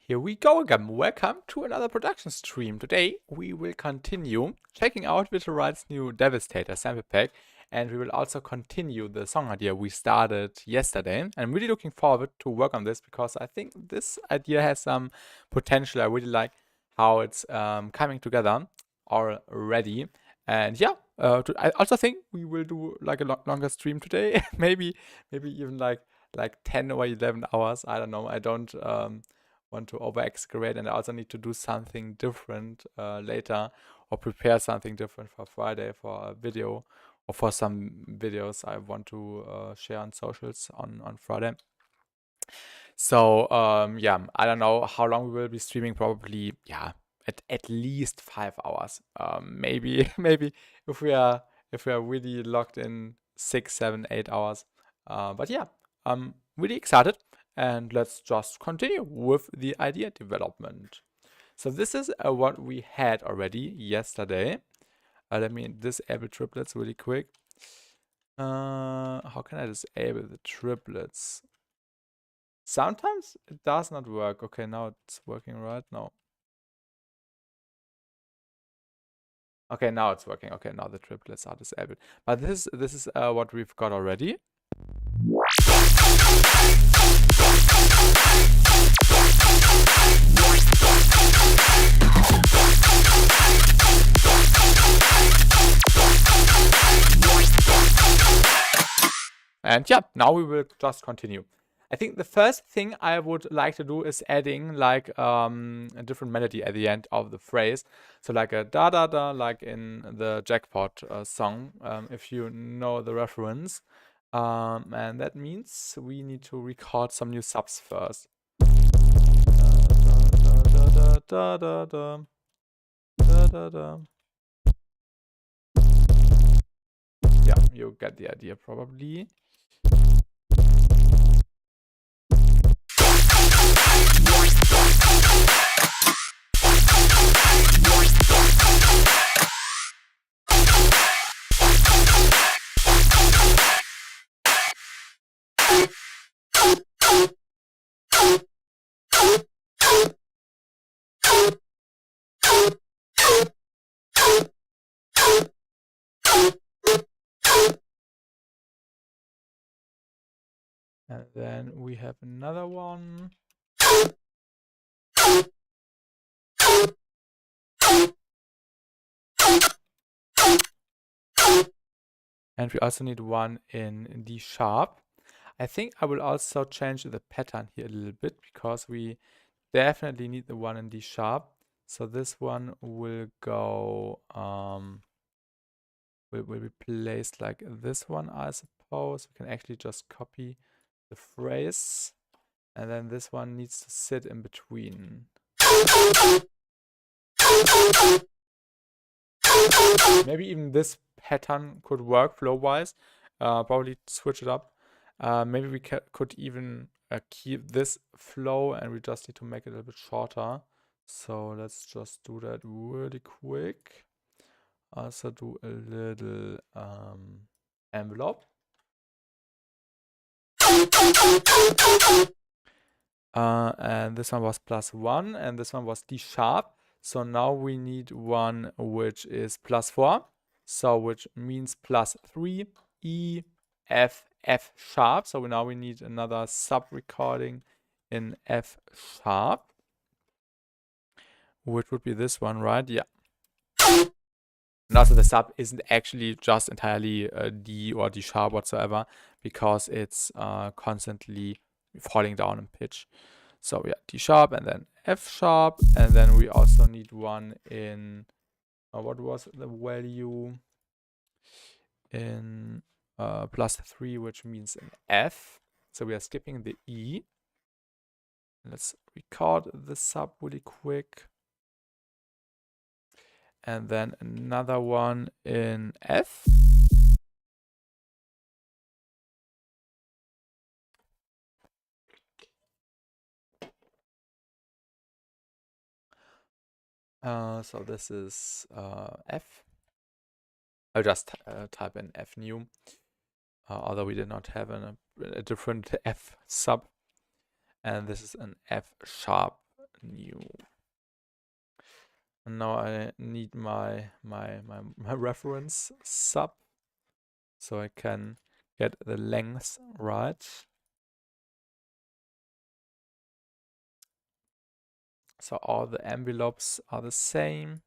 Here we go again. Welcome to another production stream. Today we will continue checking out Virtual Riot's new Devastator sample pack, and we will also continue the song idea we started yesterday. And I'm really looking forward to work on this because I think this idea has some potential. I really like how it's coming together already. And yeah, I also think we will do like a longer stream today. maybe even like 10 or 11 hours. I don't know. I don't want to over exaggerate, and I also need to do something different later, or prepare something different for Friday for a video, or for some videos I want to share on socials on Friday. So yeah, I don't know how long we will be streaming. Probably at least 5 hours. Maybe if we are really locked in 6, 7, 8 hours. But yeah, I'm really excited, and let's just continue with the idea development. So this is what we had already yesterday. Let me disable triplets really quick. How can I disable the triplets? Sometimes it does not work. Okay, now it's working, right? No. Okay, now it's working. Okay, now the triplets are disabled. But this is what we've got already. And yeah, now we will just continue. I think the first thing I would like to do is adding like a different melody at the end of the phrase. So like a da da da, like in the Jackpot song, if you know the reference. And that means we need to record some new subs first. Da da da da da da da. Yeah, you get the idea probably. And then we have another one. And we also need one in D sharp. I think I will also change the pattern here a little bit, because we definitely need the one in D sharp. So this one will go, will be placed like this one, I suppose. We can actually just copy the phrase, and then this one needs to sit in between. Maybe even this pattern could work flow-wise. Probably switch it up. Maybe we could even keep this flow, and we just need to make it a little bit shorter. So let's just do that really quick. Also do a little envelope. And this one was +1, and this one was D sharp. So now we need one which is +4. So which means +3, E, F, F sharp. So now we need another sub recording in F sharp, which would be this one, right? Yeah. And also the sub isn't actually just entirely D or D sharp whatsoever, because it's constantly falling down in pitch. So yeah, D sharp and then F sharp, and then we also need one in what was the value in +3, which means an F. So we are skipping the E. Let's record the sub really quick. And then another one in F. So this is F. I'll just type in F new, although we did not have a different F sub. And this is an F sharp new. And now I need my reference sub so I can get the length right. So all the envelopes are the same.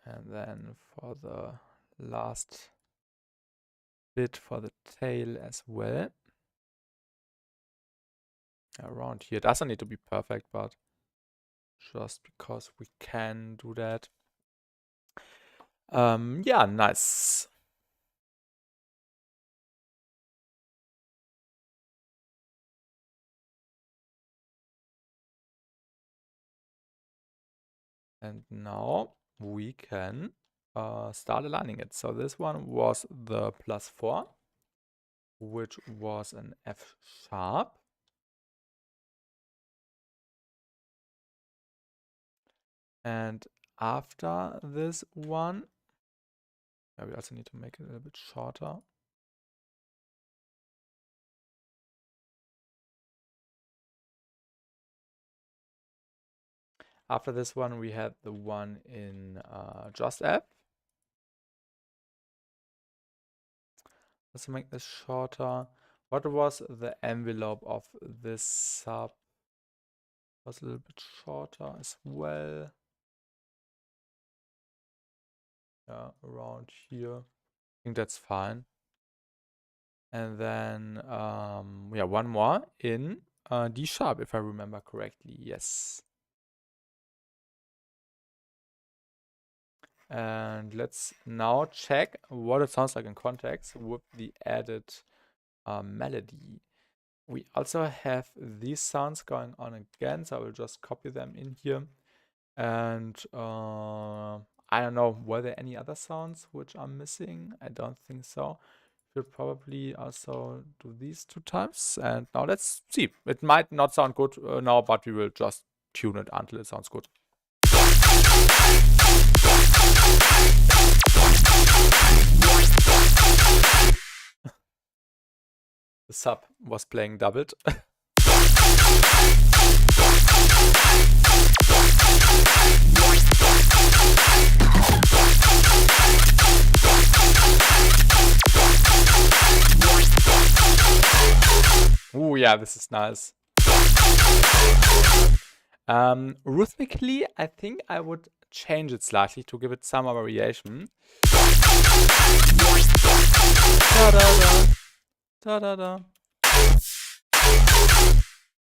And then for the last bit for the tail as well. Around here. It doesn't need to be perfect, but just because we can do that. Yeah, nice. And now we can start aligning it. So this one was the +4, which was an F sharp. And after this one, we also need to make it a little bit shorter. After this one, we had the one in just F. Let's make this shorter. What was the envelope of this sub? Was a little bit shorter as well. Yeah, around here. I think that's fine. And then, yeah, one more in D sharp, if I remember correctly. Yes. And let's now check what it sounds like in context with the added melody. We also have these sounds going on again, so I will just copy them in here. And I don't know, were there any other sounds which are missing? I don't think so. Should probably also do these 2 times. And now let's see. It might not sound good now, but we will just tune it until it sounds good. The sub was playing doubled. Oh yeah, this is nice. Rhythmically, I think I would change it slightly to give it some variation. Da-da-da. Da-da-da.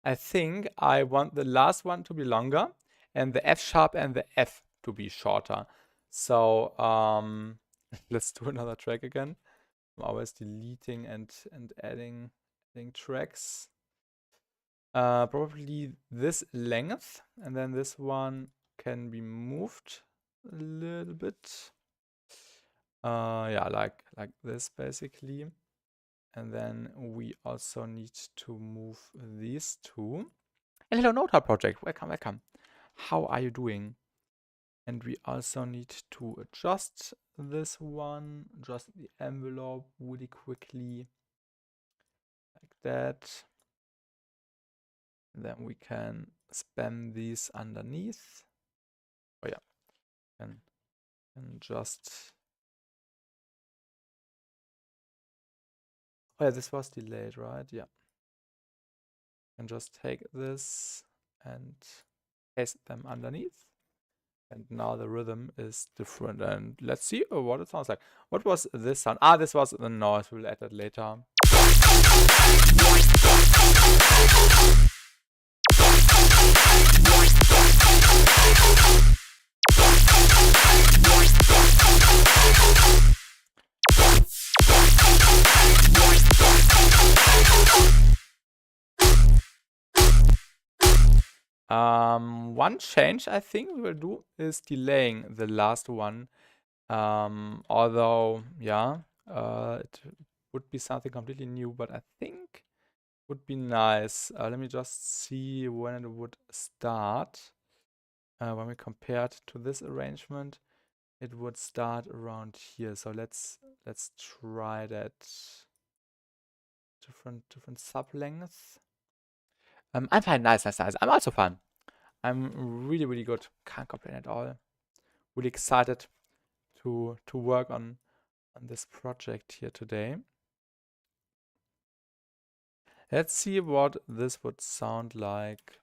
I think I want the last one to be longer and the F sharp and the F to be shorter. So let's do another track again. I'm always deleting and adding tracks. Probably this length, and then this one can be moved a little bit. Yeah, like this basically. And then we also need to move these two. And hello Notepad project, welcome, welcome. How are you doing? And we also need to adjust this one, adjust the envelope really quickly, like that. And then we can spam these underneath. Oh yeah, and just. Oh yeah, this was delayed, right? Yeah. And just take this and paste them underneath. And now the rhythm is different. And let's see what it sounds like. What was this sound? Ah, this was the noise. We'll add that later. One change I think we will do is delaying the last one. Although, yeah, it would be something completely new, but I think would be nice. Let me just see when it would start. When we compare it to this arrangement, it would start around here. So let's try that. Different sub lengths. I'm fine. Nice. I'm also fine. I'm really good. Can't complain at all. Really excited to work on this project here today. Let's see what this would sound like.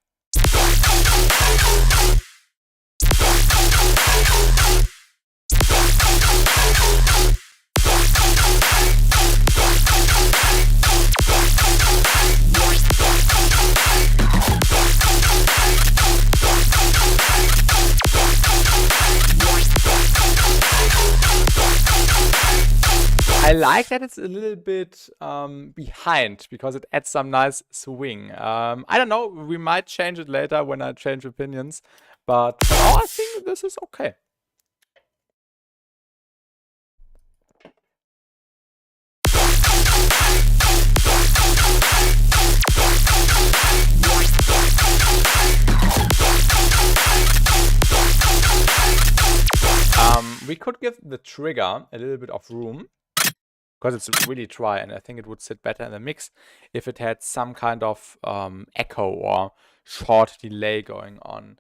I like that it's a little bit behind because it adds some nice swing. I don't know, we might change it later when I change opinions, but for now I think this is okay. We could give the trigger a little bit of room because it's really dry, and I think it would sit better in the mix if it had some kind of echo or short delay going on.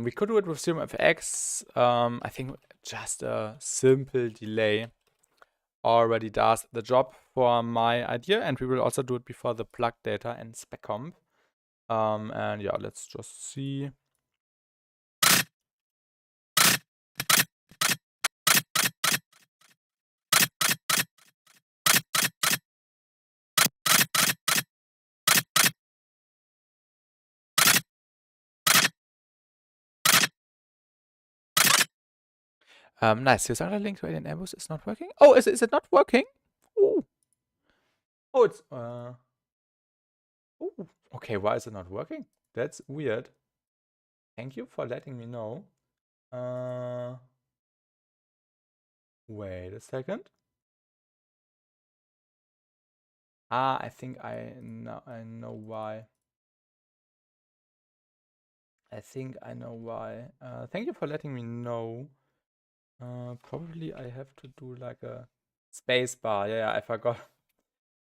We could do it with ZeroFX. I think just a simple delay already does the job for my idea, and we will also do it before the plug data and spec comp. And yeah, let's just see. Nice. Your sound link to Alien Ambush is not working. Oh, is it not working? Oh, it's oh, okay. Why is it not working? That's weird. Thank you for letting me know. Wait a second. I think I know why. I think I know why. Thank you for letting me know. Probably I have to do like a space bar. Yeah, I forgot.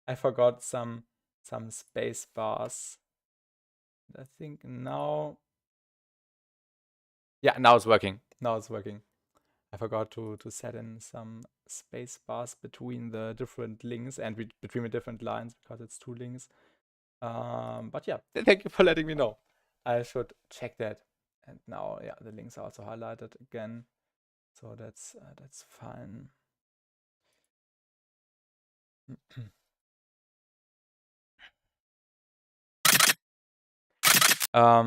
I forgot some space bars. I think now. Yeah, now it's working. Now it's working. I forgot to set in some space bars between the different links and between the different lines because it's 2 links. But yeah, thank you for letting me know. I should check that. And now, yeah, the links are also highlighted again. So that's fine. Let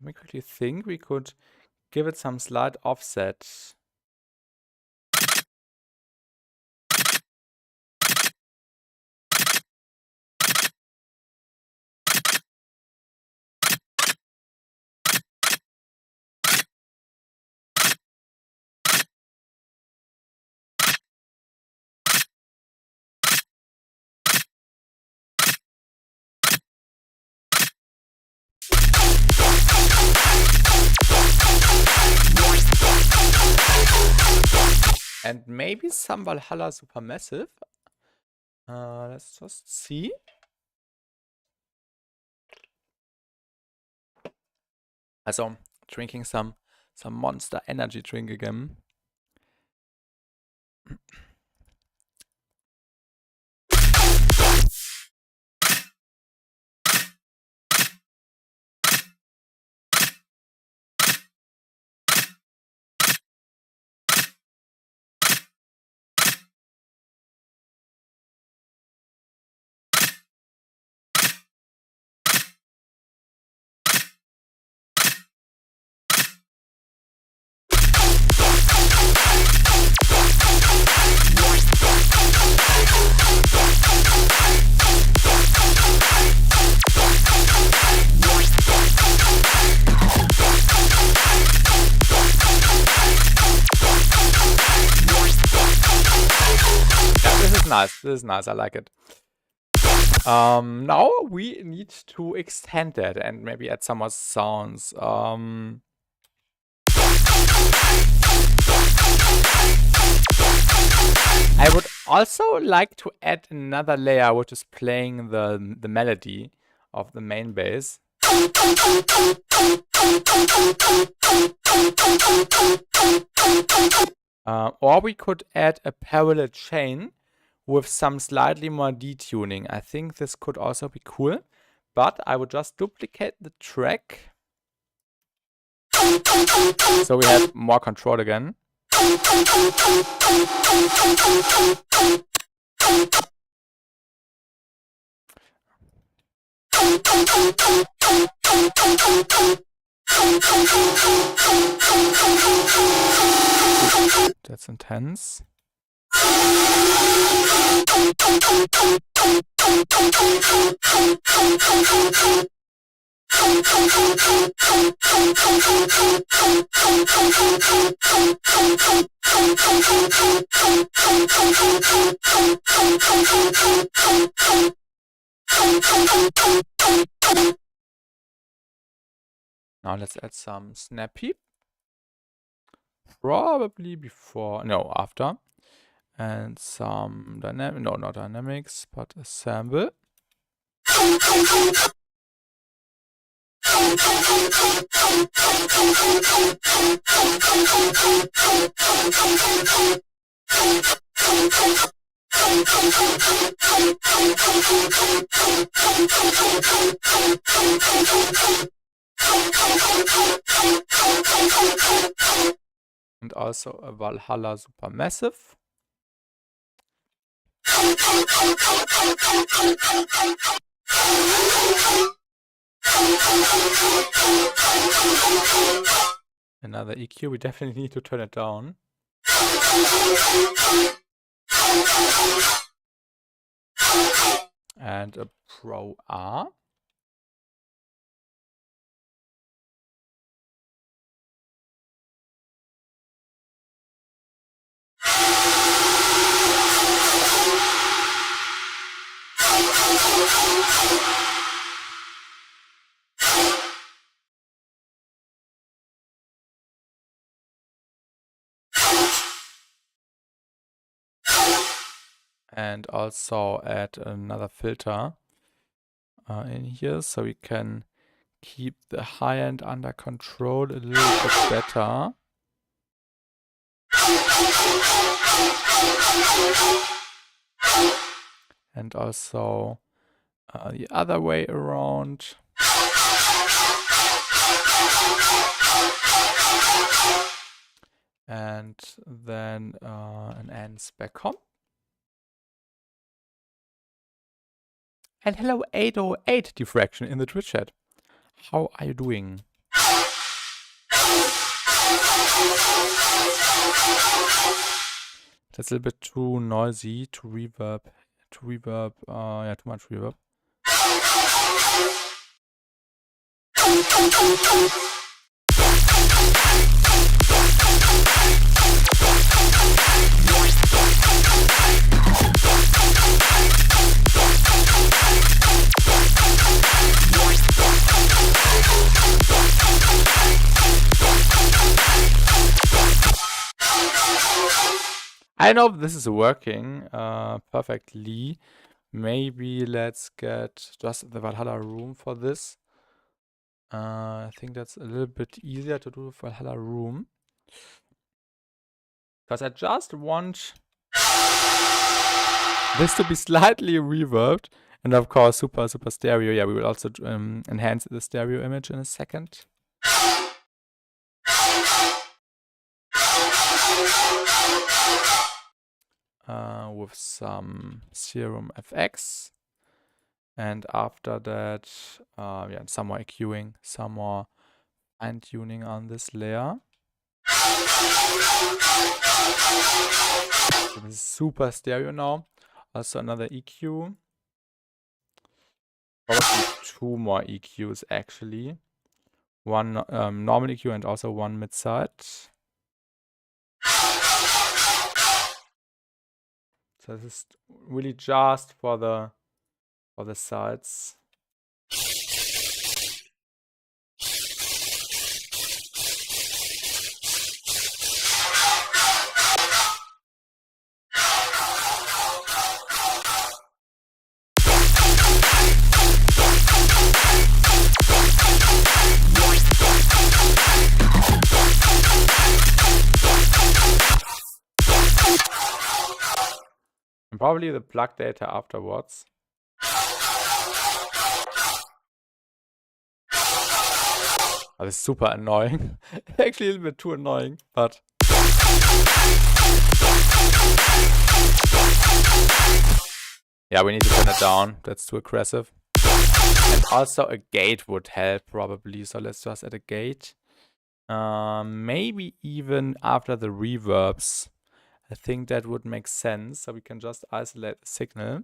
me quickly think. We could give it some slight offset. And maybe some Valhalla Supermassive. Let's just see. Also, drinking some Monster Energy drink again. Nice. This is nice. I like it. Now we need to extend that and maybe add some more sounds. I would also like to add another layer which is playing the melody of the main bass. Or we could add a parallel chain with some slightly more detuning. I think this could also be cool, but I would just duplicate the track so we have more control again. That's intense. Now let's add some snappy. Probably before, no, after. And some dynamic, no, not dynamics, but a sample. And also a Valhalla Supermassive. Another EQ, we definitely need to turn it down. And a Pro R. And also add another filter in here so we can keep the high end under control a little bit better. And also the other way around. And then an ends back home. And hello 808 diffraction in the Twitch chat. How are you doing? That's a little bit too noisy to reverb. Yeah, too much reverb. I know this is working perfectly. Maybe let's get just the Valhalla room for this. I think that's a little bit easier to do with Valhalla room. Because I just want this to be slightly reverbed. And of course, super stereo. Yeah, we will also enhance the stereo image in a second. With some Serum FX. And after that, yeah, some more EQing, some more fine-tuning on this layer. So this is super stereo now. Also another EQ. Probably two more EQs actually. One normal EQ and also one mid-side. So this is really just for the sides. Probably the plug data afterwards. Oh, this is super annoying. Actually, a little bit too annoying, but. Yeah, we need to turn it down. That's too aggressive. And also a gate would help probably. So let's just add a gate. Maybe even after the reverbs. I think that would make sense. So we can just isolate the signal.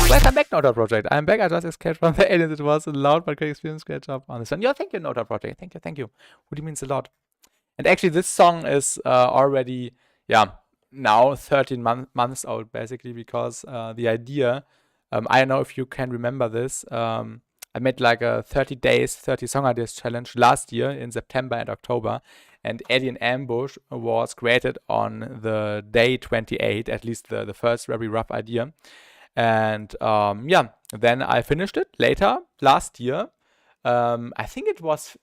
Welcome back, Nota Project. I'm back. I just escaped from the aliens. It was a loud but great experience. Great job on this one. Yeah, thank you, Nota Project. Thank you, thank you. Really means a lot. And actually, this song is already, now 13 months old, basically, because the idea, I don't know if you can remember this, I made like a 30 days, 30 song ideas challenge last year in September and October. And Alien Ambush was created on the day 28, at least the first very rough idea. And then I finished it later last year. I think it was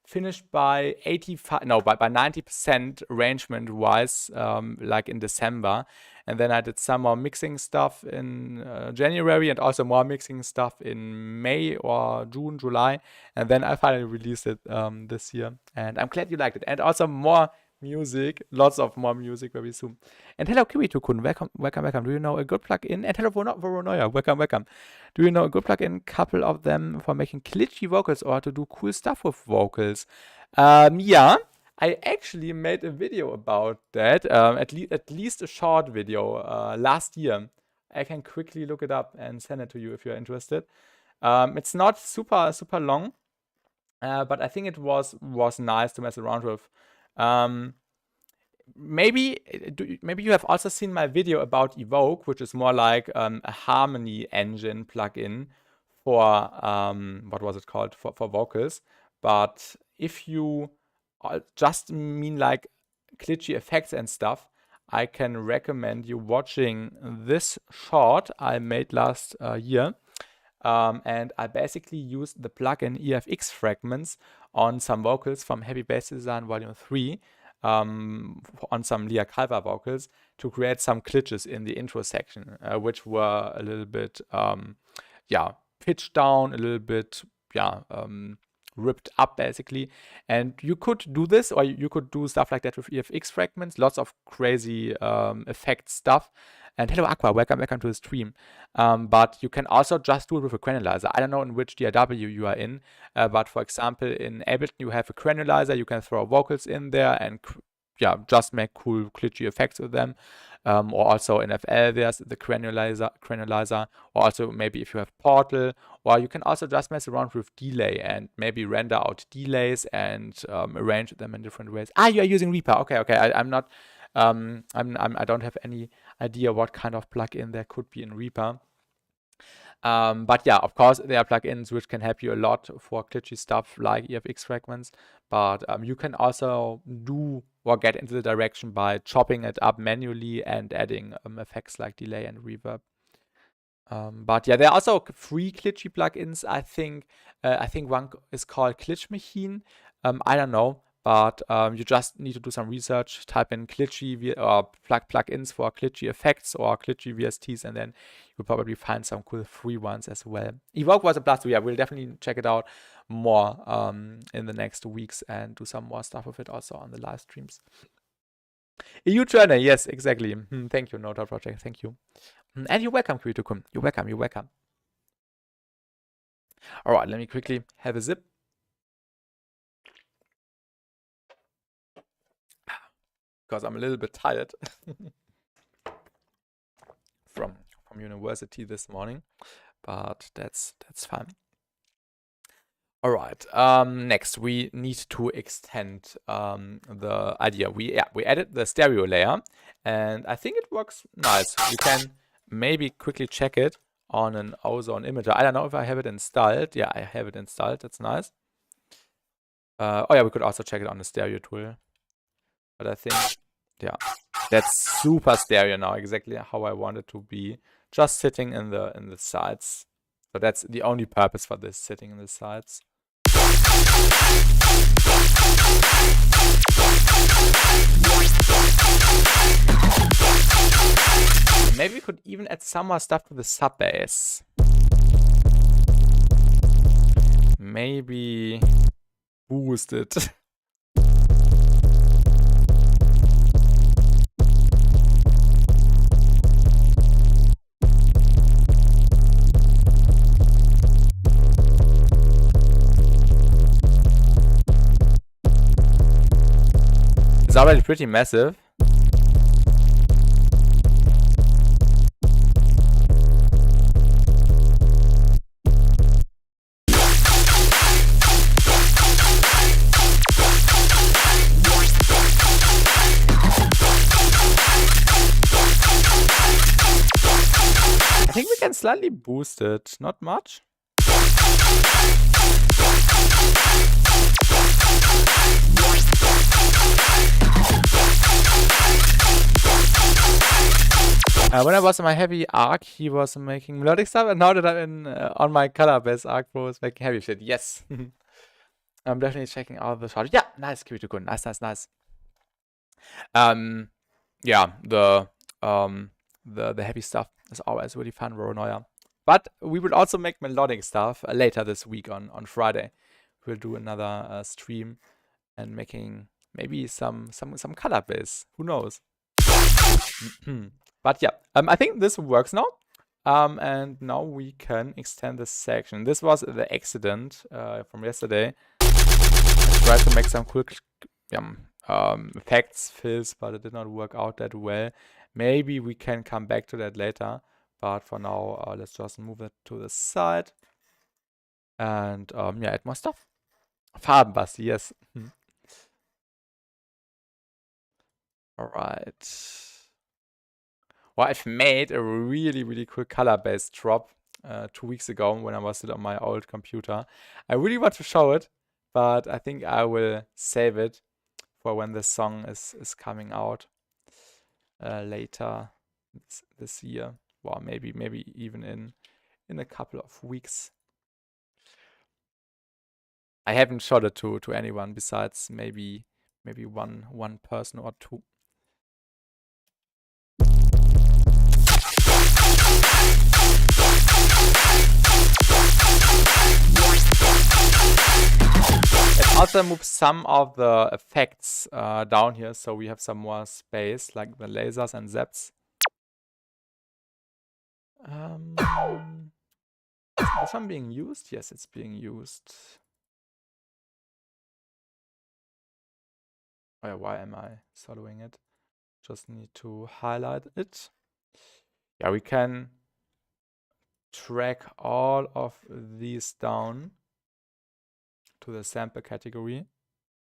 finished by 90% arrangement wise, like in December. And then I did some more mixing stuff in January and also more mixing stuff in May or June, July. And then I finally released it this year. And I'm glad you liked it. And also more music, lots of more music very soon. And hello, Kirito-kun, welcome. Do you know a good plugin? And hello, Voronoya, welcome. Do you know a good plugin? Couple of them for making glitchy vocals or to do cool stuff with vocals. Yeah, I actually made a video about that. At least a short video last year. I can quickly look it up and send it to you if you're interested. It's not super long, but I think it was nice to mess around with. Maybe you have also seen my video about Evoke, which is more like a harmony engine plugin for what was it called, for vocals. But if you just mean like glitchy effects and stuff, I can recommend you watching this short I made last year. And I basically used the plugin EFX fragments on some vocals from Happy Bass Design Volume 3, on some Lia Calva vocals, to create some glitches in the intro section, which were a little bit, pitched down, a little bit, ripped up basically. And you could do this, or you could do stuff like that with EFX fragments, lots of crazy effect stuff. And hello Aqua, welcome to the stream. But you can also just do it with a granulizer. I don't know in which DAW you are in, but for example in Ableton you have a granulizer, you can throw vocals in there and just make cool glitchy effects with them. Or also in FL there's the granulizer, or also maybe if you have Portal, or you can also just mess around with delay and maybe render out delays and arrange them in different ways. You are using Reaper. Okay. I'm not. I don't have any idea what kind of plugin there could be in Reaper. But yeah, of course, there are plugins which can help you a lot for glitchy stuff like EFX fragments. But you can also do or get into the direction by chopping it up manually and adding effects like delay and reverb. But yeah, there are also free glitchy plugins. I think one is called Glitch Machine. I don't know. But you just need to do some research, type in glitchy or plugins for glitchy effects or glitchy VSTs, and then you'll probably find some cool free ones as well. Evoke was a blast. Yeah, we'll definitely check it out more in the next weeks and do some more stuff with it also on the live streams. EU journey, yes, exactly. Thank you, Nota Project. Thank you. And you're welcome, Kirito-kun. You're welcome. All right, let me quickly have a sip. Because I'm a little bit tired from university this morning, but that's fine. All right. Next, we need to extend the idea. We added the stereo layer, and I think it works nice. You can maybe quickly check it on an ozone imager. I don't know if I have it installed. Yeah, I have it installed. That's nice. Oh yeah, we could also check it on the stereo tool. But I think, yeah, that's super stereo now, exactly how I want it to be. Just sitting in the sides. So that's the only purpose for this, sitting in the sides. Maybe we could even add some more stuff to the sub bass. Maybe boost it. It's already pretty massive. I think we can slightly boost it, not much. When I was in my heavy arc, he was making melodic stuff, and now that I'm in on my color bass arc, bro is making heavy shit. Yes, I'm definitely checking out the shot. Yeah, nice, keep it good, nice. Yeah, the heavy stuff is always really fun, Ronoya. But we will also make melodic stuff later this week on Friday. We'll do another stream and making maybe some color bass. Who knows? But yeah, I think this works now. And now we can extend this section. This was the accident from yesterday. I tried to make some quick effects, fills, but it did not work out that well. Maybe we can come back to that later. But for now, let's just move it to the side. And yeah, add more stuff. Farbenbasti, yes. Alright. Well, I've made a really cool color-based drop 2 weeks ago when I was still on my old computer. I really want to show it, but I think I will save it for when the song is coming out later this year. Well, maybe even in a couple of weeks. I haven't showed it to anyone besides maybe one person or two. Let's also move some of the effects down here, so we have some more space, like the lasers and zaps. Is this one being used? Yes, it's being used. Oh yeah, why am I soloing it? Just need to highlight it. Yeah, we can track all of these down to the sample category.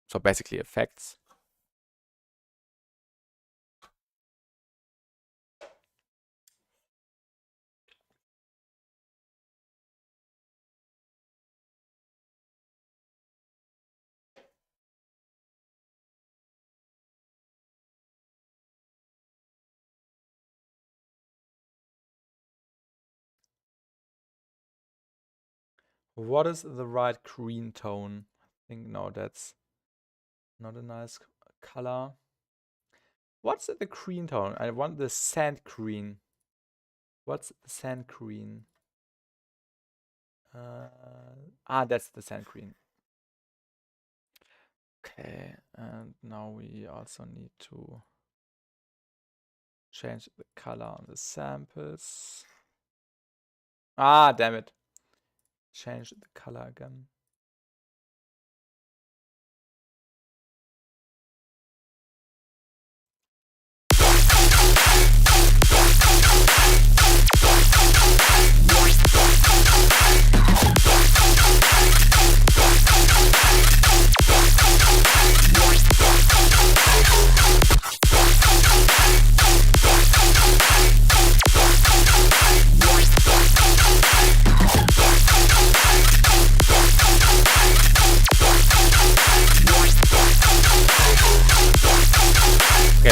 So basically effects. What is the right green tone? I think no, that's not a nice color. What's the green tone? I want the sand green. What's the sand green? That's the sand green. Okay, and now we also need to change the color on the samples. Damn it. Change the color again.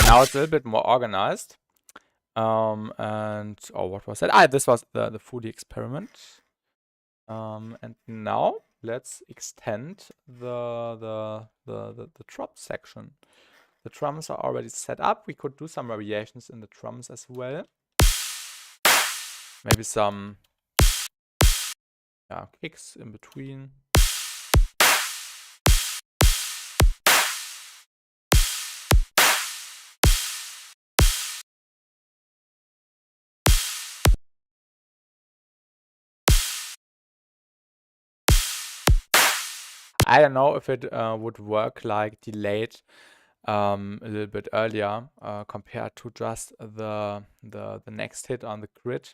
Now it's a little bit more organized. And what was that? This was the foodie experiment. And now let's extend the drum section. The drums are already set up. We could do some variations in the drums as well. Maybe some kicks in between. I don't know if it would work like delayed a little bit earlier compared to just the next hit on the grid.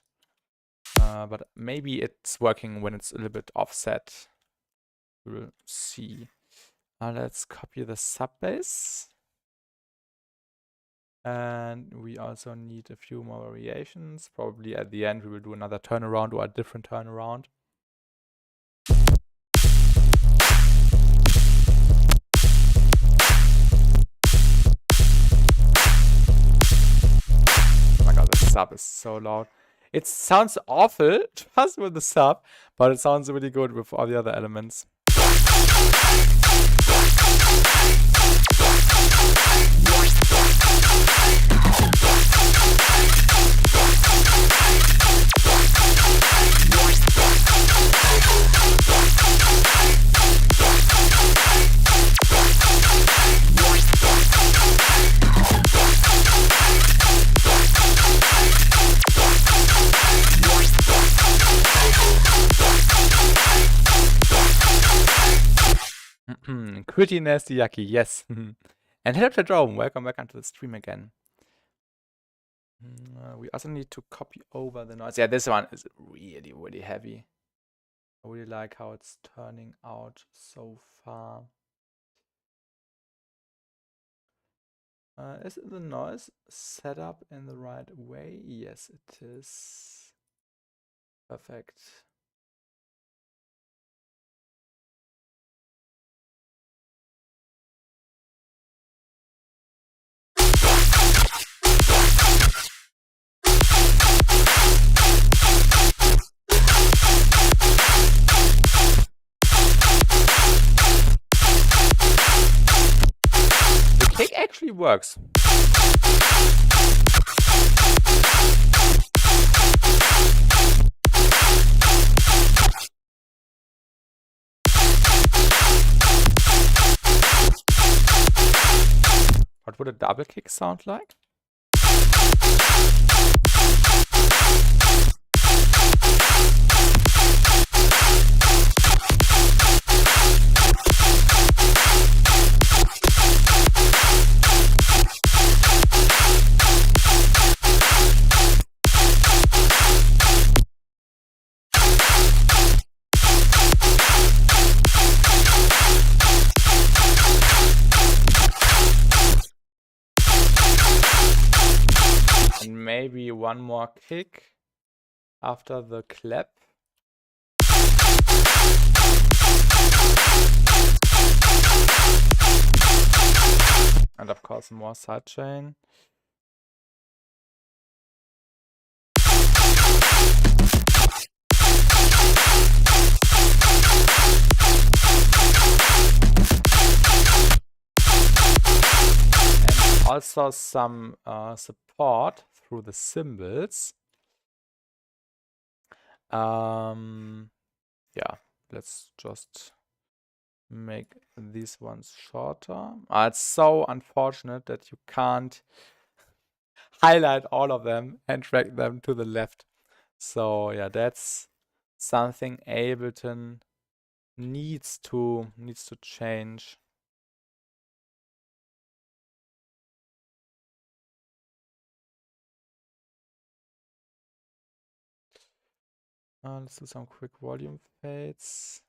But maybe it's working when it's a little bit offset. We'll see. Let's copy the sub bass. And we also need a few more variations. Probably at the end we will do another turnaround or a different turnaround. Oh my god, the sub is so loud. It sounds awful just with the sub, but it sounds really good with all the other elements. Pretty nasty yucky, yes. And hello to Jerome, welcome back onto the stream again. We also need to copy over the noise. Yeah, this one is really, really heavy. I really like how it's turning out so far. Is the noise set up in the right way? Yes, it is. Perfect. The kick actually works. What would a double kick sound like? And maybe one more kick after the clap. And of course more sidechain. And also some support through the cymbals. Yeah, let's just make these ones shorter. It's so unfortunate that you can't highlight all of them and drag them to the left. So yeah, that's something Ableton needs to change. Let's do some quick volume fades.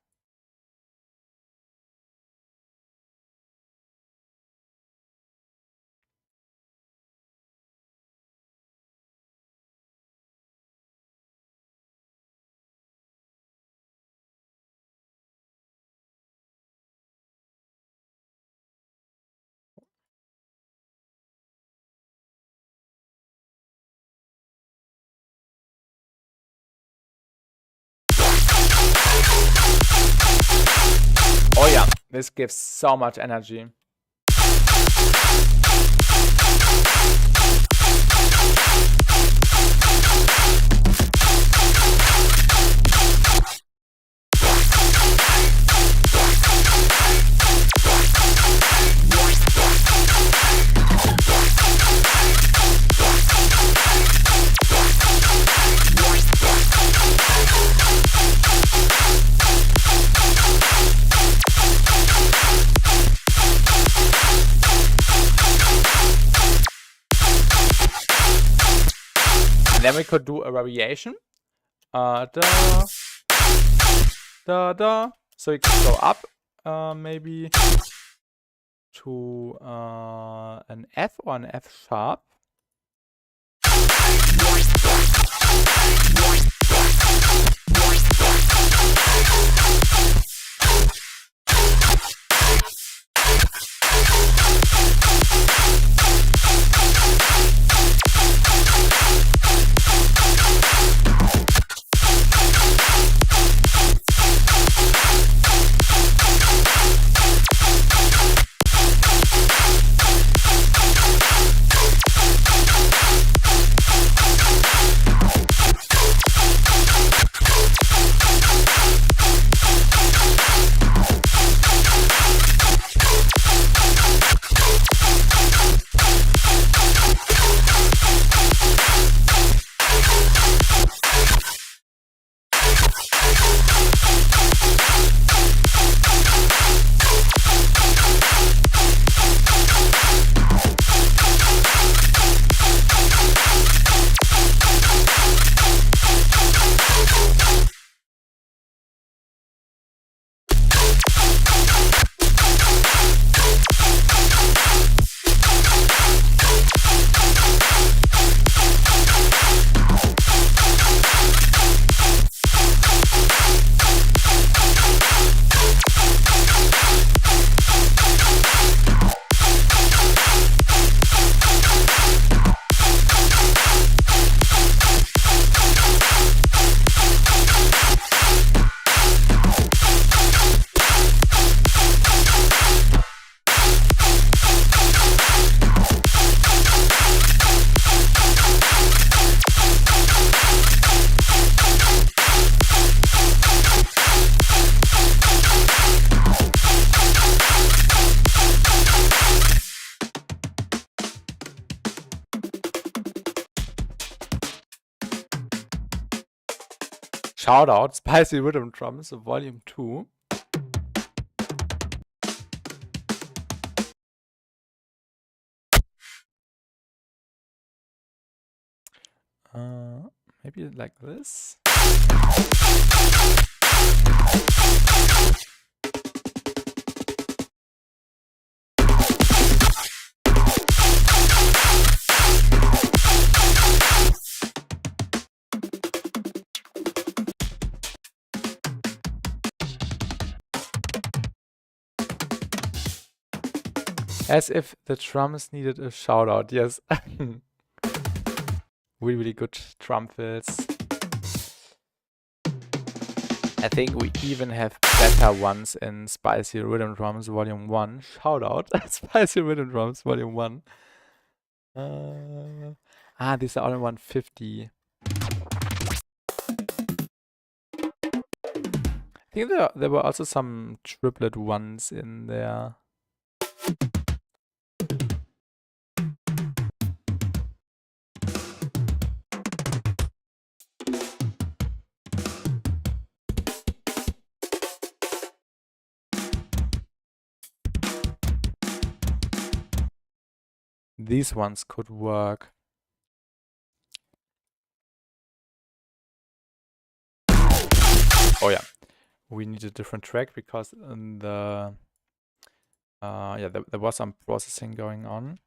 This gives so much energy. Then we could do a variation. Da, da, da. So you can go up maybe to an F or an F sharp. Shout out, Spicy Rhythm Drums, Volume 2. Maybe like this. As if the drums needed a shout out, yes. Really, really good drum fills. I think we even have better ones in Spicy Rhythm Drums Volume 1. Shout out, Spicy Rhythm Drums Volume 1. These are all in 150. I think there were also some triplet ones in there. These ones could work. Oh yeah, we need a different track because in the there was some processing going on.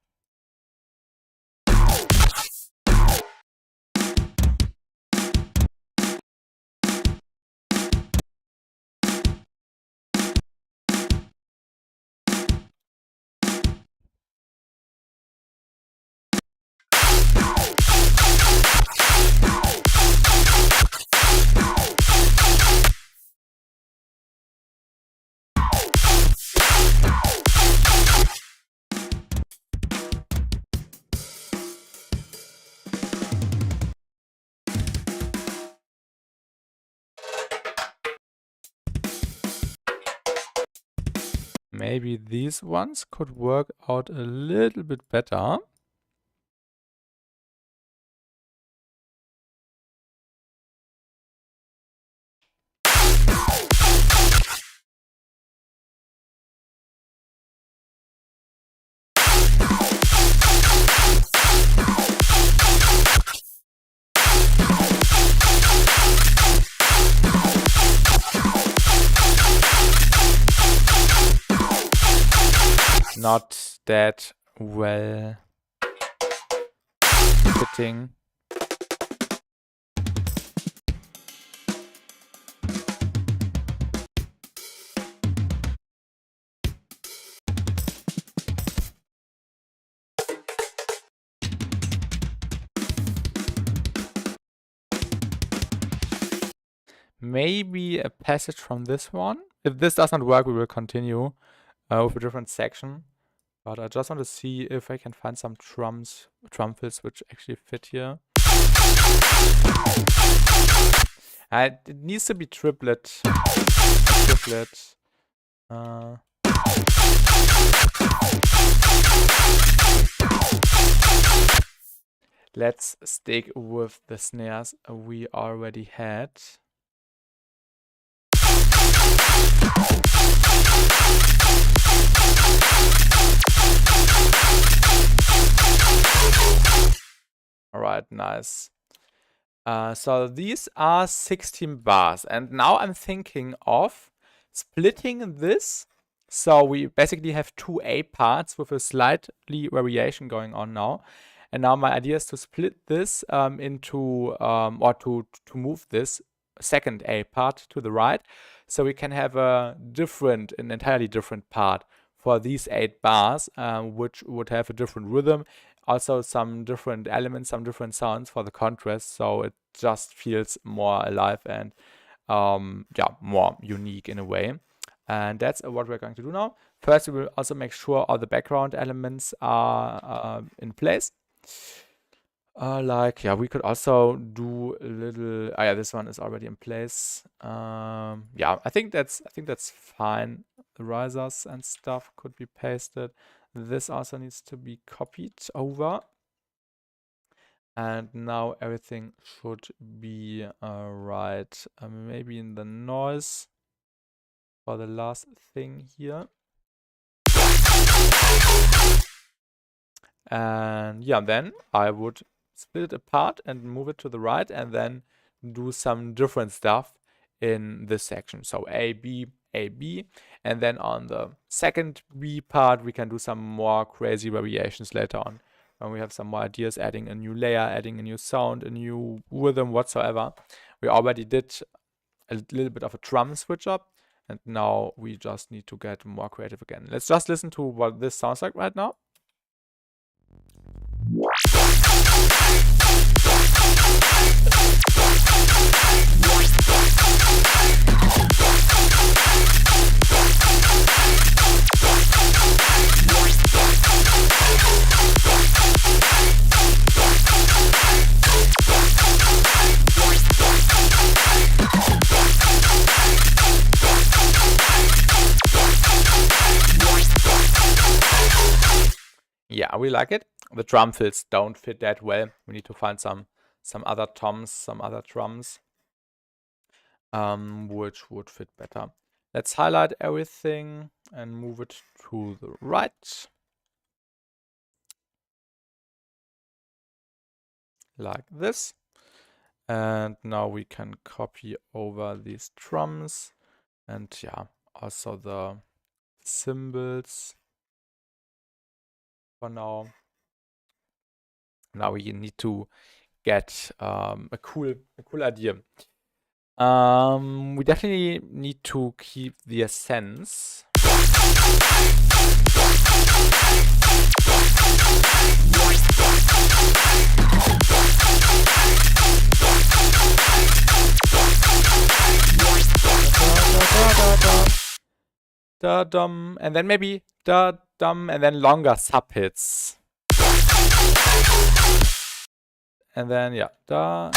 Maybe these ones could work out a little bit better. Not that well fitting. Maybe a passage from this one. If this does not work, we will continue with a different section. But I just want to see if I can find some drum fills which actually fit here. It needs to be triplet. Let's stick with the snares we already had. All right, nice. So these are 16 bars, and now I'm thinking of splitting this. So we basically have two A parts with a slightly variation going on now. And now my idea is to split this into, or to move this second A part to the right. So we can have an entirely different part for these 8 bars, which would have a different rhythm. Also some different elements, some different sounds for the contrast. So it just feels more alive and yeah, more unique in a way. And that's what we're going to do now. First, we will also make sure all the background elements are in place. Yeah, we could also do a little. Yeah, this one is already in place. Yeah, I think that's fine. The risers and stuff could be pasted. This also needs to be copied over. And now everything should be right. Maybe in the noise for the last thing here. And yeah, then I would split it apart and move it to the right and then do some different stuff in this section. So A, B, A, B. And then on the second B part, we can do some more crazy variations later on. When we have some more ideas, adding a new layer, adding a new sound, a new rhythm, whatsoever. We already did a little bit of a drum switch up. And now we just need to get more creative again. Let's just listen to what this sounds like right now. Yeah, we like it. The drum fills don't fit that well. We need to find some other toms, some other drums, which would fit better. Let's highlight everything and move it to the right. Like this. And now we can copy over these drums and yeah, also the cymbals for now. Now we need to get a cool idea. We definitely need to keep the essence. Da dum, and then maybe da dum, and then longer sub hits. And then yeah, da.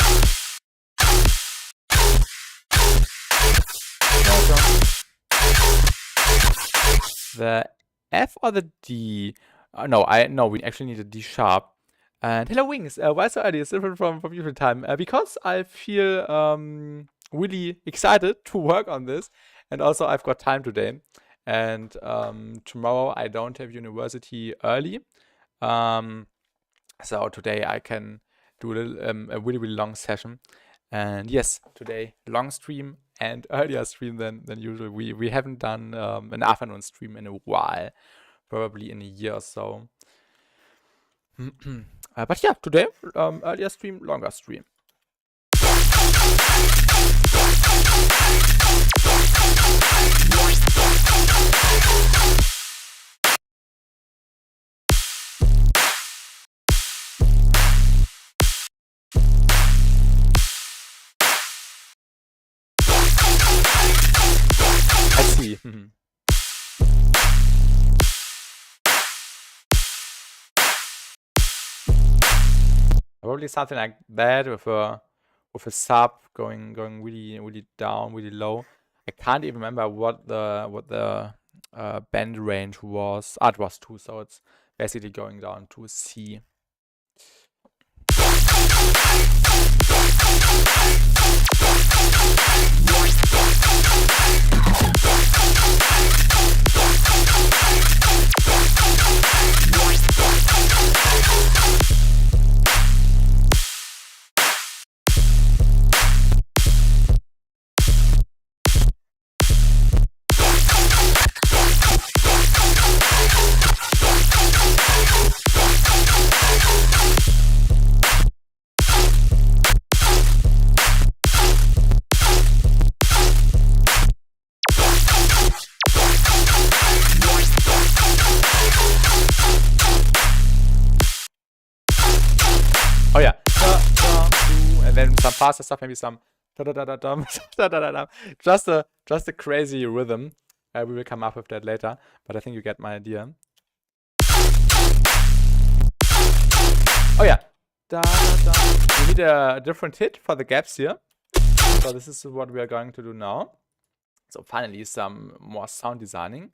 the F or the D? No, we actually need a D sharp. And hello, Wings. Why so early? It's different from usual time. Because I feel really excited to work on this, and also I've got time today. And tomorrow I don't have university early, so today I can do a really long session. And yes, today long stream and earlier stream than usual. We haven't done an afternoon stream in a while, probably in a year or so. But yeah, today earlier stream, longer stream. I see. Probably something like that with a sub going really down, really low. I can't even remember what the band range was. It was 2, so it's basically going down to C. Oh yeah, and then some faster stuff, maybe some just a crazy rhythm. We will come up with that later, but I think you get my idea. Oh yeah, we need a different hit for the gaps here. So this is what we are going to do now. So finally, some more sound designing.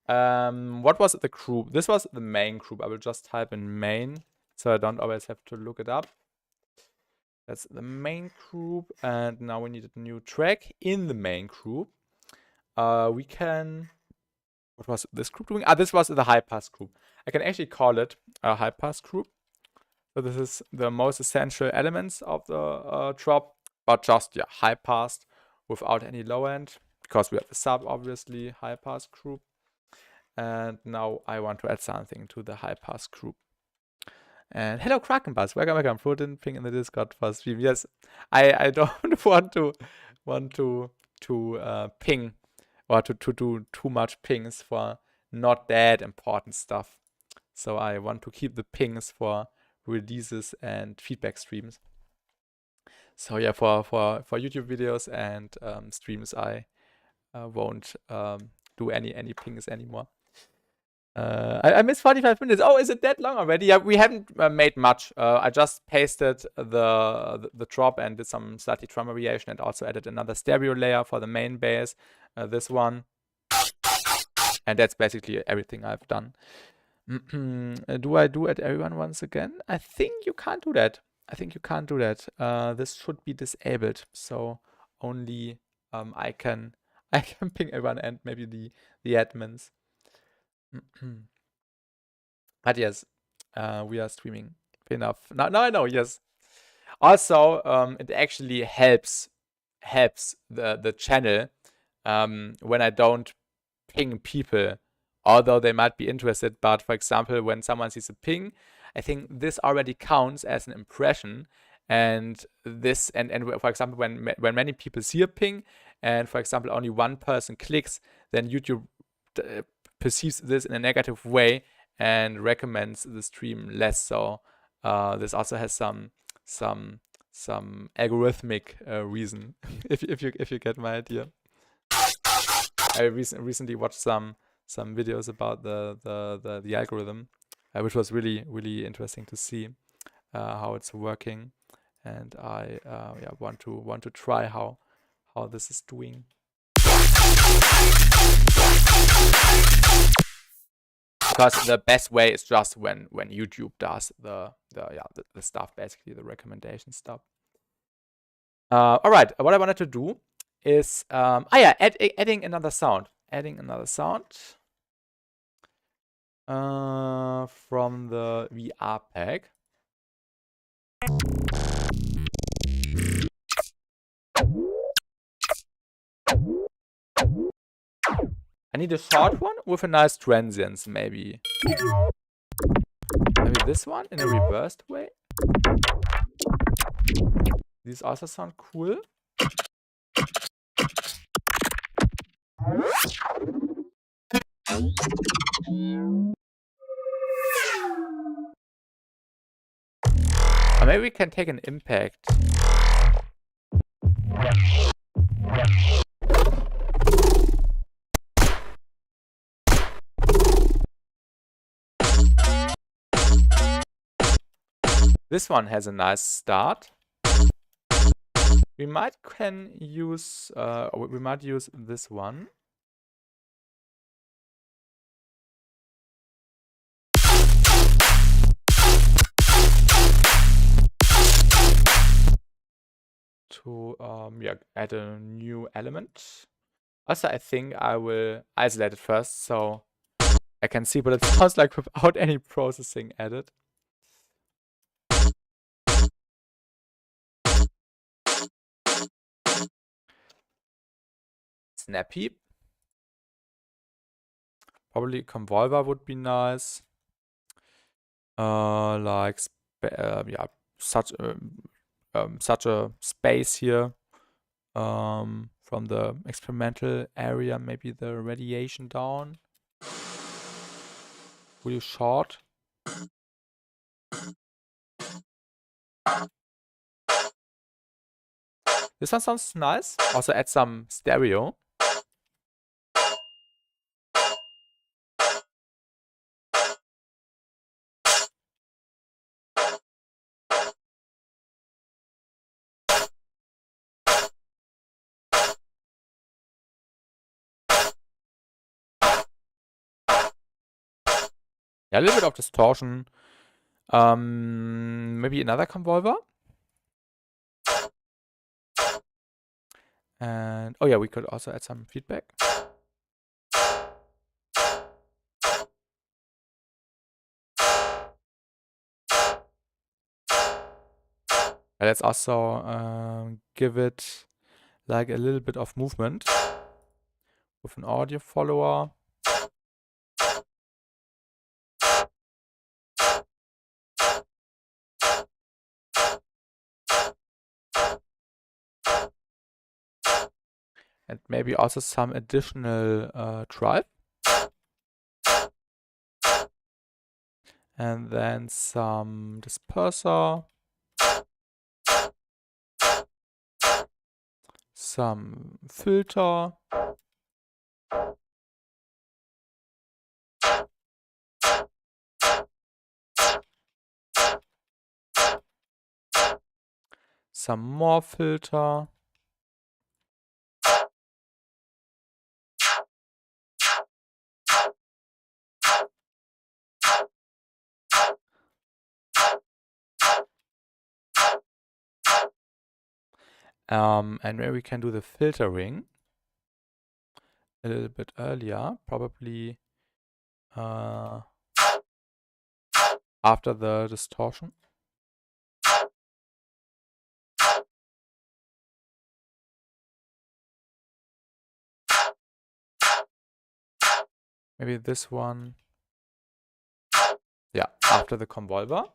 What was the group? This was the main group. I will just type in main, so I don't always have to look it up. That's the main group, and now we need a new track in the main group. We can... What was this group doing? This was the high pass group. I can actually call it a high pass group. So this is the most essential elements of the drop, but just high pass without any low end, because we have the sub, obviously, high pass group. And now I want to add something to the high pass group. And hello, Krakenbus. Welcome. Put in ping in the Discord for stream. Yes, I don't want to ping or to do too much pings for not that important stuff. So I want to keep the pings for releases and feedback streams. So yeah, for YouTube videos and streams, I won't do any pings anymore. I missed 45 minutes. Oh, is it that long already? Yeah, we haven't made much. I just pasted the drop and did some slightly drum variation, and also added another stereo layer for the main bass, this one. And that's basically everything I've done. Do I do it everyone once again? I think you can't do that. This should be disabled, so only I can ping everyone and maybe the admins. But yes, we are streaming. Fair enough. Now I know. Yes. Also, it actually helps the channel when I don't ping people, although they might be interested. But for example, when someone sees a ping, I think this already counts as an impression. And this and for example, when many people see a ping, and for example only one person clicks, then YouTube perceives this in a negative way and recommends the stream less. So this also has some algorithmic reason, if you get my idea. I recently watched some videos about the algorithm, which was really interesting to see how it's working, and I want to try how this is doing. because the best way is just when YouTube does the stuff, basically the recommendation stuff. All right, what I wanted to do is adding another sound. From the VR pack. I need a short one with a nice transience, maybe. Maybe this one in a reversed way. These also sound cool. Or maybe we can take an impact. This one has a nice start. We might use this one. To add a new element. Also, I think I will isolate it first so I can see what it sounds like without any processing added. Snappy. Probably Convolver would be nice. Like such a space here. From the experimental area, maybe the radiation down. Really short. This one sounds nice. Also add some stereo. Yeah, a little bit of distortion. Maybe another convolver. And oh yeah, we could also add some feedback. And let's also give it like a little bit of movement with an audio follower. And maybe also some additional drive. And then some disperser. Some filter. Some more filter. And maybe we can do the filtering a little bit earlier, probably after the distortion. Maybe this one. Yeah, after the convolver.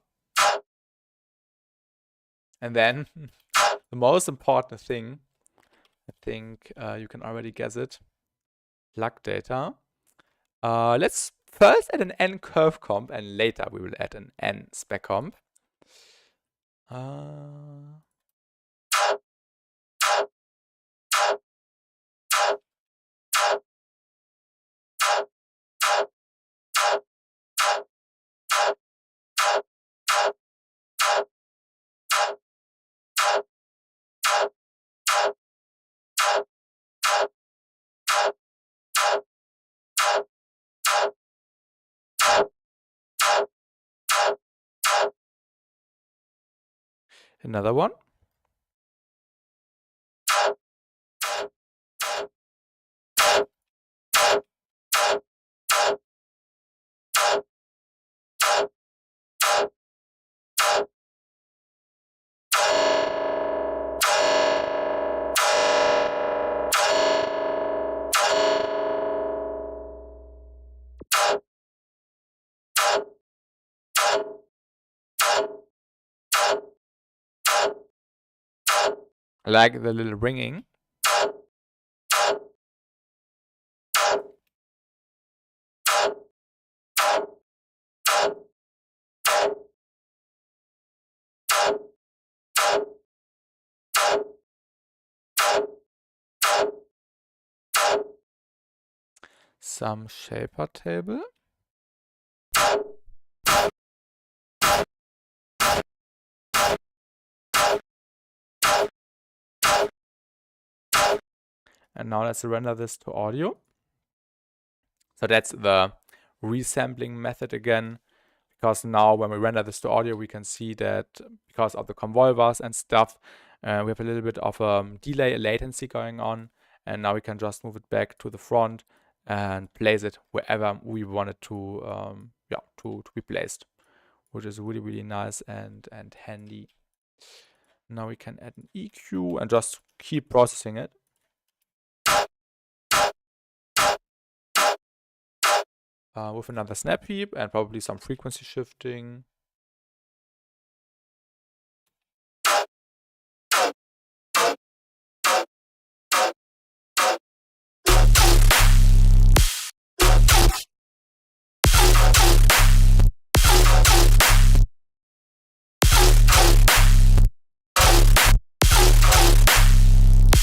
And then the most important thing, I think you can already guess it, plug data. Let's first add an N curve comp and later we will add an N spec comp. Another one. Like the little ringing. Some shaper table. And now let's render this to audio. So that's the resampling method again, because now when we render this to audio, we can see that because of the convolvers and stuff, we have a little bit of a delay, a latency going on. And now we can just move it back to the front and place it wherever we want it to, to be placed, which is really, really nice and handy. Now we can add an EQ and just keep processing it. With another snap heap and probably some frequency shifting.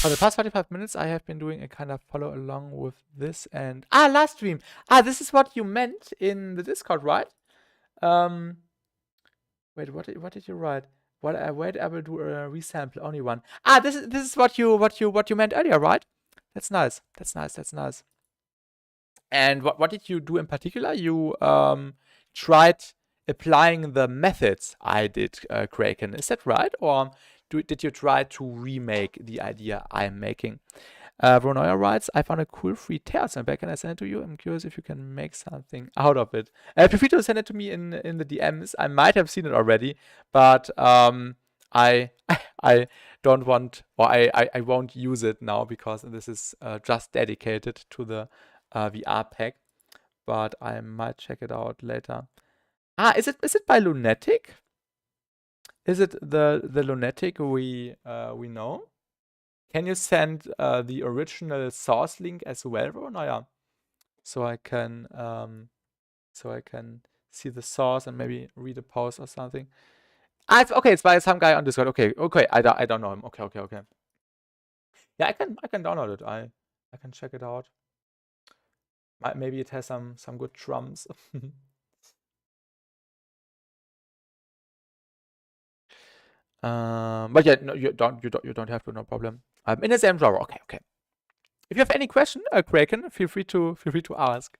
For the past 45 minutes, I have been doing a kind of follow along with this and... last stream! This is what you meant in the Discord, right? Wait, what did you write? Wait, I will do a resample, only one. This is what you meant earlier, right? That's nice. That's nice. And what did you do in particular? You tried applying the methods I did, Kraken. Is that right? Or did you try to remake the idea I'm making? Vronoya writes, I found a cool free tear sample. Can I send it to you? I'm curious if you can make something out of it. Feel free to send it to me in the DMs. I might have seen it already, but I don't want, or I won't use it now because this is just dedicated to the VR pack. But I might check it out later. Is it by Lunatic? Is it the Lunatic we know? Can you send the original source link as well, Ronaya? So I can see the source and maybe read a post or something. Okay, it's by some guy on Discord. Okay, I don't know him. Okay. Yeah, I can download it. I can check it out. Maybe it has some good drums. But yeah, no, you don't have to, no problem. In the same drawer. Okay. If you have any question, Kraken, feel free to ask.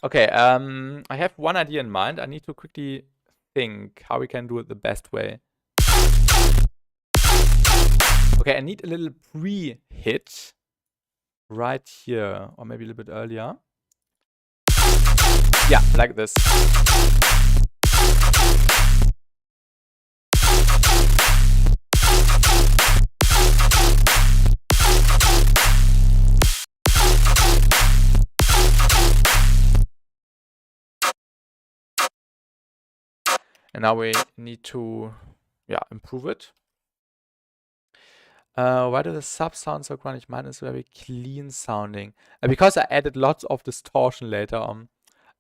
Okay, I have one idea in mind. I need to quickly think how we can do it the best way. Okay, I need a little pre-hit right here, or maybe a little bit earlier. Yeah, like this. And now we need to, improve it. Why do the subs sound so grungy? Mine is very clean sounding. Because I added lots of distortion later on,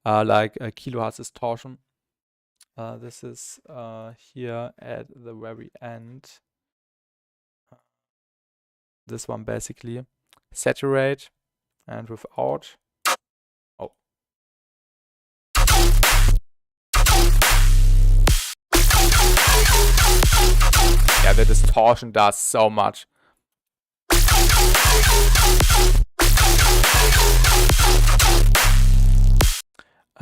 like kilohertz distortion. This is here at the very end. This one basically. Saturate and without. Yeah, the distortion does so much.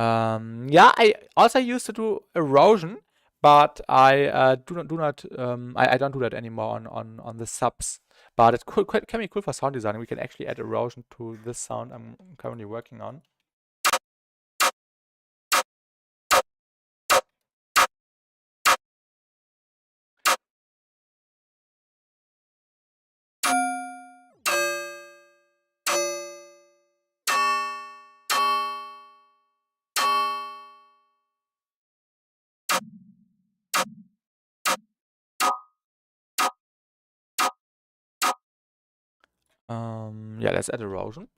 Yeah, I also used to do erosion, but I don't do that anymore on the subs. But it can be cool for sound design. We can actually add erosion to this sound I'm currently working on. Yeah, let's add erosion.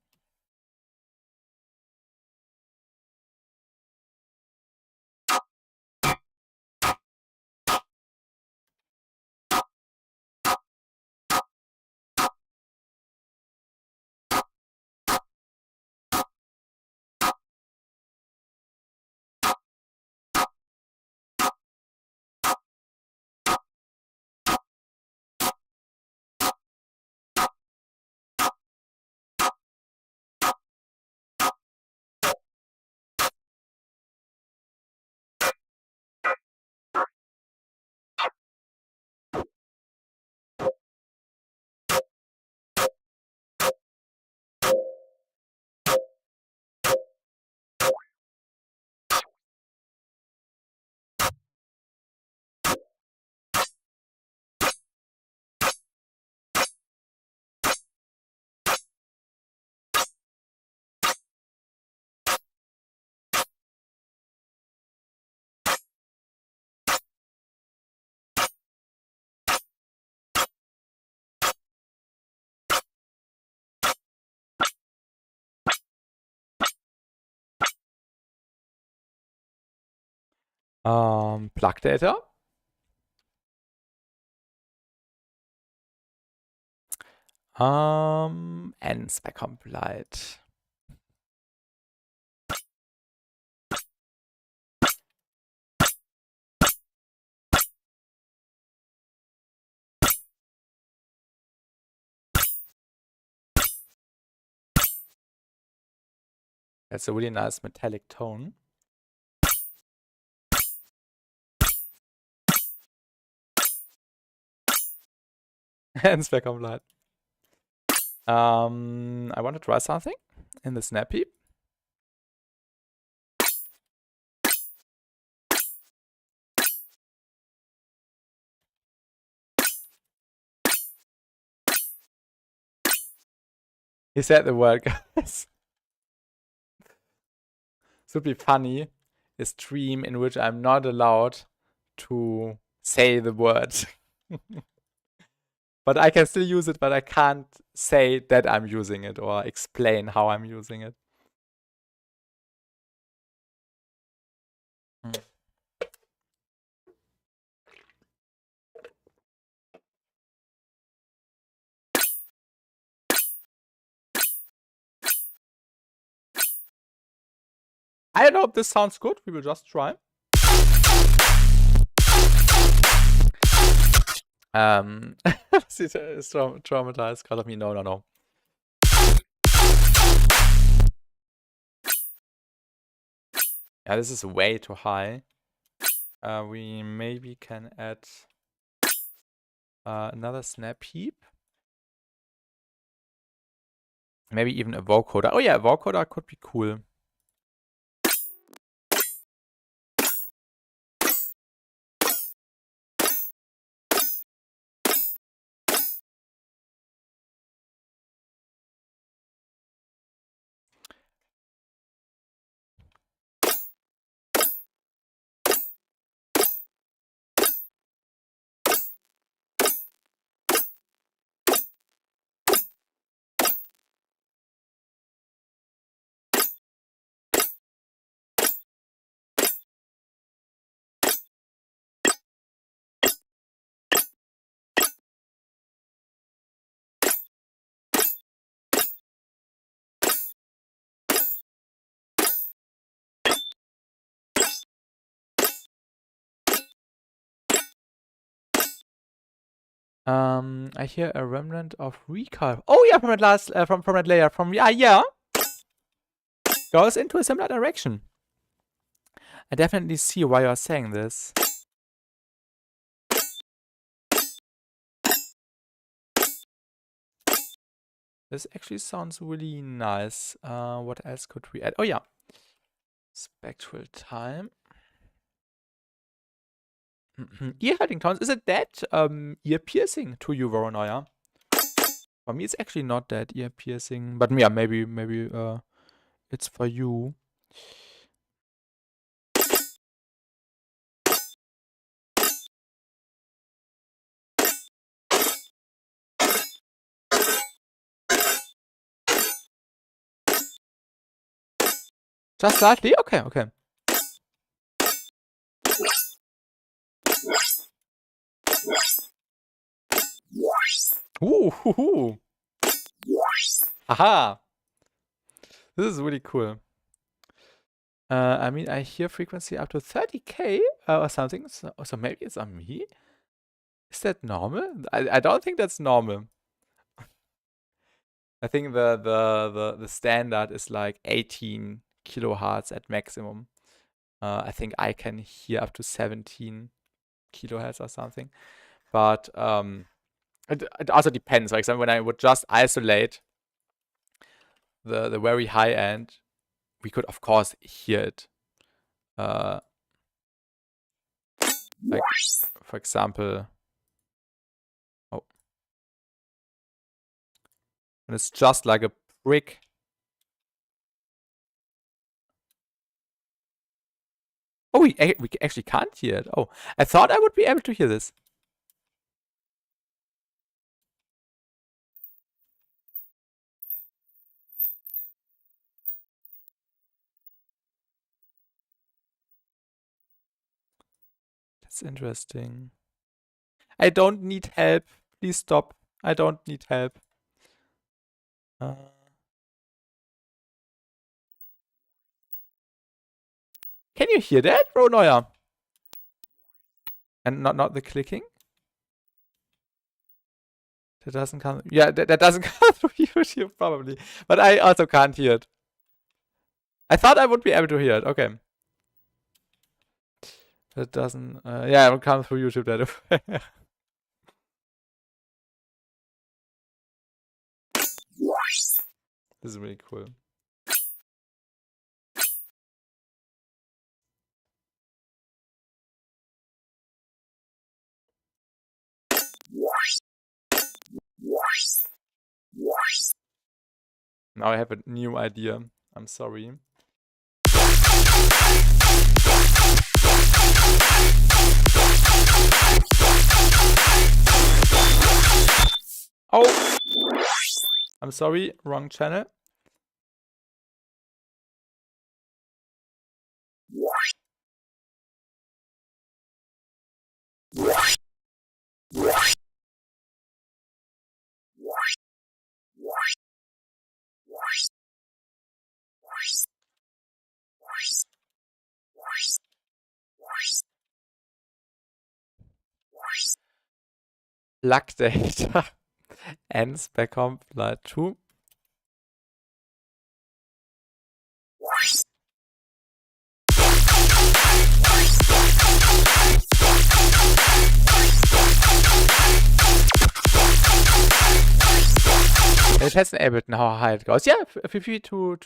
Plug data. Ends by complete. That's a really nice metallic tone. Ends by complete. I want to try something in the snap heap. He said the word, guys. This would be funny. A stream in which I'm not allowed to say the word. But I can still use it, but I can't say that I'm using it or explain how I'm using it. I don't know if this sounds good. We will just try. Is traumatized because of me. No. Yeah, this is way too high. We maybe can add another snap heap. Maybe even a vocoder. Oh yeah, a vocoder could be cool. I hear a remnant of recall. Oh yeah, from that last, from that layer, yeah, goes into a similar direction. I definitely see why you're saying this. This actually sounds really nice. What else could we add? Oh yeah. Spectral time. Ear hurting tones. Is it that ear piercing to you, Voronoi? For me, it's actually not that ear piercing. But yeah, maybe it's for you. Just slightly? Okay, okay. Ooh, hoo, hoo. Aha! This is really cool. I mean, I hear frequency up to 30k or something. So maybe it's on me? Is that normal? I don't think that's normal. I think the standard is like 18 kilohertz at maximum. I think I can hear up to 17 kilohertz or something. But it also depends. For example, when I would just isolate the very high end, we could of course hear it. Like for example, and it's just like a brick. Oh, we actually can't hear it. Oh, I thought I would be able to hear this. That's interesting. I don't need help. Please stop. I don't need help. Can you hear that, Ronoya? And not the clicking? That doesn't come. Yeah, that doesn't come through YouTube probably. But I also can't hear it. I thought I would be able to hear it. Okay. That doesn't. Yeah, it will come through YouTube that way. This is really cool. Now I have a new idea. I'm sorry. Oh! I'm sorry, wrong channel. Luck data ends by compile 2. It hasn't enabled now how high it goes. Yeah, feel free to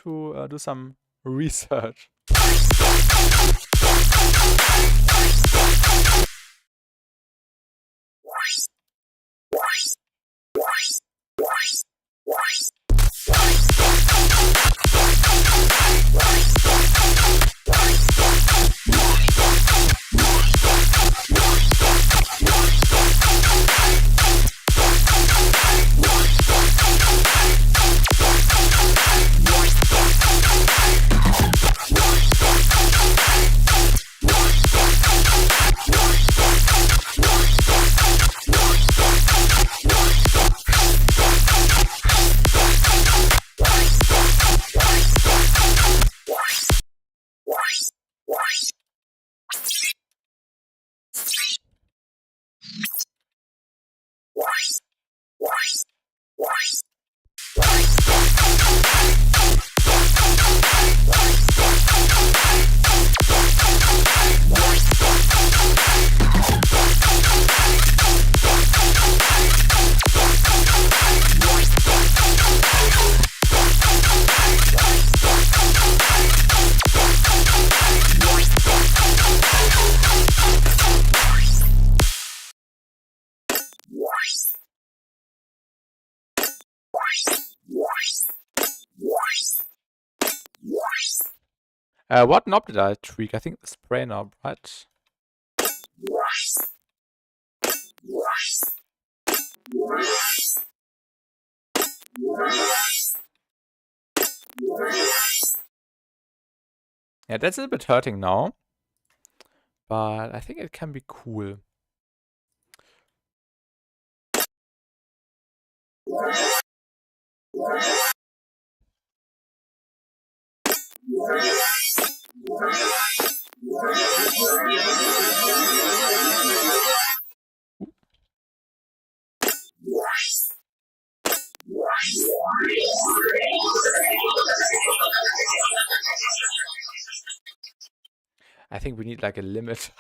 do some research. What knob did I tweak? I think the spray knob, right? Yeah, that's a bit hurting now. But I think it can be cool. I think we need like a limit.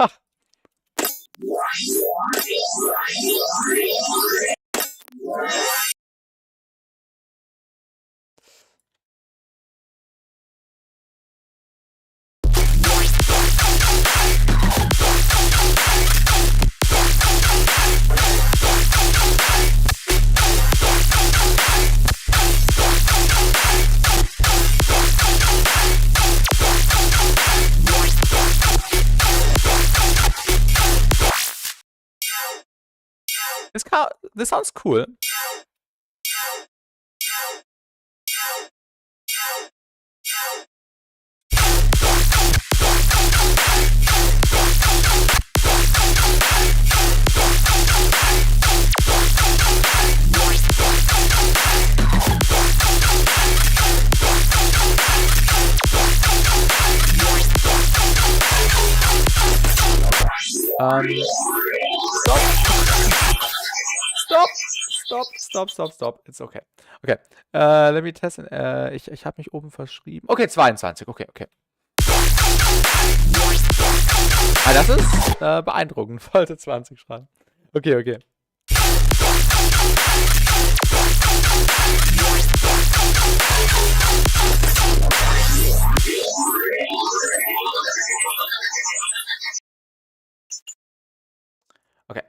This sounds cool. Stop. It's okay. Okay. Let me testen. Ich habe mich oben verschrieben. Okay, 22. Okay. Ah, das ist beeindruckend. Wollte 20 schreiben. Okay. Okay.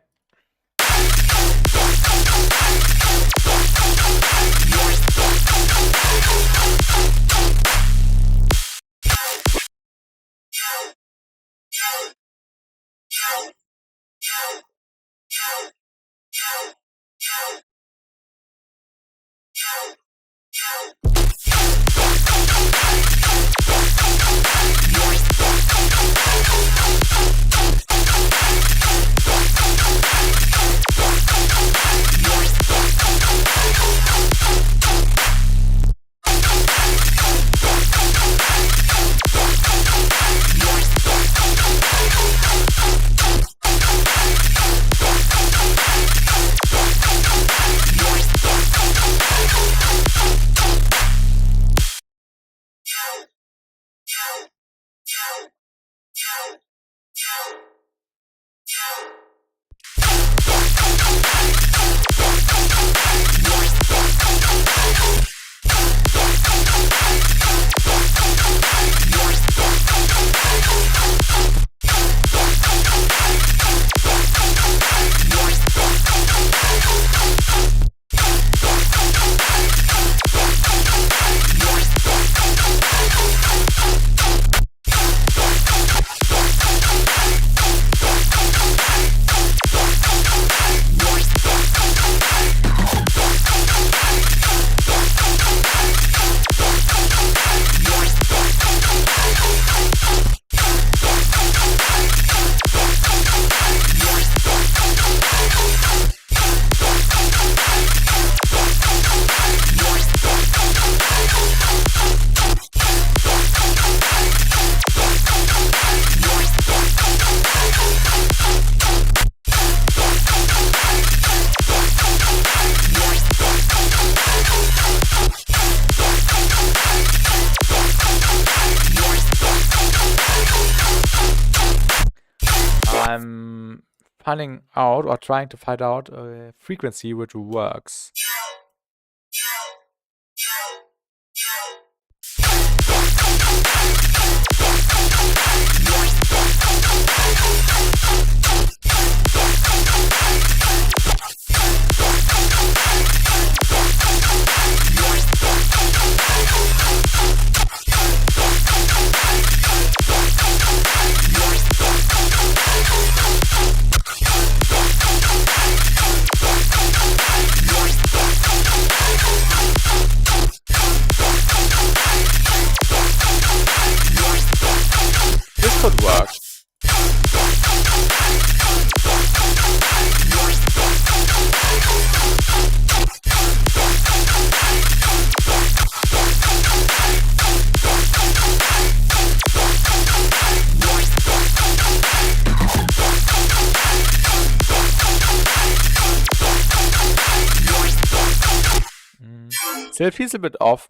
I'm finding out or trying to find out a frequency which works. could work. So it feels a bit off.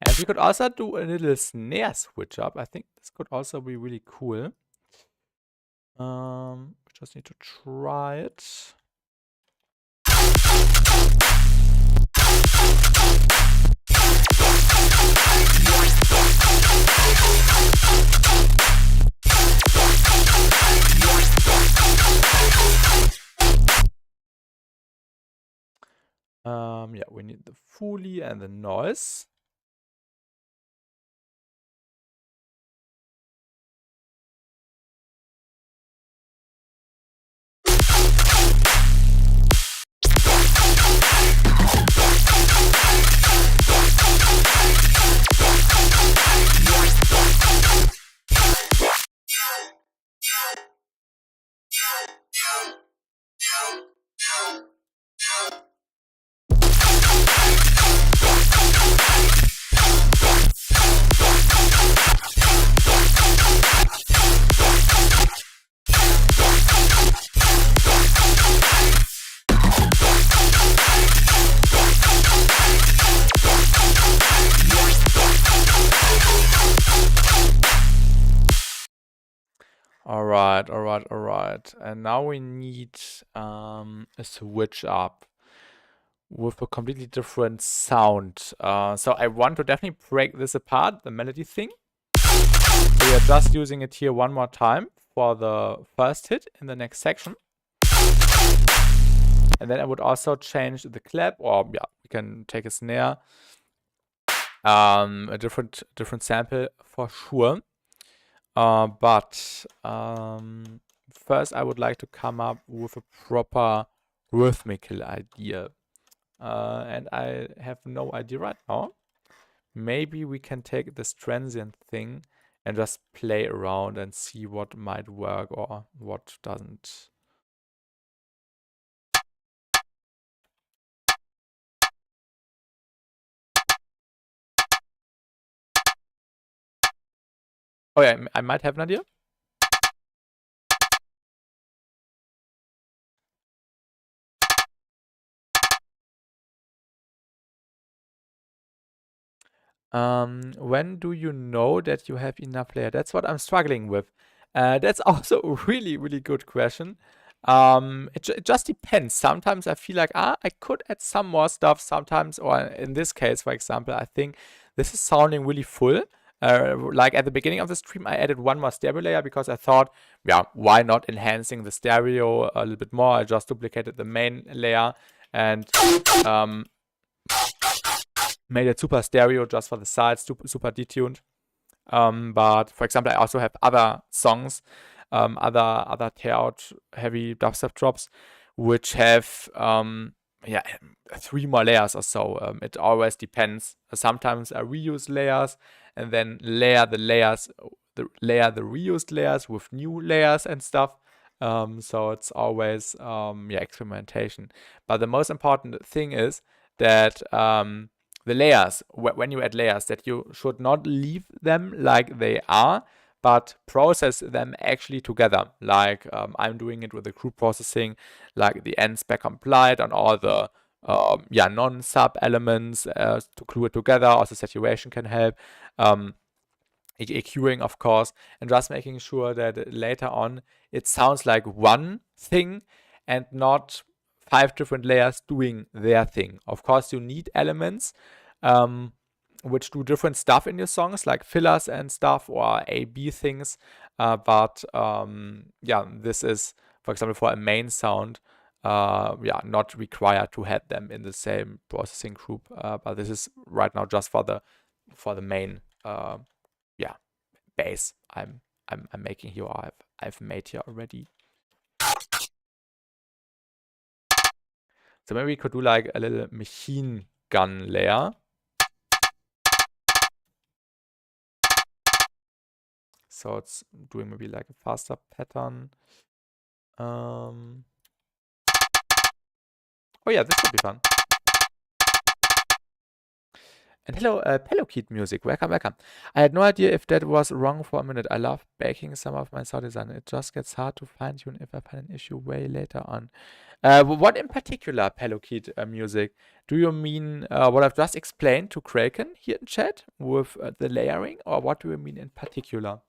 And we could also do a little snare switch up. I think this could also be really cool. We just need to try it. Yeah, we need the Foley and the noise. All right. And now we need a switch up with a completely different sound. So I want to definitely break this apart, the melody thing. So we are just using it here one more time for the first hit in the next section. And then I would also change the clap, or yeah, we can take a snare, a different sample for sure. But first I would like to come up with a proper rhythmical idea. And I have no idea right now. Maybe we can take this transient thing and just play around and see what might work or what doesn't. Oh yeah, I might have an idea. When do you know that you have enough layer? That's what I'm struggling with. That's also a really, really good question. It just depends. Sometimes I feel like, I could add some more stuff sometimes, or in this case, for example, I think this is sounding really full. Like at the beginning of the stream, I added one more stereo layer because I thought, yeah, why not enhancing the stereo a little bit more? I just duplicated the main layer and made it super stereo just for the sides, super detuned. But for example, I also have other songs, other tear out heavy dubstep drops, which have yeah, 3 more layers or so. It always depends. Sometimes I reuse layers and then layer the reused layers with new layers and stuff. So it's always yeah, experimentation. But the most important thing is that the layers, when you add layers, that you should not leave them like they are, but process them actually together. Like I'm doing it with the group processing, like the ends back complied on all the yeah, non-sub elements to glue it together. Also saturation can help. EQing, of course, and just making sure that later on it sounds like one thing and not 5 different layers doing their thing. Of course, you need elements which do different stuff in your songs, like fillers and stuff, or A/B things. But yeah, this is, for example, for a main sound, yeah, not required to have them in the same processing group. But this is right now just for the main yeah, bass I'm making here, or I've made here already. So maybe we could do like a little machine gun layer. So it's doing maybe like a faster pattern. Oh yeah, this would be fun. And hello, Pellowkid Music, welcome, welcome. I had no idea if that was wrong for a minute. I love baking some of my sound design. It just gets hard to fine tune if I find an issue way later on. What in particular, Pellowkid Music? Do you mean what I've just explained to Kraken here in chat with the layering, or what do you mean in particular?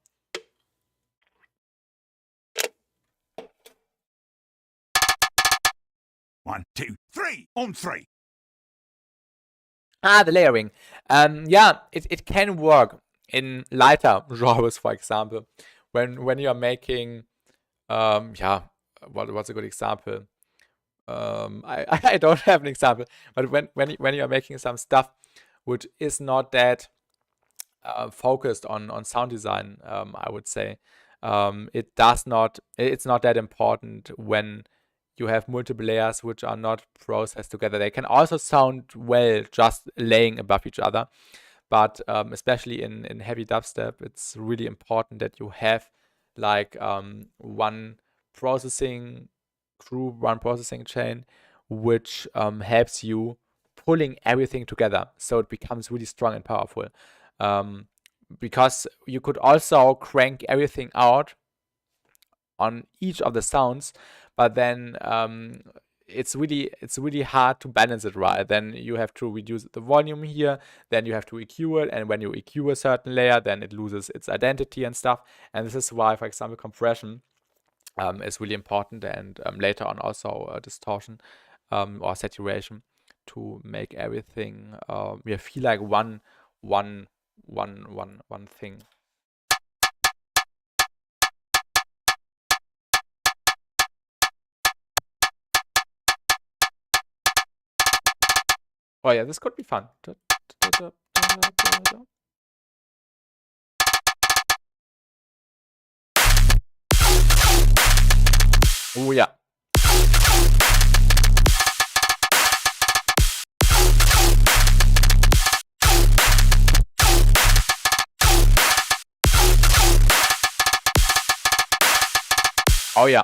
One, two, three, on three. Ah, the layering. Yeah, it can work in lighter genres, for example. When you are making, yeah, what's a good example? I don't have an example, but when you are making some stuff which is not that focused on sound design, I would say, it's not that important when you have multiple layers which are not processed together. They can also sound well just laying above each other, but especially in heavy dubstep, it's really important that you have like one processing group, one processing chain, which helps you pulling everything together, so it becomes really strong and powerful. Because you could also crank everything out on each of the sounds, but then it's really hard to balance it right. Then you have to reduce the volume here, then you have to EQ it, and when you EQ a certain layer, then it loses its identity and stuff. And this is why, for example, compression is really important, and later on also distortion or saturation, to make everything feel like one thing. Oh yeah, this could be fun. Oh yeah. Oh yeah.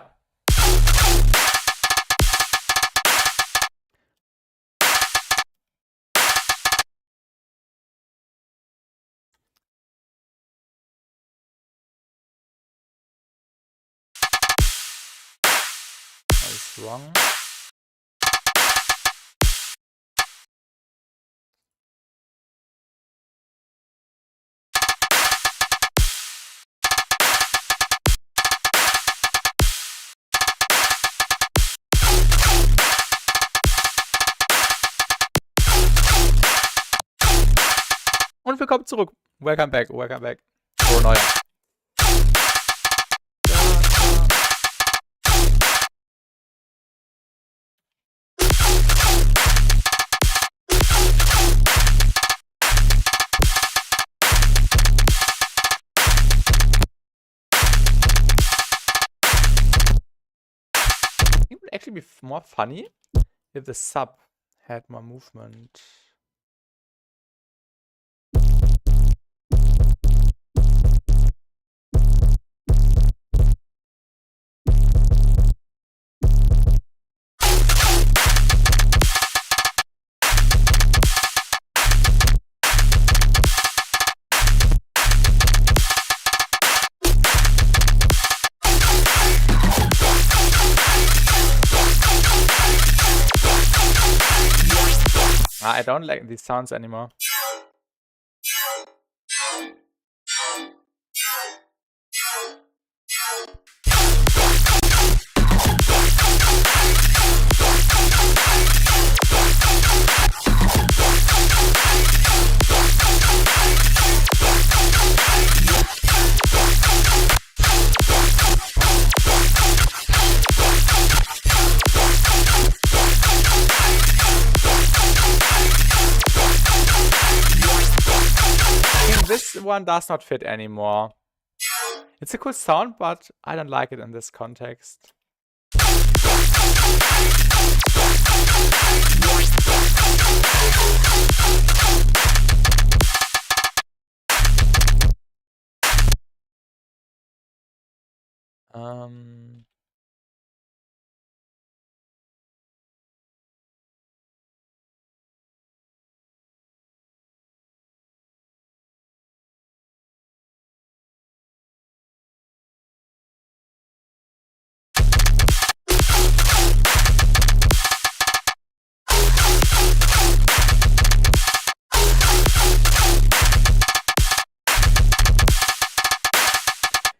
Wrong. Und willkommen zurück. Welcome back, welcome back. Oh, neuer. It would actually be more funny if the sub had more movement. I don't like these sounds anymore. this one does not fit anymore. It's a cool sound, but I don't like it in this context.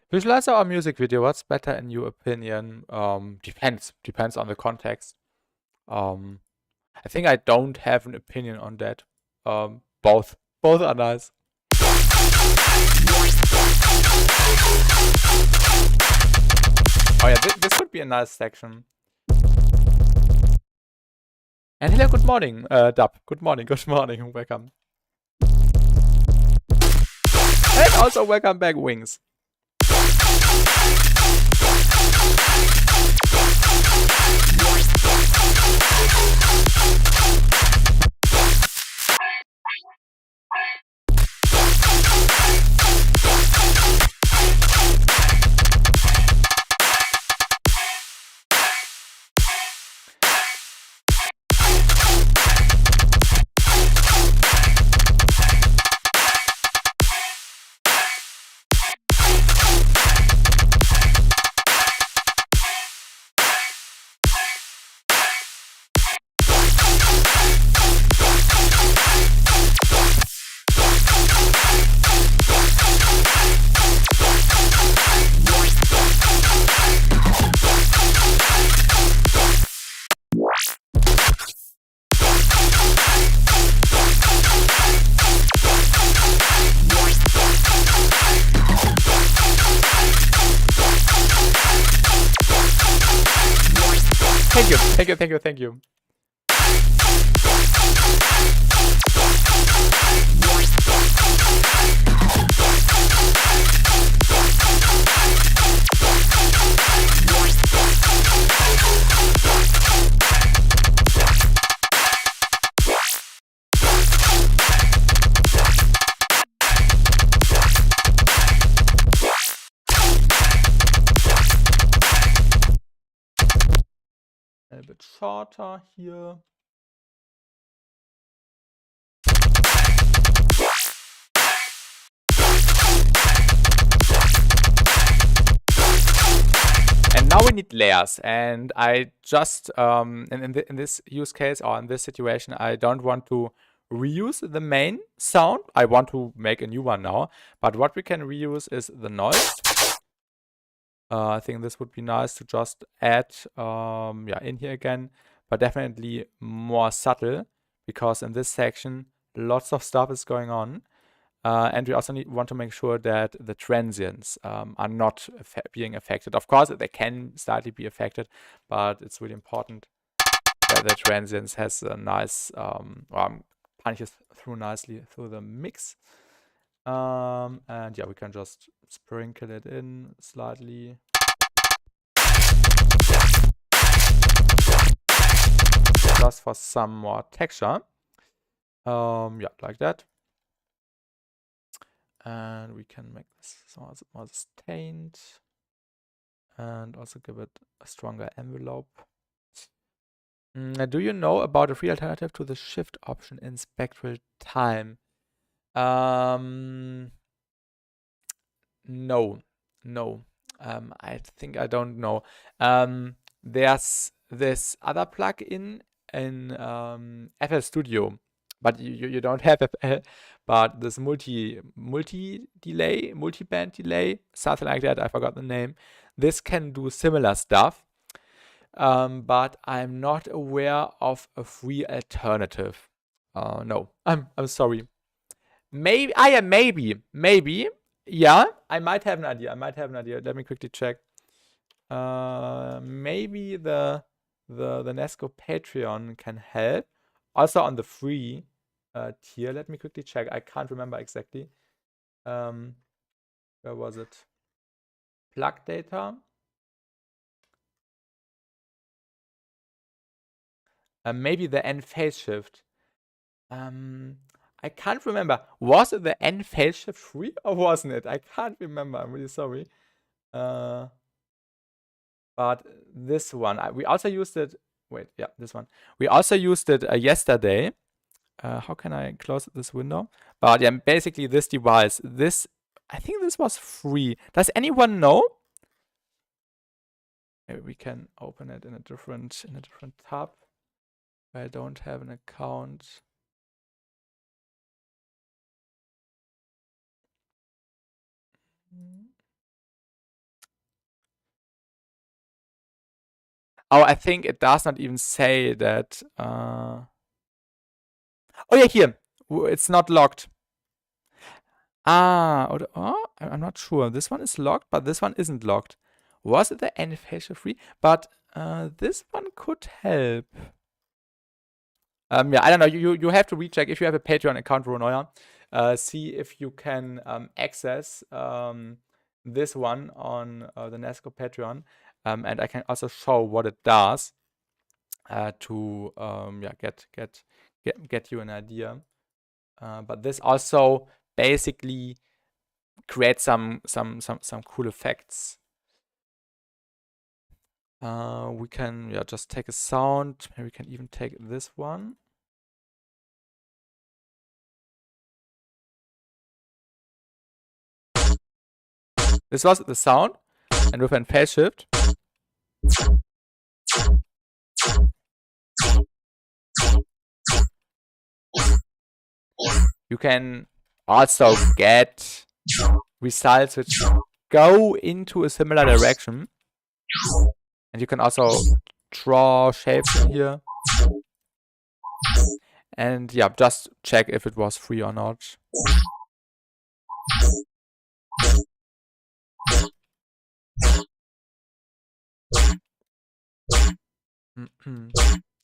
Visualizer or music video? What's better in your opinion? Depends on the context. I think I don't have an opinion on that. Both are nice. Oh yeah, this would be a nice section. And hello, good morning, Dub. Good morning, welcome. And also welcome back, Wings. Thank you. A bit shorter here. And now we need layers, and I just in this use case or in this situation, I don't want to reuse the main sound. I want to make a new one now, but what we can reuse is the noise. I think this would be nice to just add in here again, but definitely more subtle, because in this section lots of stuff is going on. And we also want to make sure that the transients are not being affected. Of course, they can slightly be affected, but it's really important that the transients has a nice, punches through nicely through the mix. And yeah, we can just sprinkle it in slightly. Just for some more texture. Yeah, like that. And we can make this more sustained. And also give it a stronger envelope. Do you know about a free alternative to the shift option in spectral time? No. I think I don't know. There's this other plugin in FL Studio, but you don't have FL, but this multi-band delay, something like that. I forgot the name. This can do similar stuff, but I'm not aware of a free alternative. No, I'm sorry. Maybe maybe. Yeah, I might have an idea. Let me quickly check. Maybe the Nesco Patreon can help. Also on the free tier. Let me quickly check. I can't remember exactly. Where was it? Plug data. Maybe the N phase shift. I can't remember. Was it the N phase shift 3 or wasn't it? I can't remember. I'm really sorry. But this one, we also used it. Wait, yeah, this one. We also used it yesterday. How can I close this window? But yeah, basically this device. I think this was free. Does anyone know? Maybe we can open it in a different tab. I don't have an account. Oh, I think it does not even say that. Oh yeah, here. It's not locked. I'm not sure. This one is locked, but this one isn't locked. Was it the NFH free? But this one could help. Yeah, I don't know. You have to recheck if you have a Patreon account, Ronoya. See if you can access this one on the Nesco Patreon, and I can also show what it does to yeah get you an idea. But this also basically creates some cool effects. We can just take a sound. Maybe we can even take this one. This was the sound, and with a phase shift, you can also get results which go into a similar direction. And you can also draw shapes in here. And yeah, just check if it was free or not.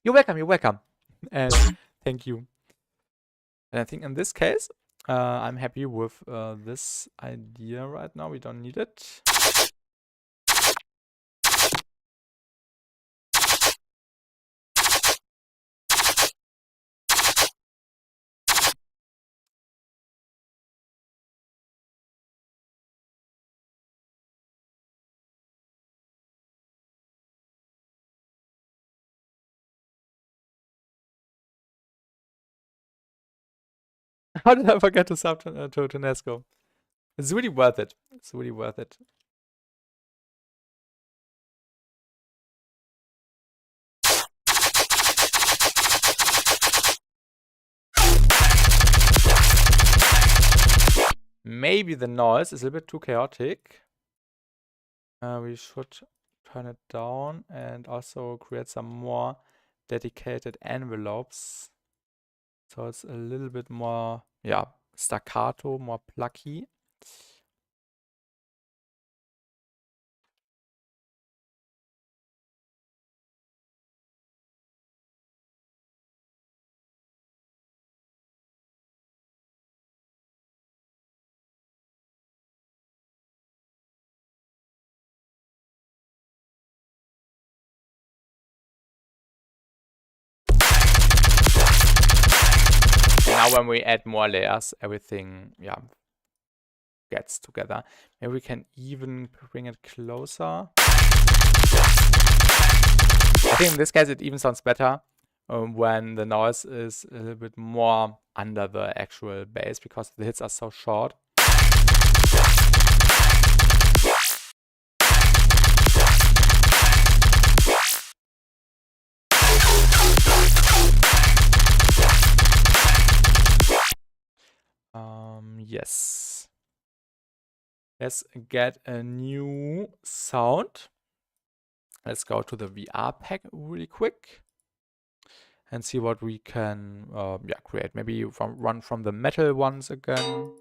You're welcome. And thank you. And I think in this case, I'm happy with this idea right now. We don't need it. How did I forget to sub to Nesco? It's really worth it. It's really worth it. Maybe the noise is a bit too chaotic. We should turn it down and also create some more dedicated envelopes. So it's a little bit more, yeah, staccato, more plucky. Now when we add more layers, everything, yeah, gets together. Maybe we can even bring it closer. I think in this case it even sounds better when the noise is a little bit more under the actual bass because the hits are so short. Yes. Let's get a new sound. Let's go to the VR pack really quick and see what we can create. Maybe run from the metal ones again.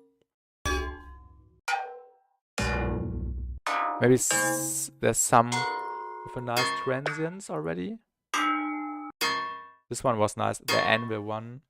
Maybe there's some with a nice transients already. This one was nice, the anvil one.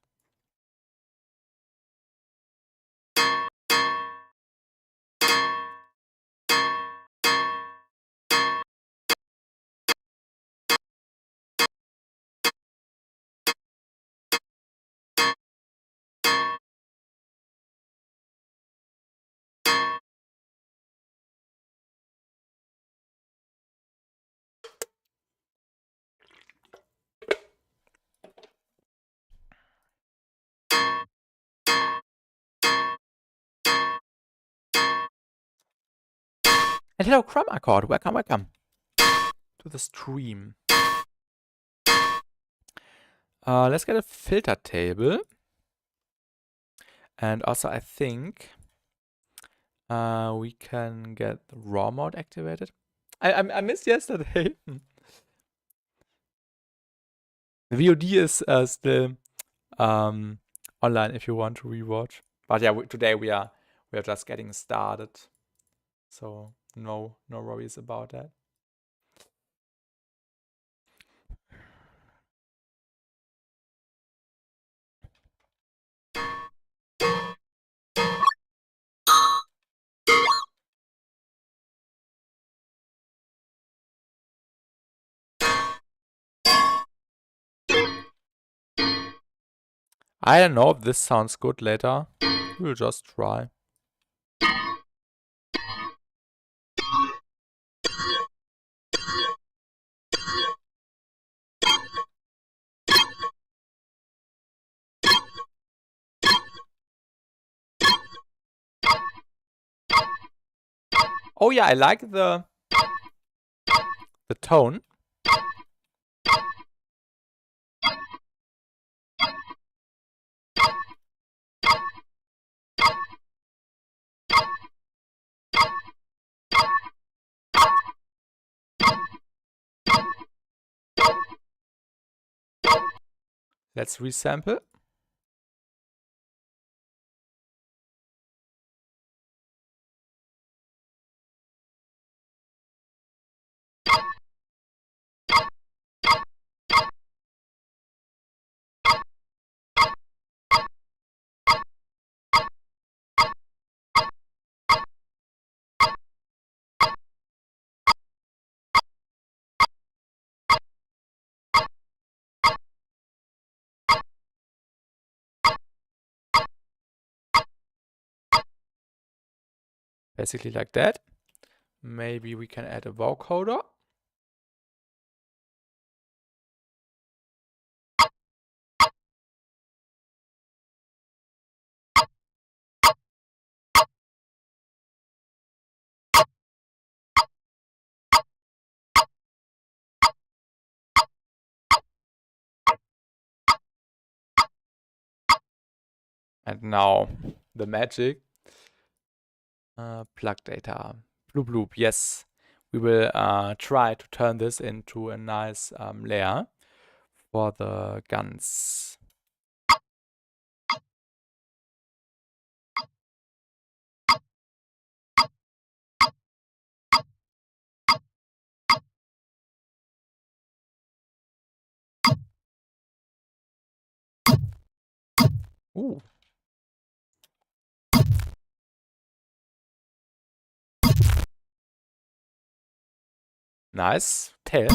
And hello, Crumb Accord. Welcome, welcome to the stream. Let's get a filter table. And also, I think we can get the raw mode activated. I missed yesterday. The VOD is still online if you want to rewatch. But yeah, today we are just getting started, so no worries about that. I don't know if this sounds good later. We'll just try. Oh yeah, I like the tone. Let's resample. Basically like that. Maybe we can add a vocoder. And now the magic. Plug data. Bloop bloop. Yes. We will try to turn this into a nice layer for the guns. Ooh. Nice. Tail.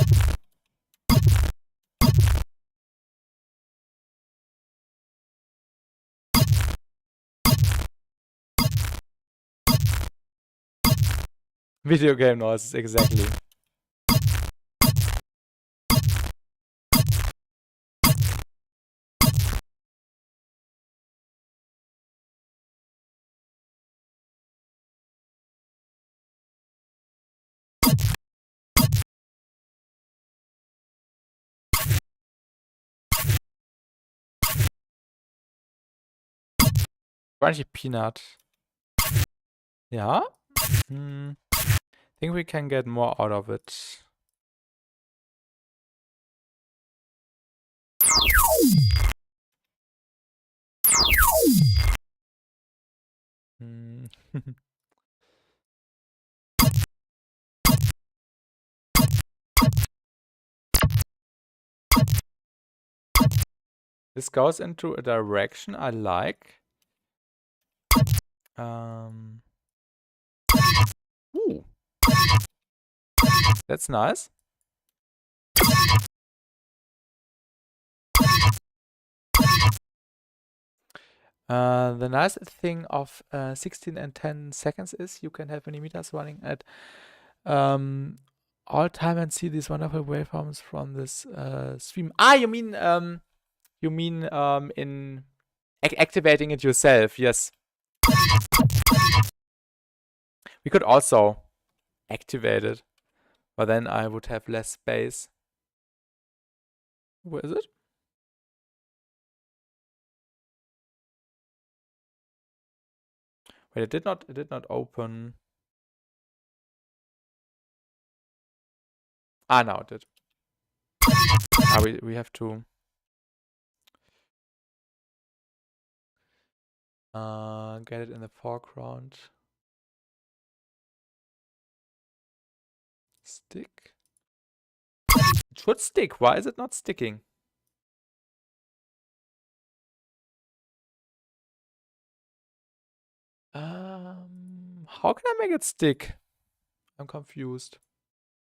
Video game noises, exactly. Crunchy peanut. Yeah. I think we can get more out of it. This goes into a direction I like. Ooh. That's nice. The nice thing of 16 and 10 seconds is you can have millimeters running at all time and see these wonderful waveforms from this stream. Ah, you mean in activating it yourself? Yes. We could also activate it. But then I would have less space. Where is it? Wait, it did not open. Ah, now it did. Ah, we have to get it in the foreground. Stick. It should stick. Why is it not sticking? How can I make it stick? I'm confused.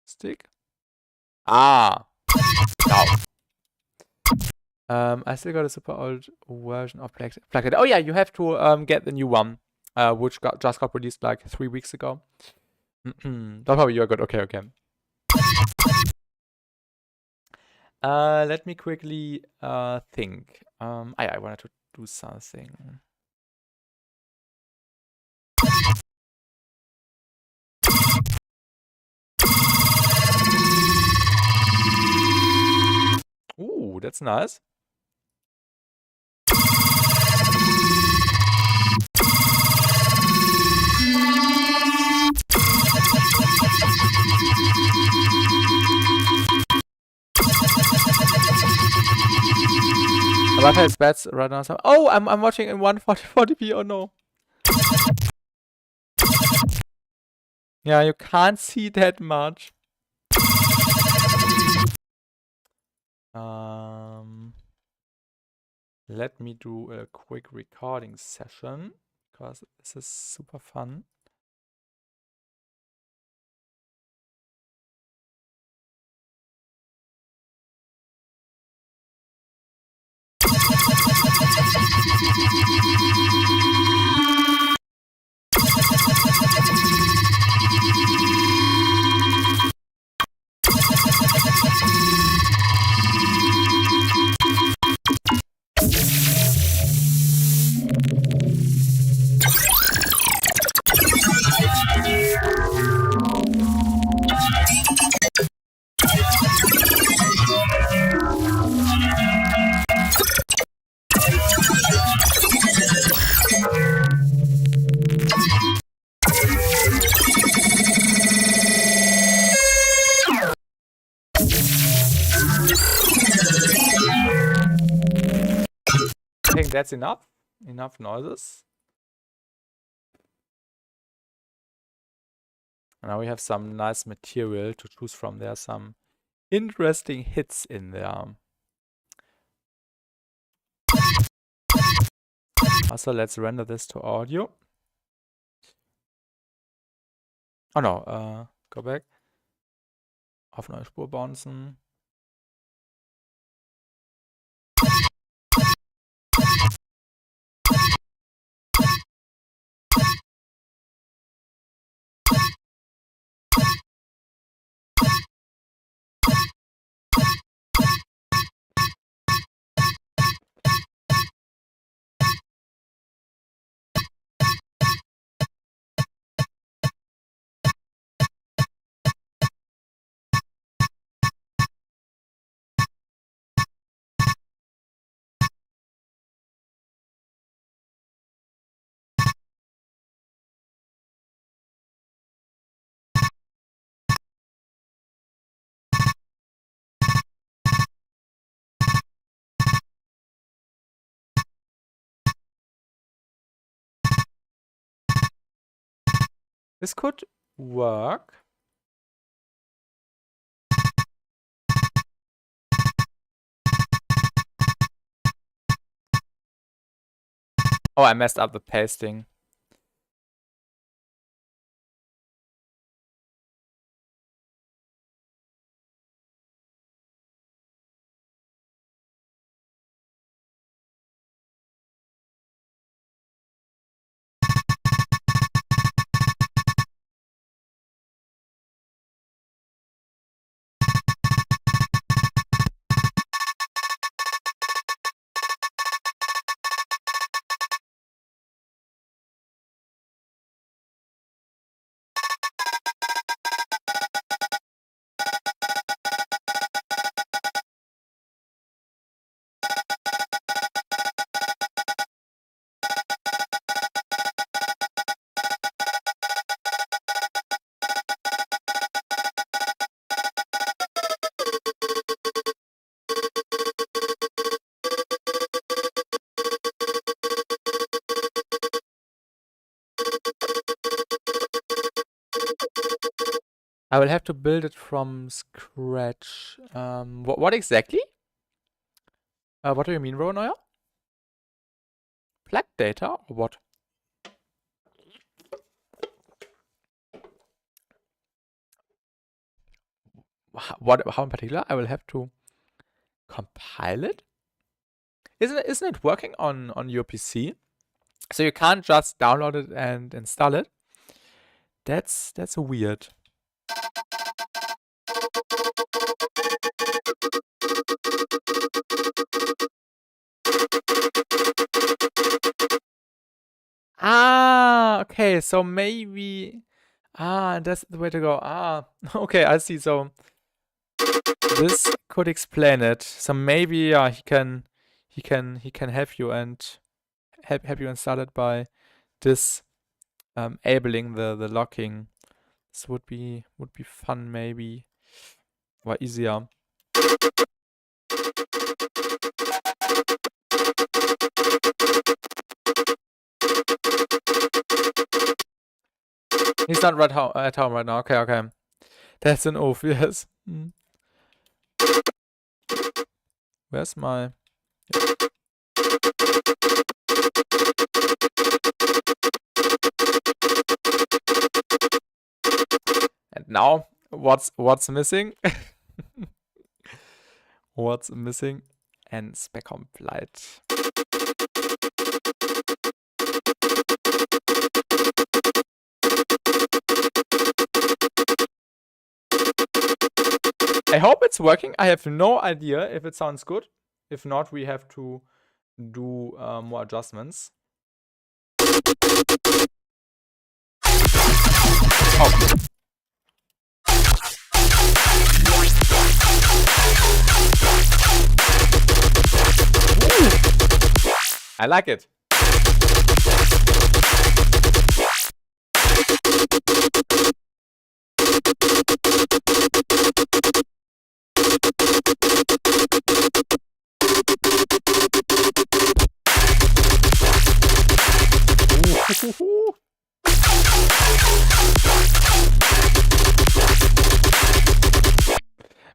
Stick? Ah, now. I still got a super old version of Plug. Oh yeah, you have to get the new one, which just got released like 3 weeks ago. Don't worry, you're good. Okay, okay. Let me quickly think. I wanted to do something. Ooh, that's nice. My Wi-Fi is bad right now. So oh, I'm watching in 140p. Oh no. Yeah, you can't see that much. Let me do a quick recording session because this is super fun. I think that's enough. Enough noises. Now we have some nice material to choose from. There are some interesting hits in there. Also, let's render this to audio. Oh no, go back. Auf neue Spur bouncen. This could work. Oh, I messed up the pasting. I will have to build it from scratch. What exactly? What do you mean, Ronoya? Plug data or what? How in particular? I will have to compile it? Isn't it working on your PC? So you can't just download it and install it? That's weird. Ah, okay, so maybe... Ah, that's the way to go. Ah, okay, I see. So this could explain it. So maybe he can help you and help you install it by disabling the locking. This would be fun maybe, or easier. He's not at home right now. Okay. That's an oath, yes. Where's my... And now, what's missing? What's missing? And spec on flight. I hope it's working. I have no idea if it sounds good. If not, we have to do more adjustments. Oh. I like it.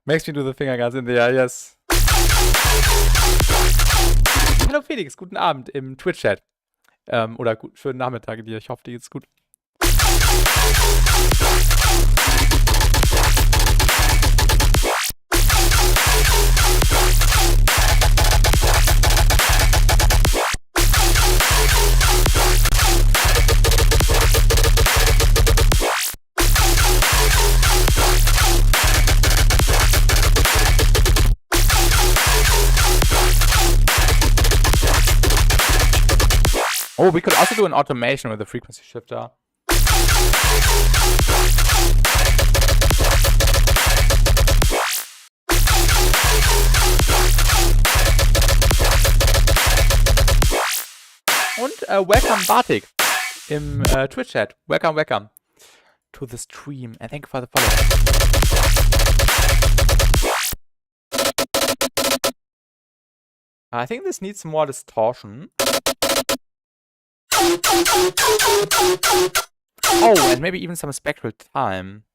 Makes me do the finger guns in the air, yes. Hallo Felix, guten Abend im Twitch-Chat. Oder schönen Nachmittag dir. Ich hoffe, dir geht's gut. Oh, we could also do an automation with a frequency shifter. Und welcome Bartik im Twitch-Chat. Welcome to the stream. And thank you for the follow. I think this needs more distortion. Oh, and maybe even some spectral time.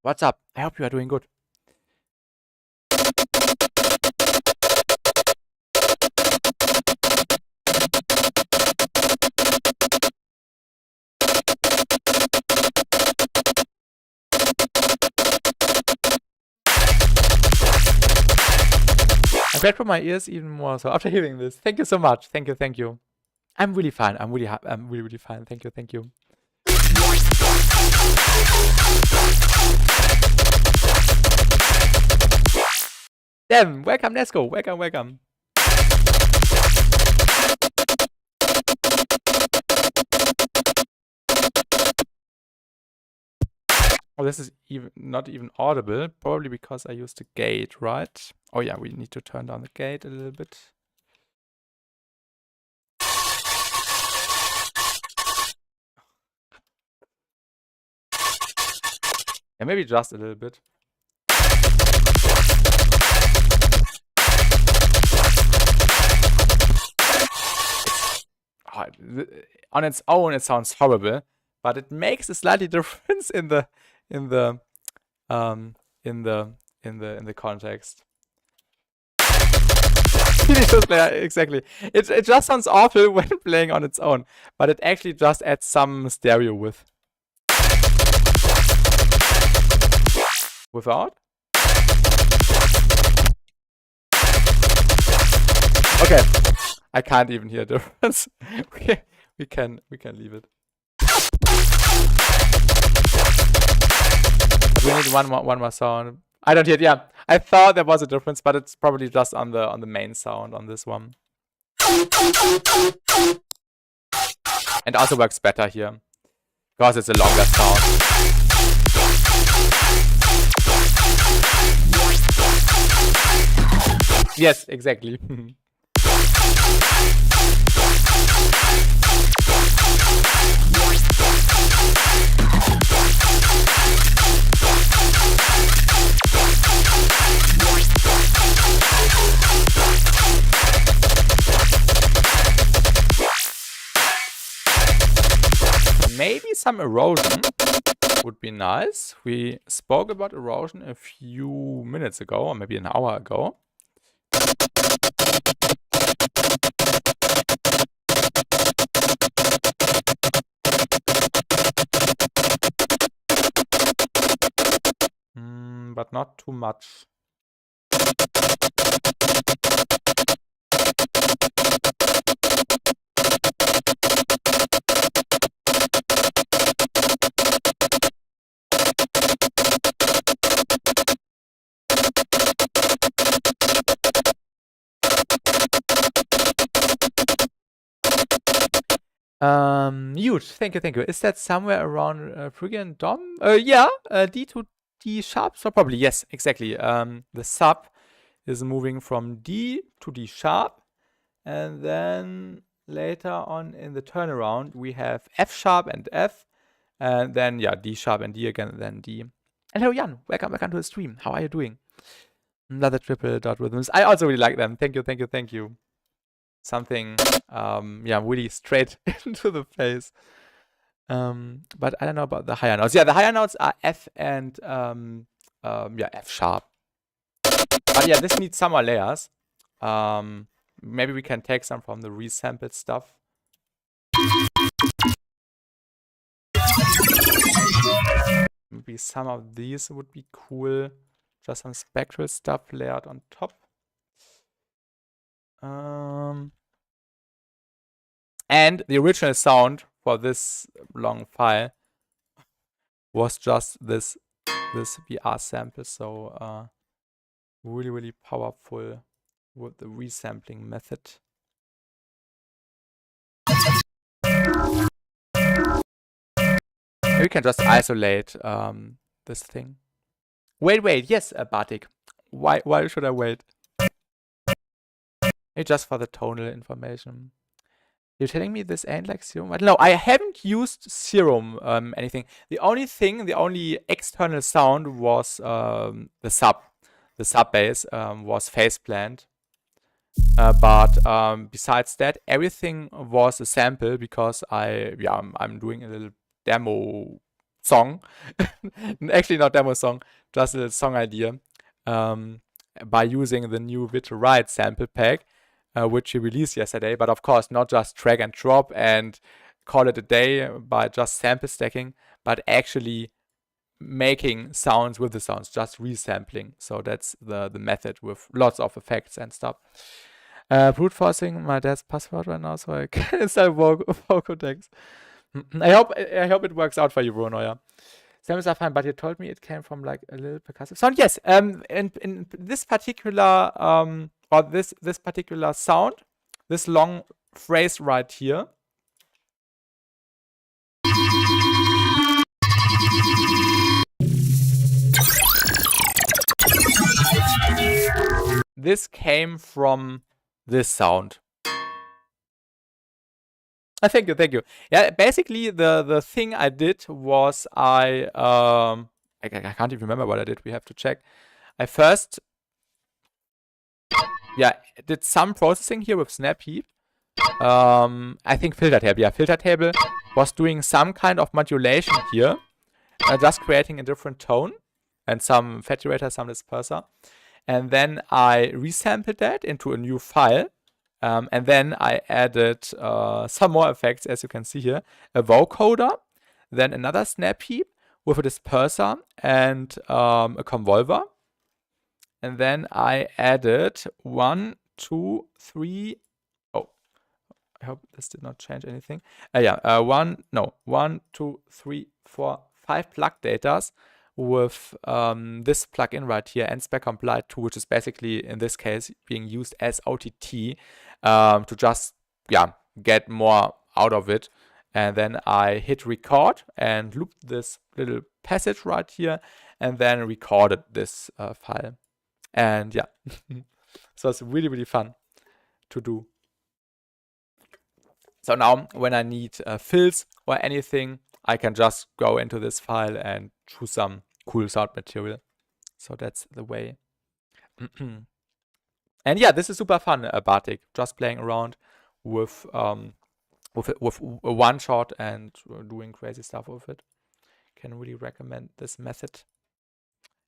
What's up? I hope you are doing good. I'm glad for my ears even more so after hearing this. Thank you so much. Thank you. I'm really fine. I'm really fine. Thank you. Dem, welcome, let's go. Welcome. Oh, this is not even audible, probably because I used the gate, right? Oh yeah, we need to turn down the gate a little bit. Yeah, maybe just a little bit. on its own it sounds horrible, but it makes a slightly difference in the context. Yeah, exactly. It just sounds awful when playing on its own, but it actually just adds some stereo width. Without? Okay, I can't even hear a difference. we can leave it. But we need one more sound. I don't hear it. Yeah, I thought there was a difference, but it's probably just on the main sound on this one. And also works better here because it's a longer sound. Yes, exactly. Maybe some erosion would be nice. We spoke about erosion a few minutes ago, or maybe an hour ago. But not too much. Huge. Thank you. Is that somewhere around Phrygian Dom? Yeah, D to D sharp. So probably yes, exactly. The sub is moving from D to D sharp, and then later on in the turnaround we have F sharp and F, and then yeah, D sharp and D again, and then D. And hello Jan, welcome to the stream. How are you doing? Another triple dot rhythms. I also really like them. Thank you. Something yeah, really straight into the face. But I don't know about the higher notes. Yeah, the higher notes are F and yeah, F sharp. But yeah, this needs some more layers. Maybe we can take some from the resampled stuff. Maybe some of these would be cool. Just some spectral stuff layered on top. And the original sound for this long file was just this VR sample, so really powerful with the resampling method. We can just isolate this thing. Wait, yes, Batik. Why should I wait? It's just for the tonal information. You're telling me this ain't like Serum? No, I haven't used Serum anything. The only external sound was the sub. The sub bass was faceplant. But besides that, everything was a sample because I'm doing a little demo song. Actually, not demo song, just a little song idea. By using the new Riot sample pack. Which we released yesterday, but of course not just drag and drop and call it a day by just sample stacking, but actually making sounds with the sounds, just resampling. So that's the method with lots of effects and stuff. Brute forcing my dad's password right now so I can install Vocodex. I hope it works out for you, Bruno. Samples are fine, but you told me it came from like a little percussive sound. Yes, in this particular or this particular sound, this long phrase right here. This came from this sound. Thank you. Yeah, basically the thing I did was I can't even remember what I did. We have to check. I first did some processing here with Snap Heap, I think filter table. Yeah, filter table was doing some kind of modulation here, just creating a different tone and some saturator, some disperser. And then I resampled that into a new file. And then I added some more effects, as you can see here. A vocoder, then another snap heap with a disperser and a convolver. And then I added 1, 2, 3. Oh, I hope this did not change anything. 1, 2, 3, 4, 5 plug datas with this plugin right here, NSpec Compile 2, which is basically in this case being used as OTT to just get more out of it. And then I hit record and looped this little passage right here and then recorded this file. And yeah, so it's really, really fun to do. So now when I need fills or anything, I can just go into this file and choose some cool sound material. So that's the way. And yeah, this is super fun, Batik, just playing around with a one shot and doing crazy stuff with it. Can really recommend this method.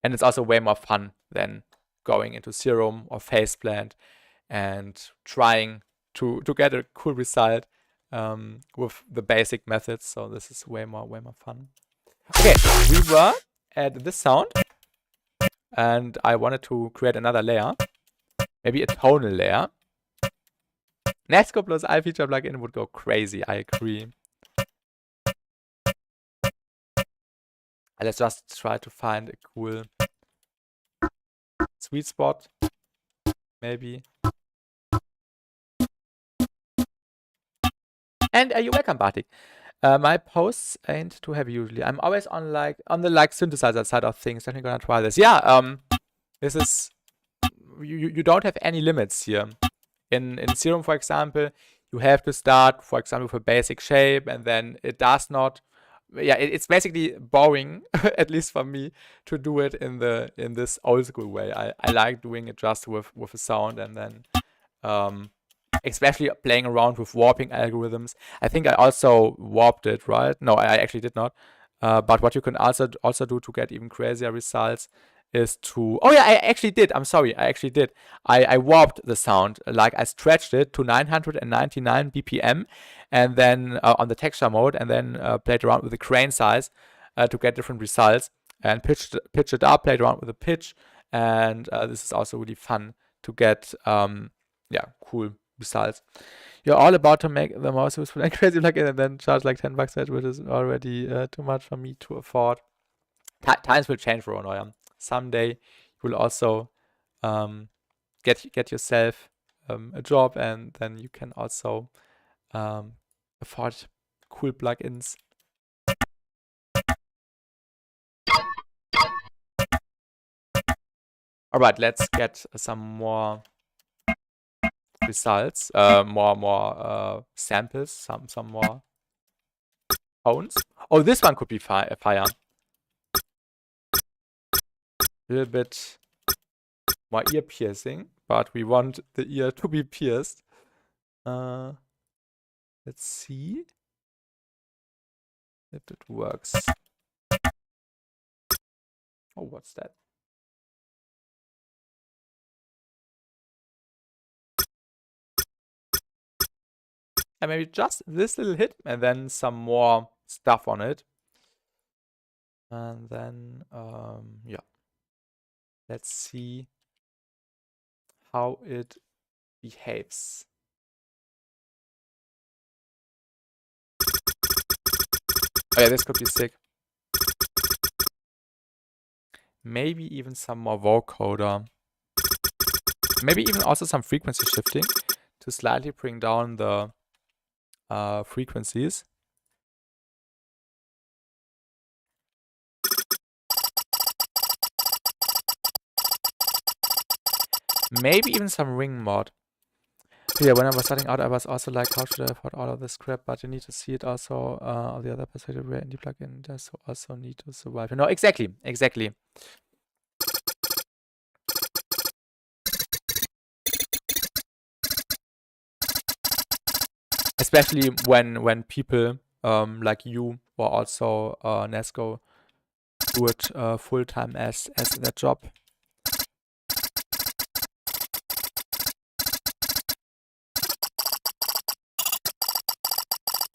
And it's also way more fun than going into Serum or Faceplant and trying to get a cool result with the basic methods. So this is way more fun. Okay, we were at this sound and I wanted to create another layer, maybe a tonal layer. Netscope plus iFeature plugin would go crazy, I agree. Let's just try to find a cool sweet spot, maybe. And you're welcome, Bartik. My posts ain't too heavy usually. I'm always on the synthesizer side of things. Definitely gonna try this. Yeah, this is you don't have any limits here. In Serum, for example, you have to start, for example, with a basic shape, and then it does not. Yeah, it's basically boring, at least for me, to do it in this old school way. I like doing it just with a sound, and then especially playing around with warping algorithms. I think I also warped it, right? No, I actually did not. But what you can also do to get even crazier results is to... Oh yeah, I actually did. I'm sorry, I actually did. I warped the sound. Like I stretched it to 999 BPM and then on the texture mode, and then played around with the grain size to get different results, and pitched it up, played around with the pitch, and this is also really fun to get cool results. You're all about to make the most useful and crazy plugin and then charge like $10 for it, which is already too much for me to afford. Times will change, Ronoya. Someday you will also get yourself a job, and then you can also afford cool plugins. All right, let's get some more results, more samples, some more tones. Oh, this one could be fire. A little bit more ear piercing, but we want the ear to be pierced. Let's see if it works. Oh, what's that? And maybe just this little hit, and then some more stuff on it. And then, yeah. Let's see how it behaves. Oh yeah, this could be sick. Maybe even some more vocoder. Maybe even also some frequency shifting to slightly bring down the frequencies. Maybe even some ring mod. Yeah, when I was starting out, I was also like, how should I afford all of this crap? But you need to see it also on the other perspective, where indie plugin does also need to survive. No, exactly. especially when people like you or also Nesco do it full time as their job.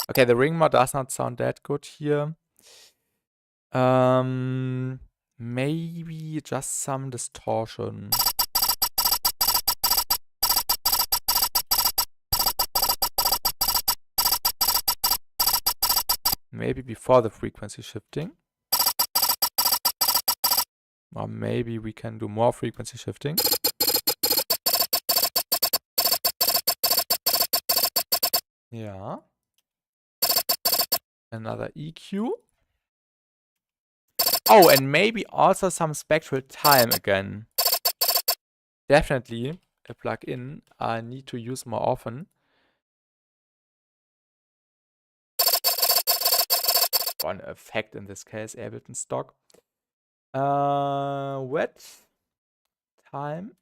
Okay, the ring mod does not sound that good here. Maybe just some distortion. Maybe before the frequency shifting. Or maybe we can do more frequency shifting. Yeah. Another EQ. Oh, and maybe also some spectral time again. Definitely a plugin I need to use more often. One effect in this case, Ableton stock. Wet time.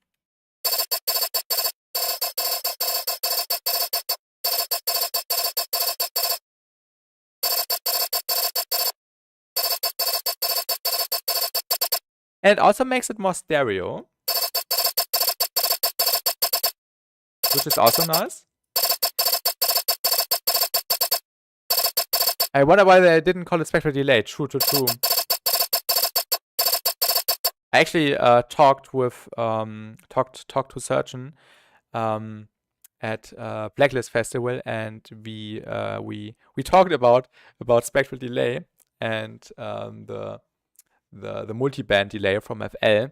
And it also makes it more stereo, which is also nice. I wonder why they didn't call it spectral delay. True. I actually talked to Surgeon at Blacklist Festival, and we talked about spectral delay and the multiband delay from FL.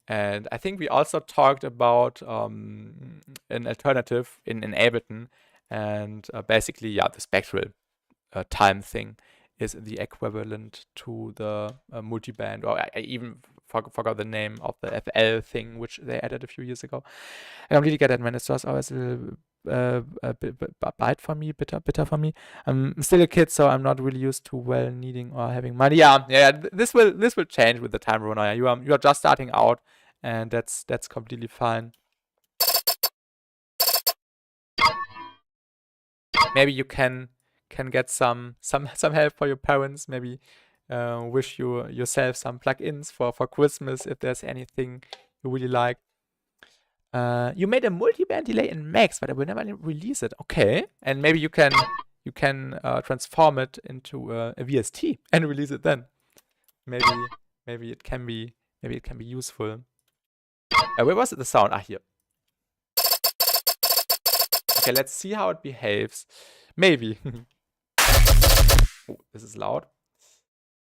And I think we also talked about an alternative in Ableton, and basically, yeah, the spectral time thing is the equivalent to the multiband, or I even forgot the name of the FL thing, which they added a few years ago. I don't really get it, man. It's just always a bit bitter for me. I'm still a kid, so I'm not really used to needing or having money. Yeah. This will change with the time, Rona. You are just starting out, and that's completely fine. Maybe you can get some help for your parents. Maybe wish yourself some plugins for Christmas if there's anything you really like. You made a multi-band delay in Max, but I will never release it. Okay, and maybe you can transform it into a VST and release it then. Maybe it can be useful. Where was it? The sound? Here. Okay, let's see how it behaves. Maybe. Oh, this is loud.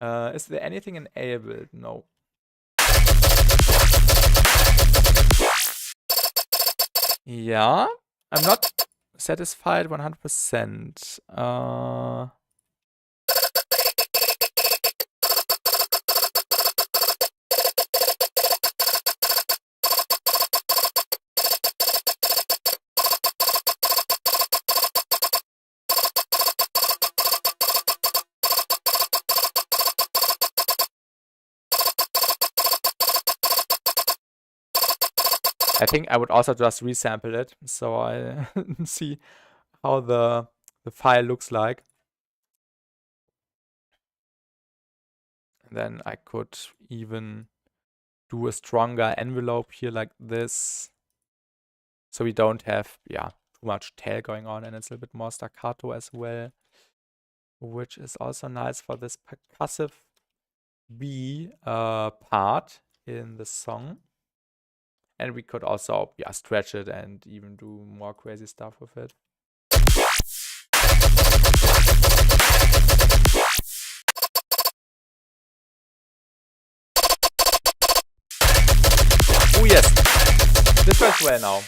Is there anything enabled? No. Yeah, I'm not satisfied 100%. I think I would also just resample it, so I see how the file looks like. And then I could even do a stronger envelope here like this, so we don't have too much tail going on, and it's a little bit more staccato as well, which is also nice for this percussive B part in the song. And we could also stretch it and even do more crazy stuff with it. Oh yes, this works well now.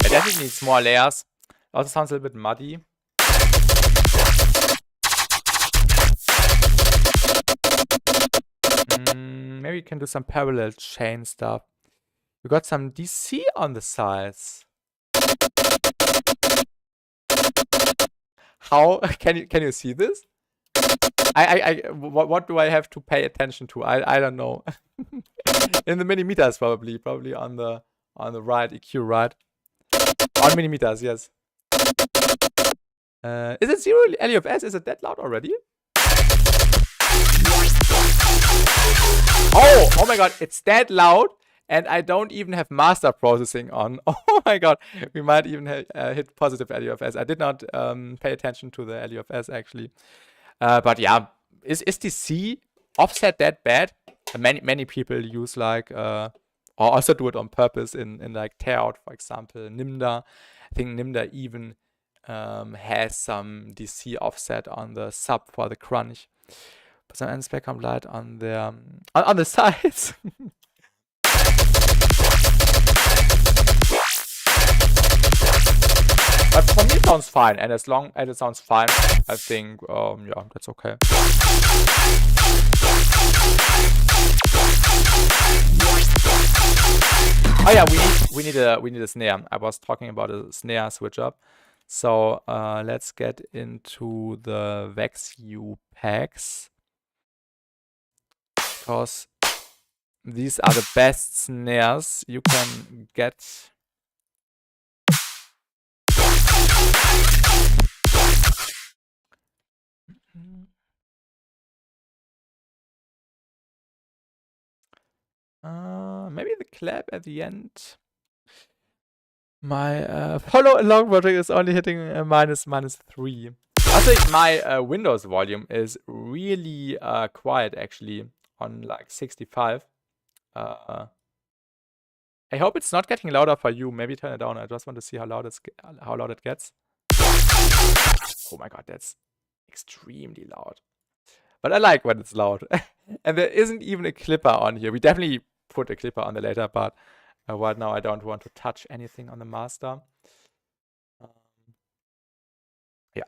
It definitely needs more layers. Also sounds a little bit muddy. Maybe you can do some parallel chain stuff. We got some DC on the sides. How can you see this? What do I have to pay attention to? I don't know. In the millimeters probably on the right EQ, right? On millimeters, yes. Is it 0 LUFS? Is it that loud already? Oh my god, it's that loud, and I don't even have master processing on. Oh my god, we might even hit positive LUFS. I did not pay attention to the LUFS actually. But yeah, is DC offset that bad? Many people use like or also do it on purpose in like tear out, for example. Nimda, I think Nimda even has some DC offset on the sub for the crunch. But some end spec light on the sides. But for me it sounds fine, and as long as it sounds fine, I think yeah, that's okay. Oh yeah, we need a snare. I was talking about a snare switch up. So let's get into the VexU packs, because these are the best snares you can get. Maybe the clap at the end. My follow along project is only hitting -3. I think my Windows volume is really quiet actually on like 65. I hope it's not getting louder for you. Maybe turn it down. I just want to see how loud it gets. Oh my god, that's extremely loud. But I like when it's loud. And there isn't even a clipper on here. We definitely put a clipper on the later, but right now I don't want to touch anything on the master. Yeah.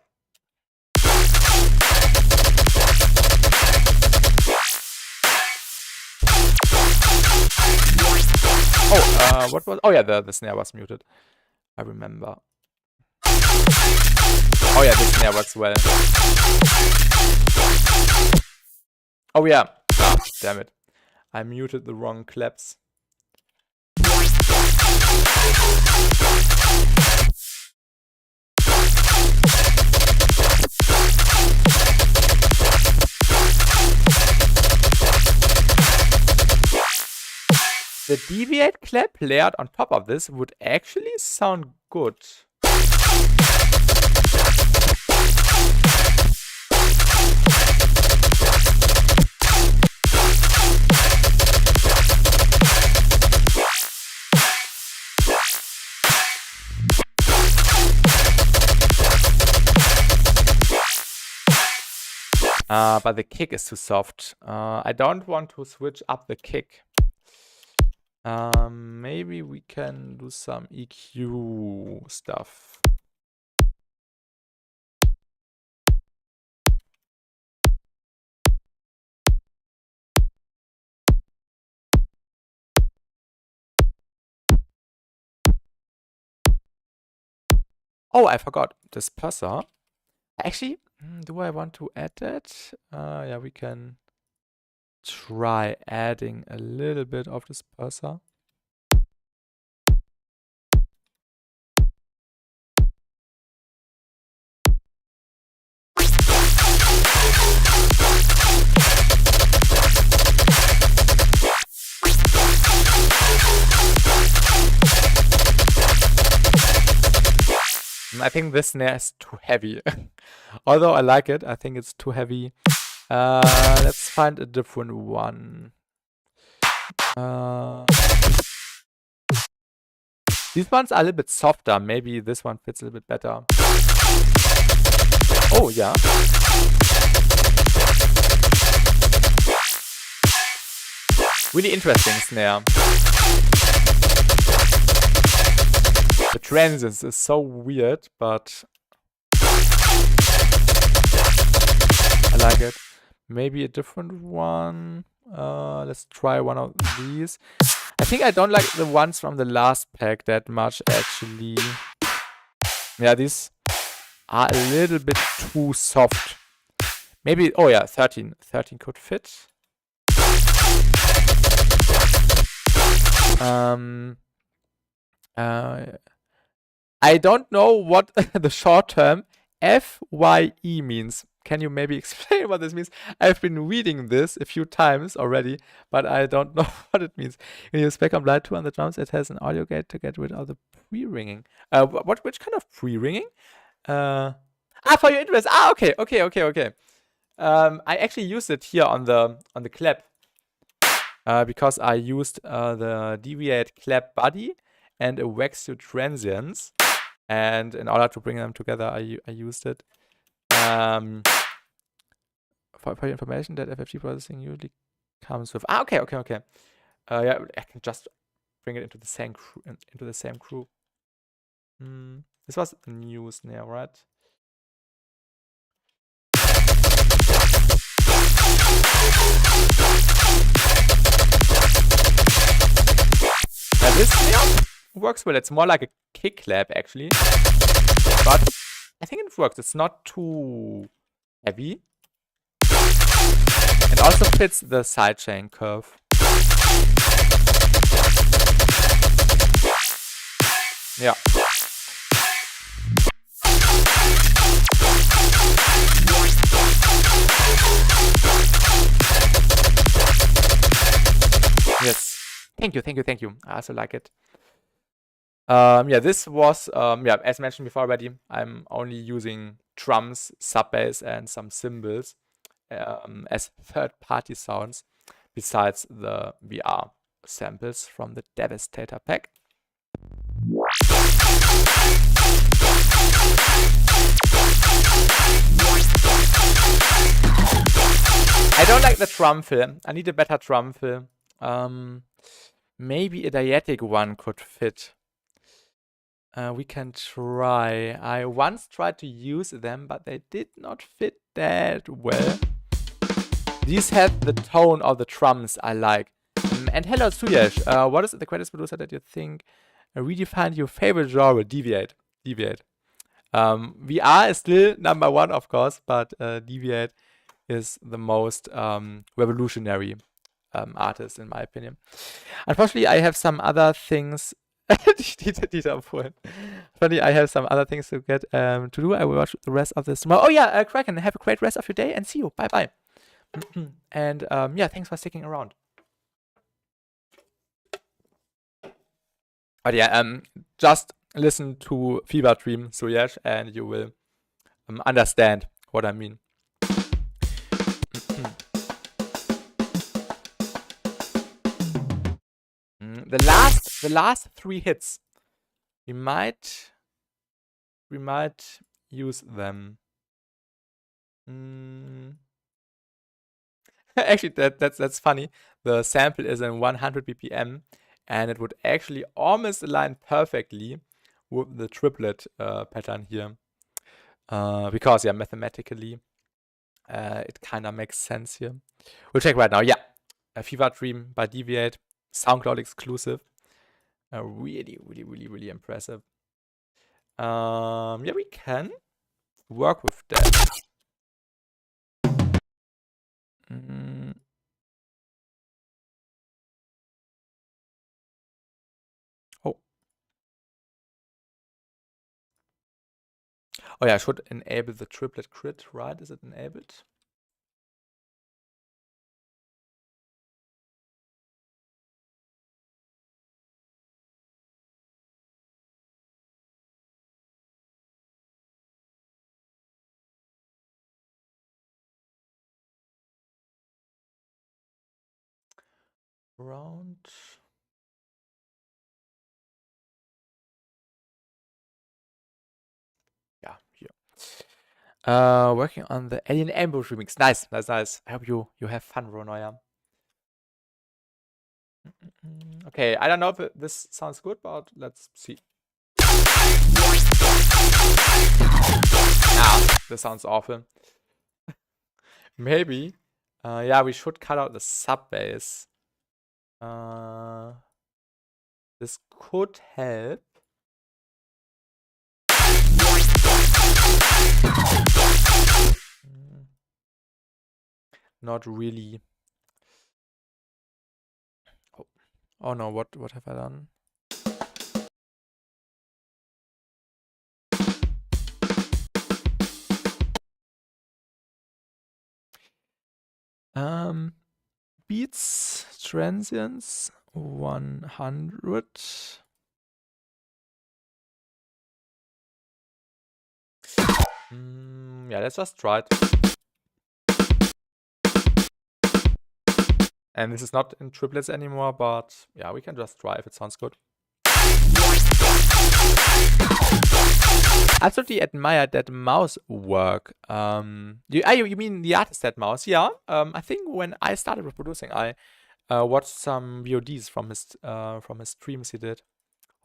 Oh, what was? Oh yeah, the snare was muted. I remember. Oh yeah, the snare works well. Oh yeah. Ah, damn it. I muted the wrong claps. The deviate clap layered on top of this would actually sound good. But the kick is too soft. I don't want to switch up the kick. Maybe we can do some EQ stuff. Oh, I forgot disperser. Actually, do I want to add that? Yeah, we can try adding a little bit of disperser. I think this snare is too heavy. Although I like it, I think it's too heavy. Let's find a different one. These ones are a little bit softer. Maybe this one fits a little bit better. Oh, yeah. Really interesting snare. The transients is so weird, but I like it. Maybe a different one. Let's try one of these. I think I don't like the ones from the last pack that much, actually. Yeah, these are a little bit too soft. Maybe, oh yeah, 13. 13 could fit. I don't know what the short term FYE means. Can you maybe explain what this means? I've been reading this a few times already, but I don't know what it means. When you use Spec on Blind 2 on the drums, it has an audio gate to get rid of the pre-ringing. Which kind of pre-ringing? For your interest. Okay. I actually used it here on the clap. Because I used the Deviate clap body and a wax to transients. And in order to bring them together, I used it. For your information, that FFG processing usually comes with. Okay. Yeah, I can just bring it into the same crew. This was a new snare, right? Now this snare works well. It's more like a kick clap, actually. But I think it works. It's not too heavy. It also fits the sidechain curve. Yeah. Yes. Thank you. I also like it. Yeah, this was, yeah, as mentioned before already, I'm only using drums, sub bass, and some cymbals as third-party sounds, besides the VR samples from the Devastator pack. I don't like the drum fill. I need a better drum fill. Maybe a diegetic one could fit. We can try. I once tried to use them, but they did not fit that well. These have the tone of the drums I like. And hello, Suyesh. What is the greatest producer that you think redefined your favorite genre? Deviate. VR is still #1, of course, but Deviate is the most revolutionary artist, in my opinion. Unfortunately, I have some other things. Funny, I have some other things to get to do. I will watch the rest of this tomorrow. Oh yeah, Kraken, have a great rest of your day and see you. Bye. And yeah, thanks for sticking around. But yeah, just listen to Fever Dream, Suyesh, and you will understand what I mean. The last 3 hits, we might use them. Actually, that's funny. The sample is in 100 BPM, and it would actually almost align perfectly with the triplet pattern here, because yeah, mathematically, it kind of makes sense here. We'll check right now. Yeah, a Fever Dream by Deviate, SoundCloud exclusive. Really impressive. Yeah, we can work with that. Oh yeah, I should enable the triplet crit, right? Is it enabled? Round. Yeah, here. Working on the Alien Ambush remix. Nice. I hope you have fun, Ronoya. Okay, I don't know if this sounds good, but let's see. Nah, this sounds awful. Maybe. Yeah, we should cut out the sub bass. This could help. Not really. Oh no, what have I done? Beats transients 100. Yeah, let's just try it. And this is not in triplets anymore, but yeah, we can just try if it sounds good. I absolutely admire that mouse work. You mean the artist that mouse? Yeah. I think when I started with producing, I watched some VODs from his streams he did.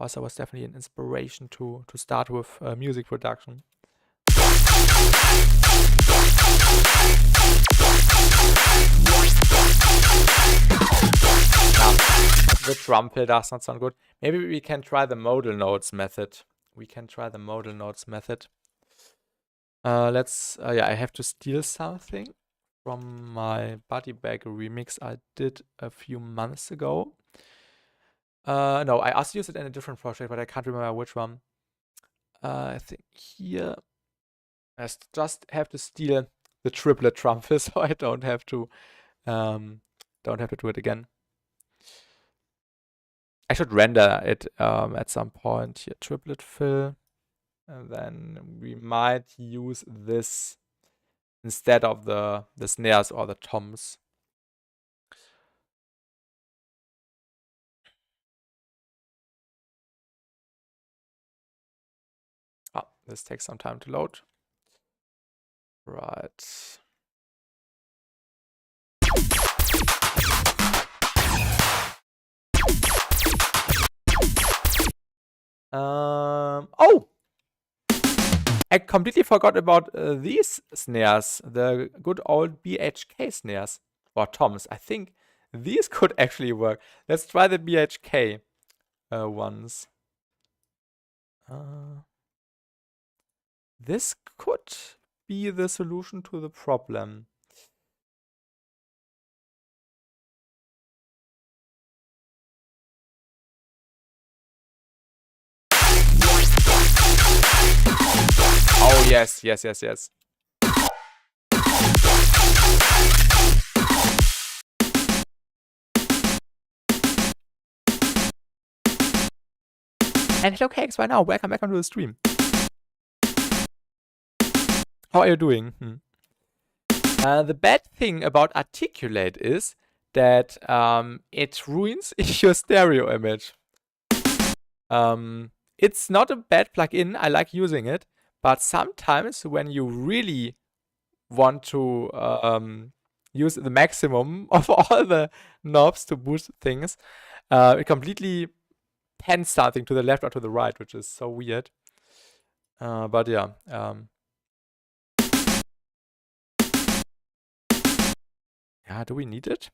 Also, was definitely an inspiration to start with music production. The trumpet does not sound good. Maybe we can try the modal notes method. Yeah, I have to steal something from my Body Bag remix I did a few months ago. No, I also used it in a different project, but I can't remember which one. I think here I just have to steal the triplet trumpet, so I don't have to do it again. I should render it at some point here, triplet fill, and then we might use this instead of the snares or the toms. Oh, this takes some time to load. Right. Oh! I completely forgot about these snares, the good old BHK snares, or toms. I think these could actually work. Let's try the BHK ones. This could be the solution to the problem. Oh, yes. And hello, Cakes, right now. Welcome back onto the stream. How are you doing? The bad thing about Articulate is that it ruins your stereo image. It's not a bad plugin. I like using it. But sometimes when you really want to use the maximum of all the knobs to boost things, it completely pans something to the left or to the right, which is so weird. But yeah. Yeah, do we need it?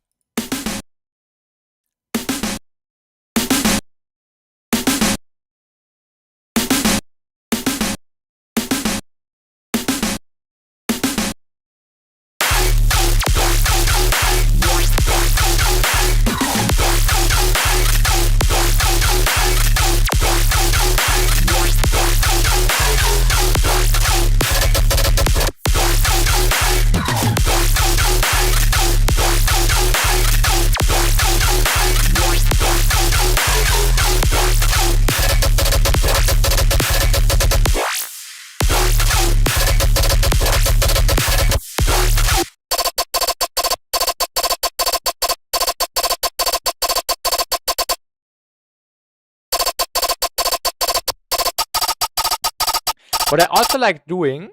What I also like doing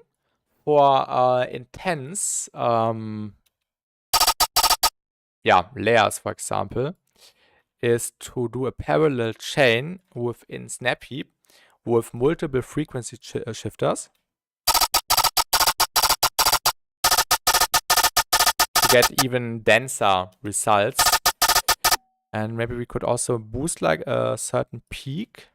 for intense layers, for example, is to do a parallel chain within Snapheap with multiple frequency shifters to get even denser results. And maybe we could also boost like a certain peak.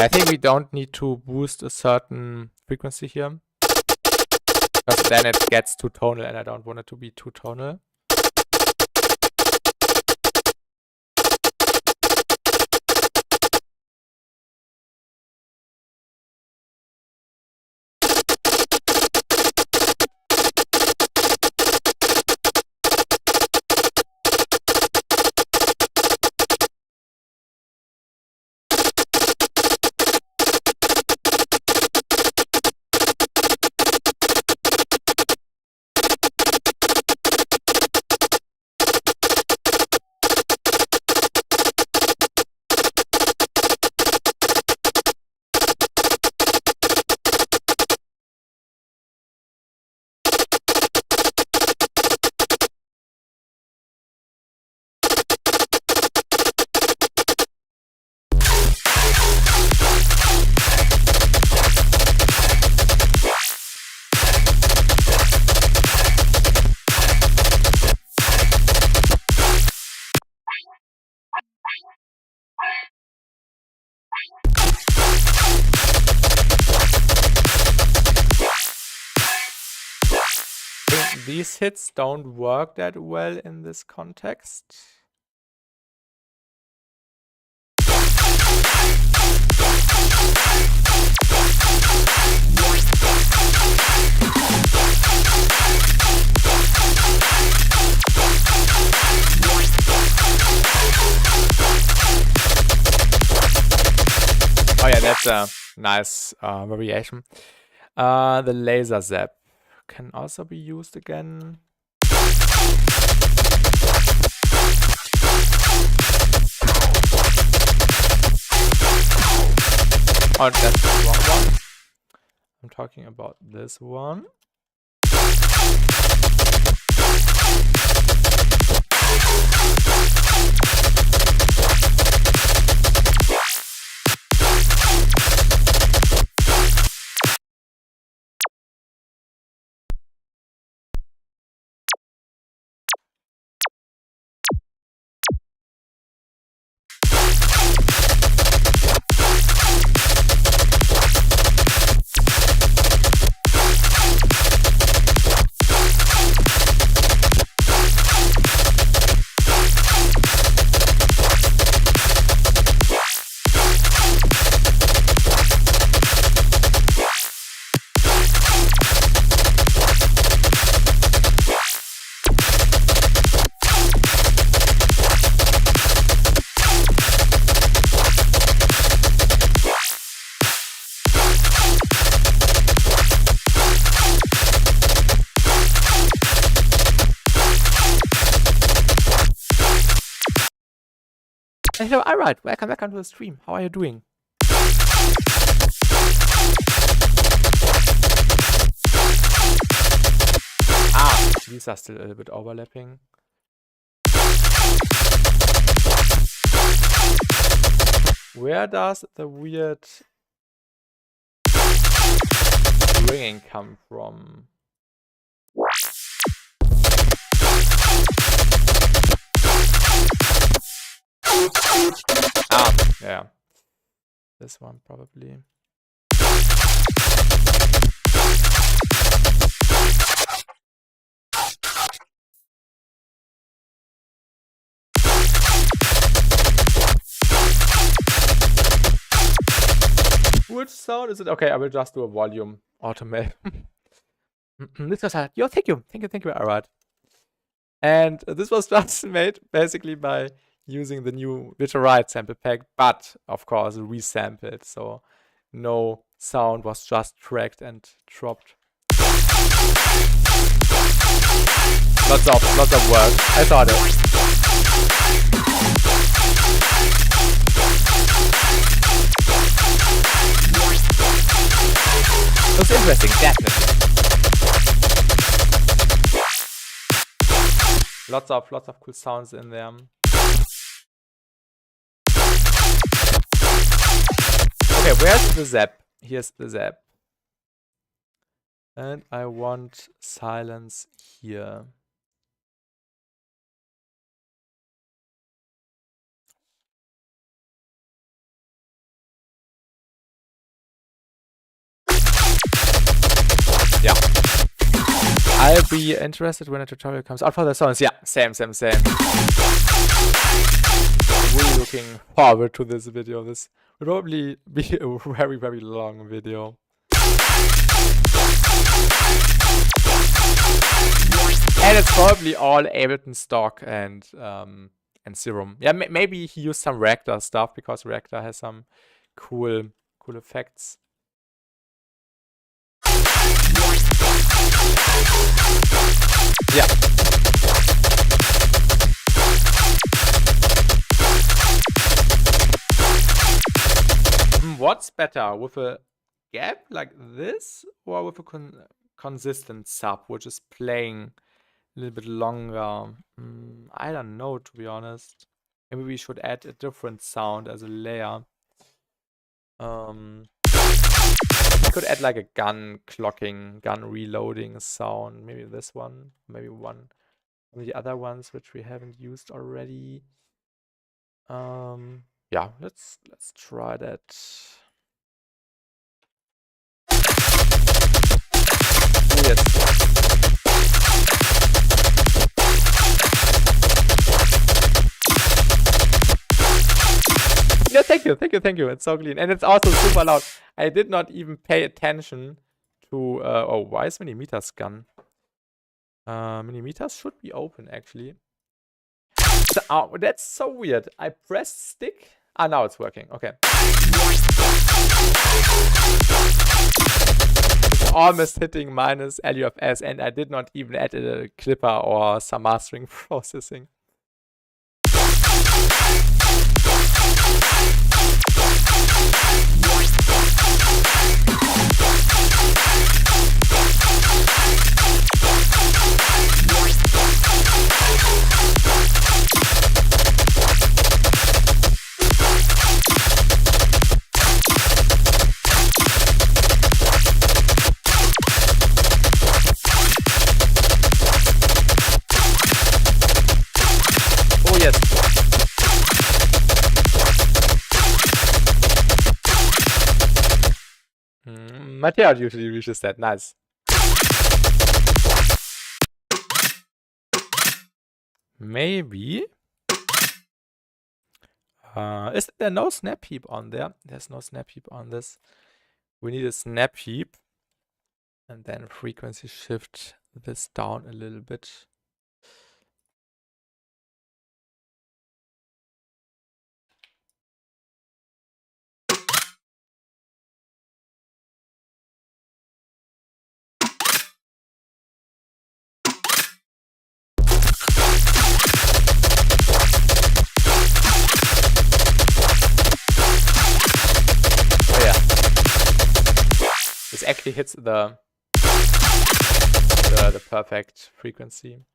I think we don't need to boost a certain frequency here, because then it gets too tonal and I don't want it to be too tonal. These hits don't work that well in this context. Oh yeah, that's a nice variation. The laser zap can also be used again. Oh, that's the wrong one. I'm talking about this one. Hello, alright, welcome back onto the stream. How are you doing? Ah, these are still a little bit overlapping. Where does the weird ringing come from? Ah, yeah. This one probably. Which sound is it? Okay, I will just do a volume automate. This was hard. Yo, thank you. Alright. And this was just made basically by using the new Riot sample pack, but of course resampled. So no sound was just tracked and dropped. Lots of work. I thought it. Looks interesting, definitely. Lots of cool sounds in there. Okay, where's the zap? Here's the zap. And I want silence here. Yeah. I'll be interested when a tutorial comes out for the sounds. Yeah, same. Really looking forward to this video. This will probably be a very long video. And it's probably all Ableton stock and Serum. Yeah, maybe he used some Reactor stuff because Reactor has some cool effects. Yeah. What's better, with a gap like this or with a consistent sub, which is playing a little bit longer? I don't know, to be honest. Maybe we should add a different sound as a layer. We could add like a gun clocking, gun reloading sound. Maybe this one, maybe one of the other ones which we haven't used already. Yeah, let's try that. Oh, yes. Yeah, thank you. It's so clean. And it's also super loud. I did not even pay attention to... oh, why is Millimeter's gun? Millimeters should be open, actually. So, oh, that's so weird. I pressed stick. Ah, now it's working. Okay. It's almost hitting minus LUFS, and I did not even add a clipper or some mastering processing. Oh, yes. Mateo usually reaches that. Nice. Maybe. Is there no snap heap on there? There's no snap heap on this. We need a snap heap. And then frequency shift this down a little bit. actually hits the perfect frequency.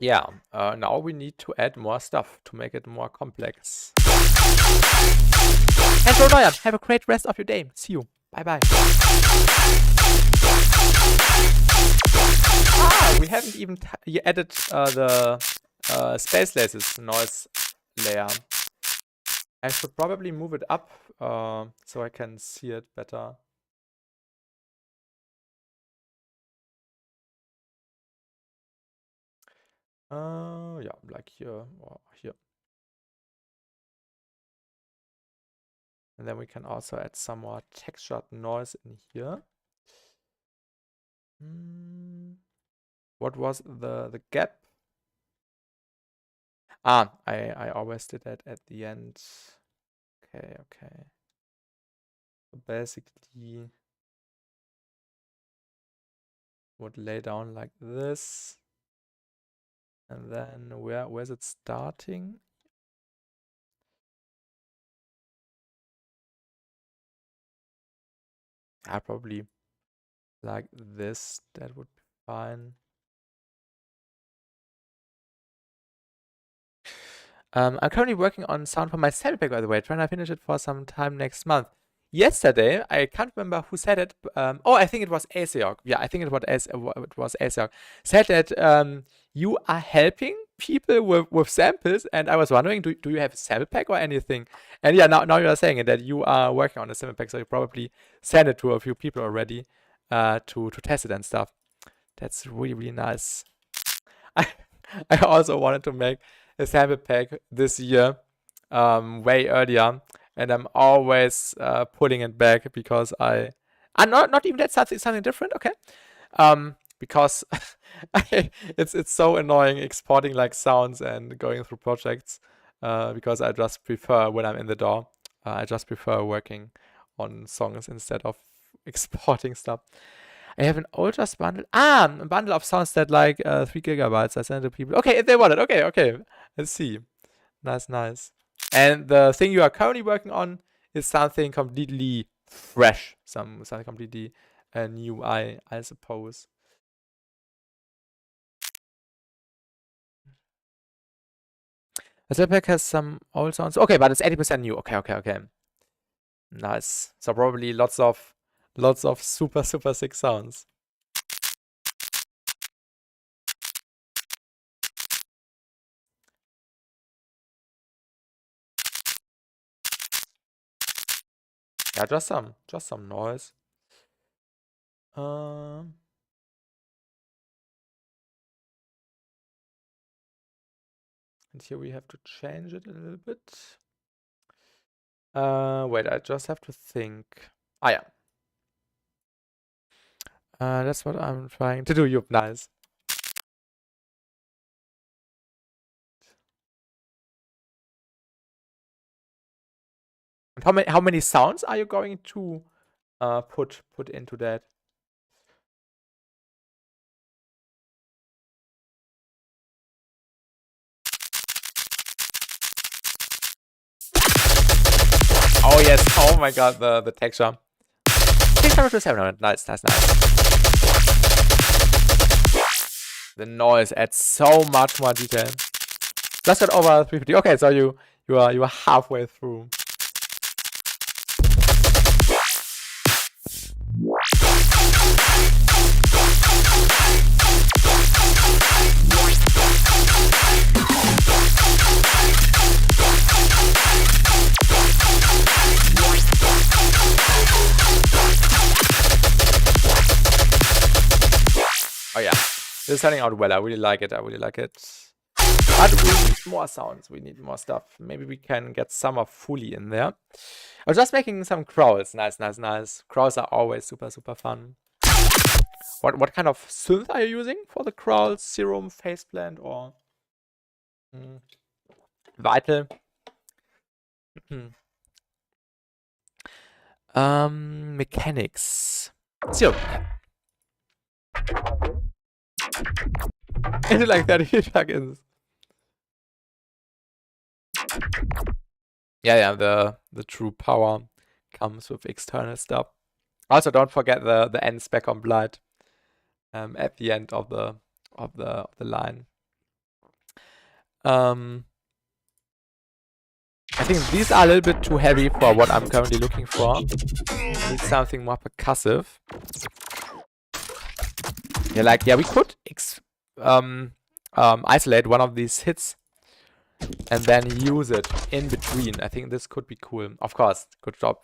Yeah, now we need to add more stuff to make it more complex. And so Ryan, have a great rest of your day. See you. Bye bye. Ah, we haven't even added the space lasers noise layer. I should probably move it up so I can see it better. Yeah, like here or here. And then we can also add some more textured noise in here. What was the gap? Ah, I always did that at the end. Okay, okay. So basically would lay down like this. And then where's it starting? Probably like this. That would be fine. I'm currently working on sound for my sample pack, by the way, trying to finish it for some time next month. Yesterday, I can't remember who said it. Oh, I think it was Aseok. Yeah, I think it was Aseok. Said that you are helping people with samples, and I was wondering, do you have a sample pack or anything? And yeah, now you are saying it, that you are working on a sample pack, so you probably sent it to a few people already to test it and stuff. That's really, really nice. I also wanted to make a sample pack this year, way earlier, and I'm always pulling it back because I'm not even that something different, okay? Because it's so annoying exporting like sounds and going through projects, because I just prefer when I'm in the door. I just prefer working on songs instead of exporting stuff. I have an Ultras bundle. A bundle of sounds that like 3 gigabytes. I send it to people. Okay, they want it. Okay. Let's see. Nice. And the thing you are currently working on is something completely fresh. Something completely new, I suppose. The Zippack has some old sounds. Okay, but it's 80% new. Okay. Nice. So probably lots of super sick sounds. Yeah, just some noise. And here we have to change it a little bit. Wait, I just have to think. Yeah. That's what I'm trying to do. Yup, nice. And how many sounds are you going to put into that? Oh yes! Oh my god, the texture. 600 to 700. Nice. The noise adds so much more detail. Just got over 350. Okay, so you are halfway through. Oh yeah, this is turning out well. I really like it. But we need more sounds. We need more stuff. Maybe we can get Summer fully in there. I was just making some growls. Nice. Growls are always super fun. What kind of synth are you using for the growls? Serum, Faceplant, or Vital? Mechanics. Zero. Into like 30 plugins. Yeah, the true power comes with external stuff. Also, don't forget the end spec on blood at the end of the line. I think these are a little bit too heavy for what I'm currently looking for. I need something more percussive. Yeah, we could isolate one of these hits and then use it in between. I think this could be cool. Of course, good job.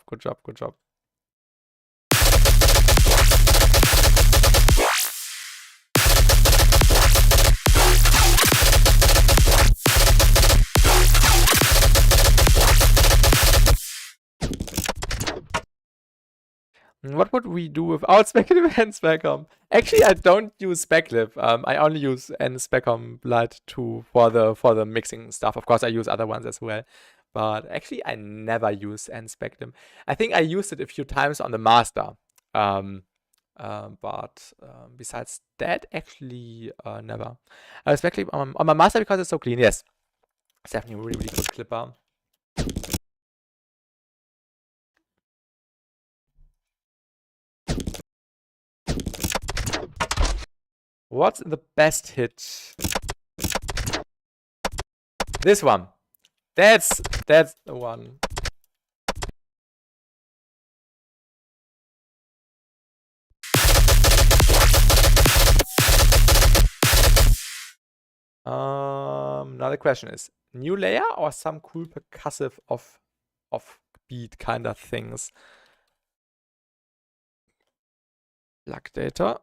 What would we do without speculative and specom? Actually, I don't use specliv. I only use specom blood for the mixing stuff. Of course, I use other ones as well, but actually, I never use speclim. I think I used it a few times on the master, but besides that, actually, never. I use specliv on my master because it's so clean. Yes, it's definitely a really good clipper. What's the best hit? This one. That's the one. Now the question is, new layer or some cool percussive off beat kind of things? Luck data.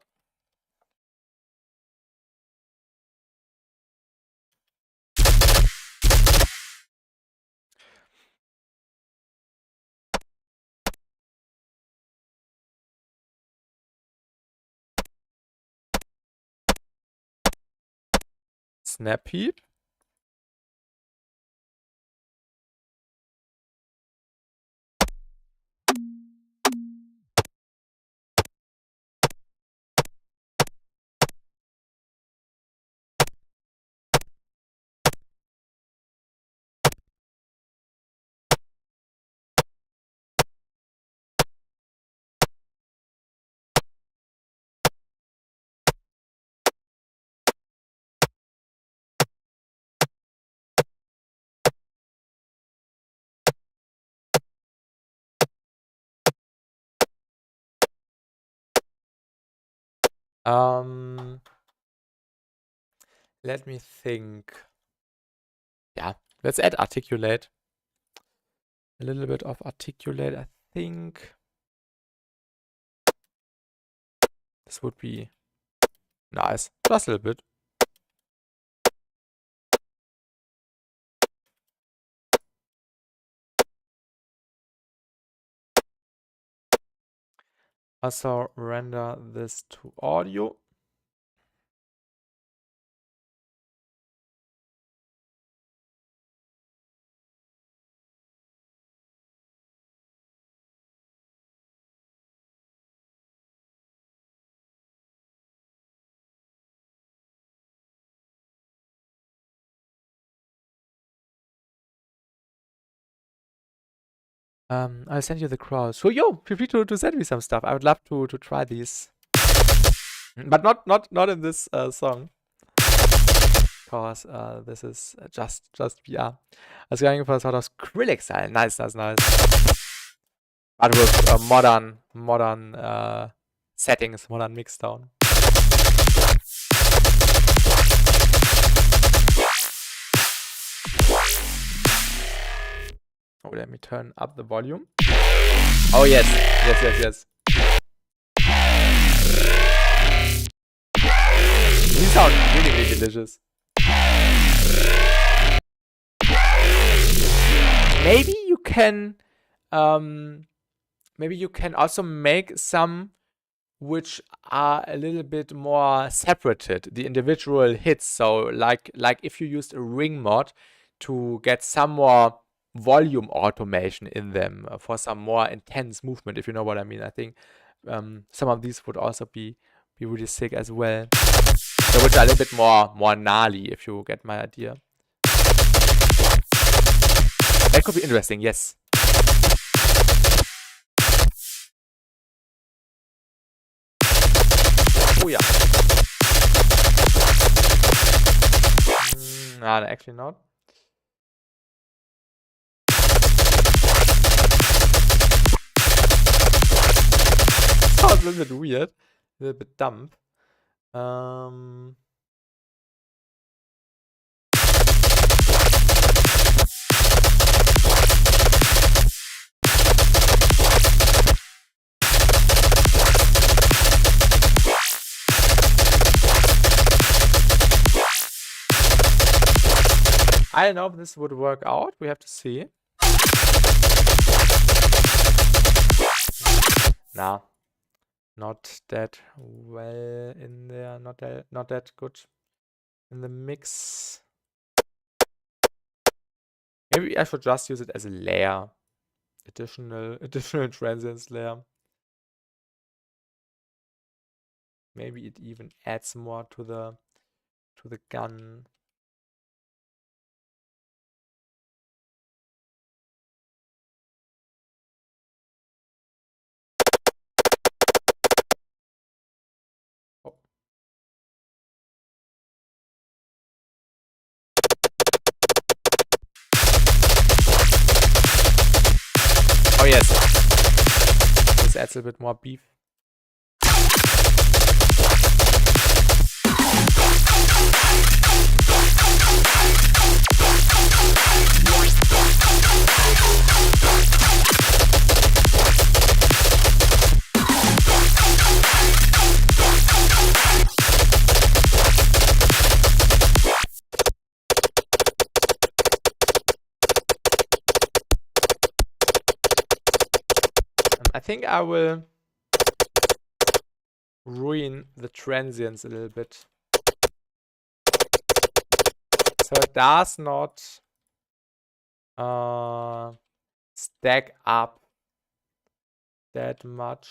Snap heap. Let me think. Yeah, let's add articulate. A little bit of articulate, I think. This would be nice. Just a little bit. Also render this to audio. I'll send you the crowd. So yo, feel free to send me some stuff. I would love to try these, but not in this song, because this is just VR. I was going for a sort of Skrillex style. Nice. But with modern settings, modern mix down. Oh, let me turn up the volume. Oh, yes. These sound really delicious. Maybe you can also make some which are a little bit more separated, the individual hits. So like if you used a ring mod to get some more volume automation in them for some more intense movement, if you know what I mean. I think some of these would also be really sick as well. So which are a little bit more gnarly, if you get my idea. That could be interesting, yes. Oh yeah. Nah, actually not. Sounds a little bit weird. A little bit dumb. I don't know if this would work out. We have to see. Nah, not that well in there. Not that good in the mix. Maybe I should just use it as a layer. Additional transients layer. Maybe it even adds more to the gun. Oh. Oh yes. This adds a bit more beef. I think I will ruin the transients a little bit. So it does not stack up that much.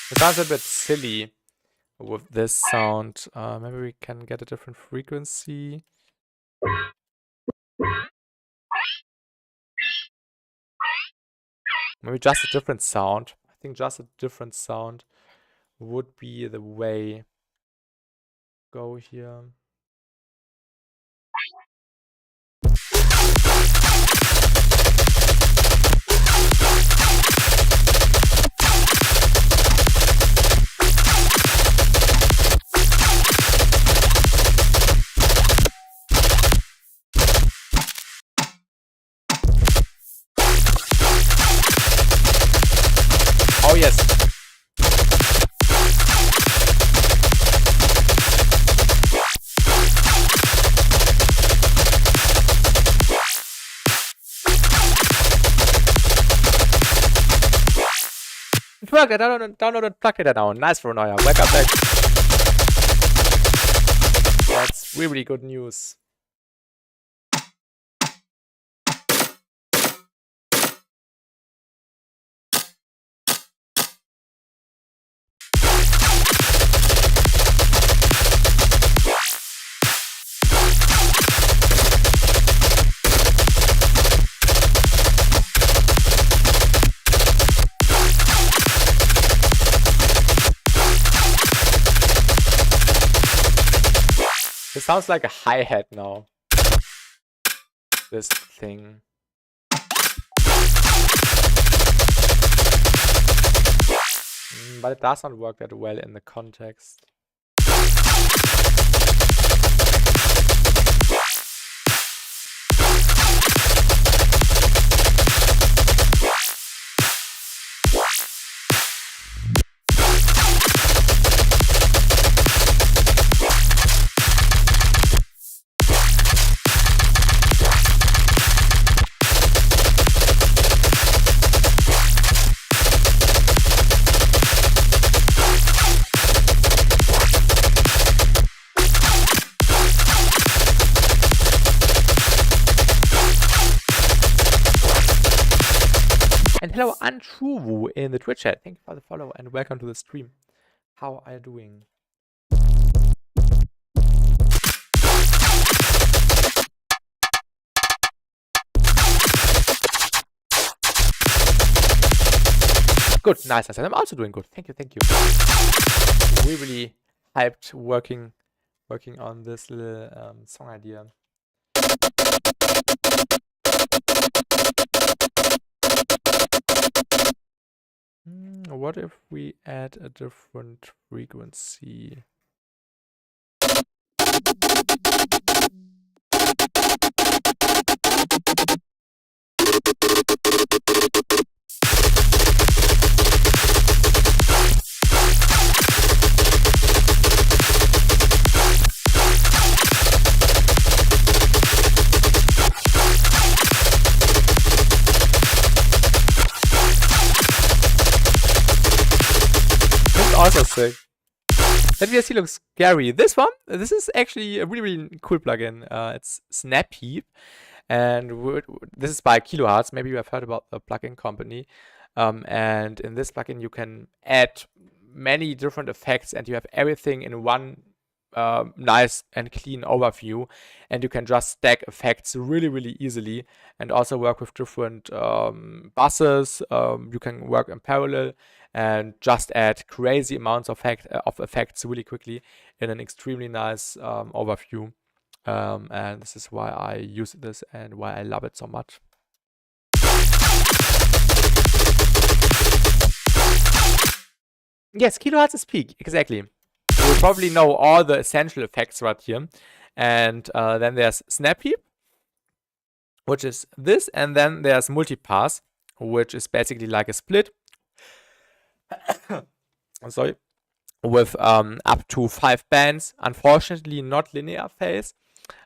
It sounds a bit silly with this sound. Maybe we can get a different frequency. Maybe just a different sound. I think just a different sound would be the way. Go here. unplugged it, download and plug it now. Nice, Veronoia. Welcome back. That's really good news. It sounds like a hi-hat now. This thing. But it does not work that well in the context. Hello, Antruwu in the Twitch chat. Thank you for the follow and welcome to the stream. How are you doing? Good, nice. I'm also doing good. Thank you, thank you. We're really hyped working on this little song idea. What if we add a different frequency? Also sick. That VST looks scary. This one, this is actually a really cool plugin. It's Snap-Heap, and this is by Kilohertz. Maybe you have heard about the plugin company. And in this plugin, you can add many different effects, and you have everything in one nice and clean overview. And you can just stack effects really easily, and also work with different buses. You can work in parallel and just add crazy amounts of effects really quickly in an extremely nice overview. And this is why I use this and why I love it so much. Yes, Kilohertz is peak, exactly. You probably know all the essential effects right here. And then there's Snap-Heap, which is this, and then there's Multipass, which is basically like a split. Sorry, with up to 5 bands. Unfortunately, not linear phase,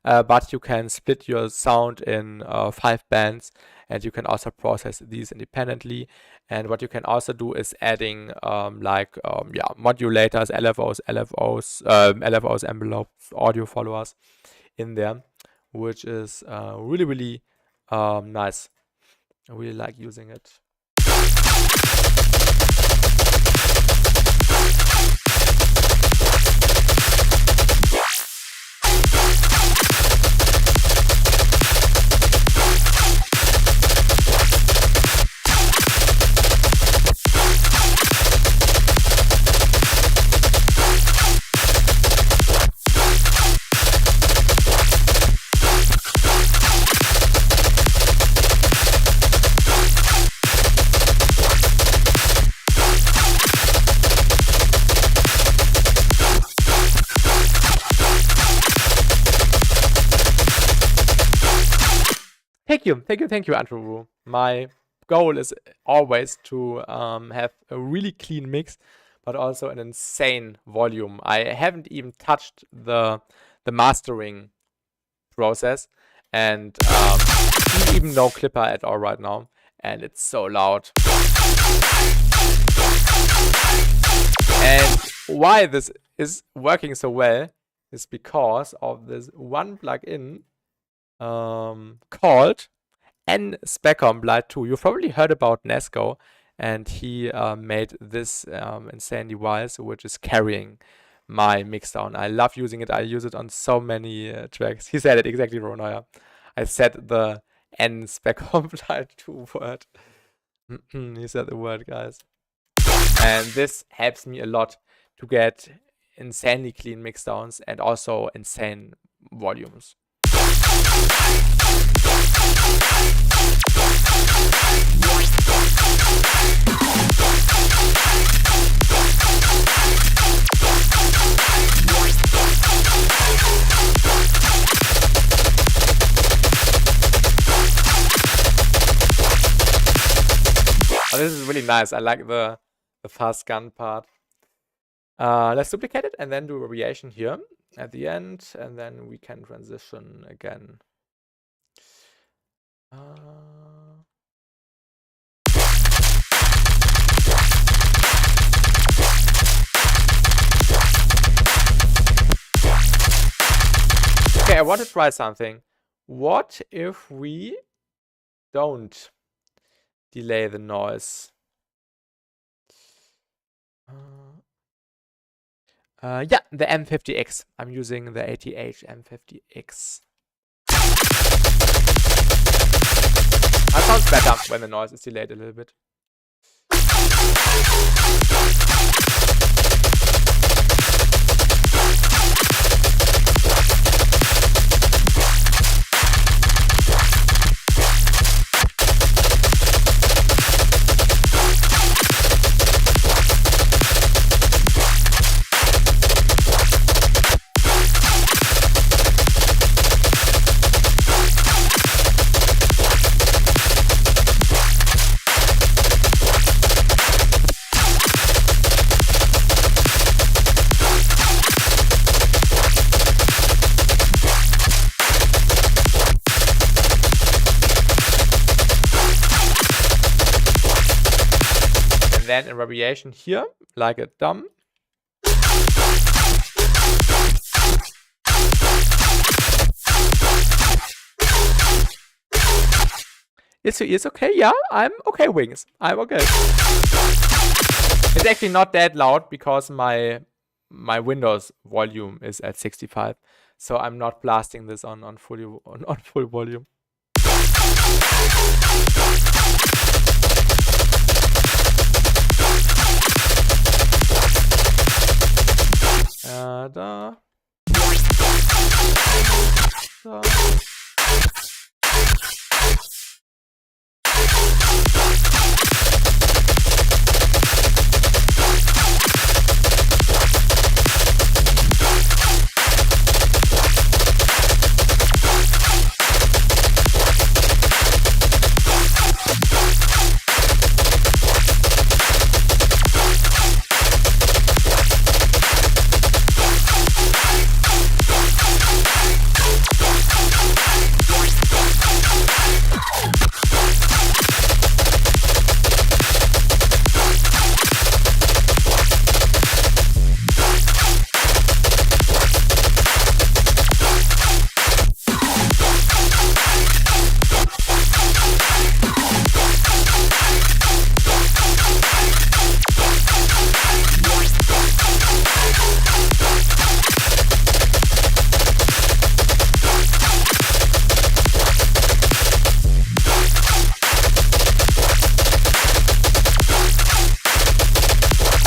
but you can split your sound in 5 bands, and you can also process these independently. And what you can also do is adding modulators, LFOs, envelopes, audio followers in there, which is really nice. I really like using it. Thank you, Andrew. My goal is always to have a really clean mix, but also an insane volume. I haven't even touched the mastering process, and even no clipper at all right now, and it's so loud. why this is working so well is because of this one plugin called NSpecComp Lite 2. You've probably heard about Nesco, and he made this insane device which is carrying my mixdown. I love using it. I use it on so many tracks. He said it exactly, Ronaya. I said the NSpecComp Lite 2 word. He said the word, guys. And this helps me a lot to get insanely clean mixdowns and also insane volumes. Oh, this is really nice. I like the fast gun part. Let's duplicate it and then do a variation here at the end, and then we can transition again. Okay, I want to try something. What if we don't delay the noise? Yeah, the M50X. I'm using the ATH M50X. That sounds better when the noise is delayed a little bit. Then a variation here, like a dumb. Is your ears okay? Yeah, I'm okay, Wings. I'm okay. It's actually not that loud because my Windows volume is at 65, so I'm not blasting this on full volume. Da.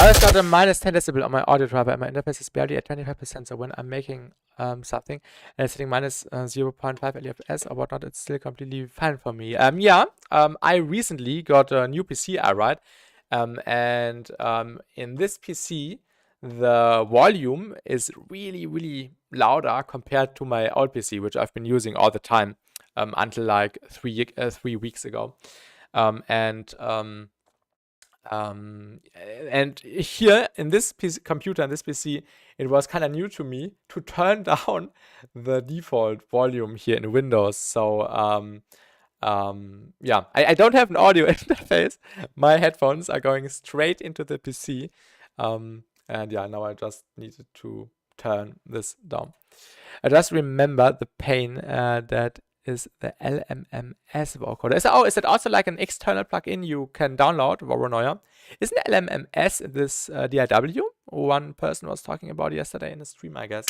I just got a minus 10 decibel on my audio driver and my interface is barely at 25%, so when I'm making something and it's hitting minus 0.5 LFS or whatnot, it's still completely fine for me. I recently got a new PC, right? And in this PC, the volume is really, really louder compared to my old PC, which I've been using all the time until like 3 weeks ago. And here in this computer, in this PC, it was kind of new to me to turn down the default volume here in Windows. So yeah, I don't have an audio interface. My headphones are going straight into the PC. And yeah, now I just needed to turn this down. I just remember the pain that is the LMMS vocoder. Is that also like an external plugin you can download, Voronoi? Isn't LMMS this DIW one person was talking about yesterday in the stream, I guess?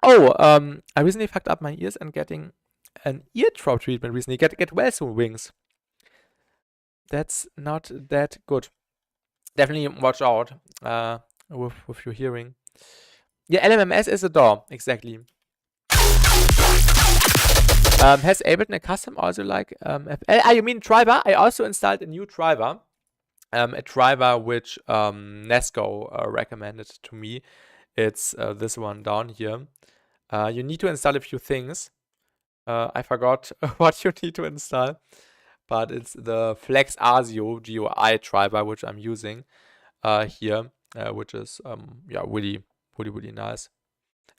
Oh, I recently fucked up my ears and getting an ear drop treatment recently. Get well soon, Wings. That's not that good. Definitely watch out with your hearing. Yeah, LMMS is a DAW, exactly. Has Ableton a custom also like you mean driver? I also installed a new driver. A driver which Nesco recommended to me. It's this one down here. You need to install a few things. I forgot what you need to install, but it's the Flex ASIO GUI driver which I'm using here, which is yeah, really nice.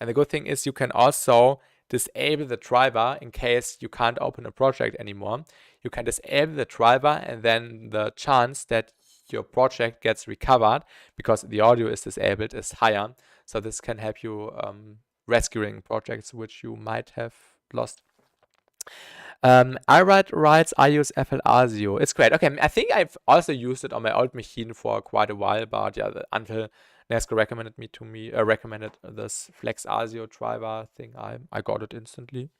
And the good thing is you can also disable the driver in case you can't open a project anymore. You can disable the driver, and then the chance that your project gets recovered because the audio is disabled is higher. So this can help you rescuing projects which you might have lost. Riot writes, I use FL ASIO. It's great. Okay, I think I've also used it on my old machine for quite a while, but yeah, until Nesco recommended this Flex ASIO driver thing, I got it instantly.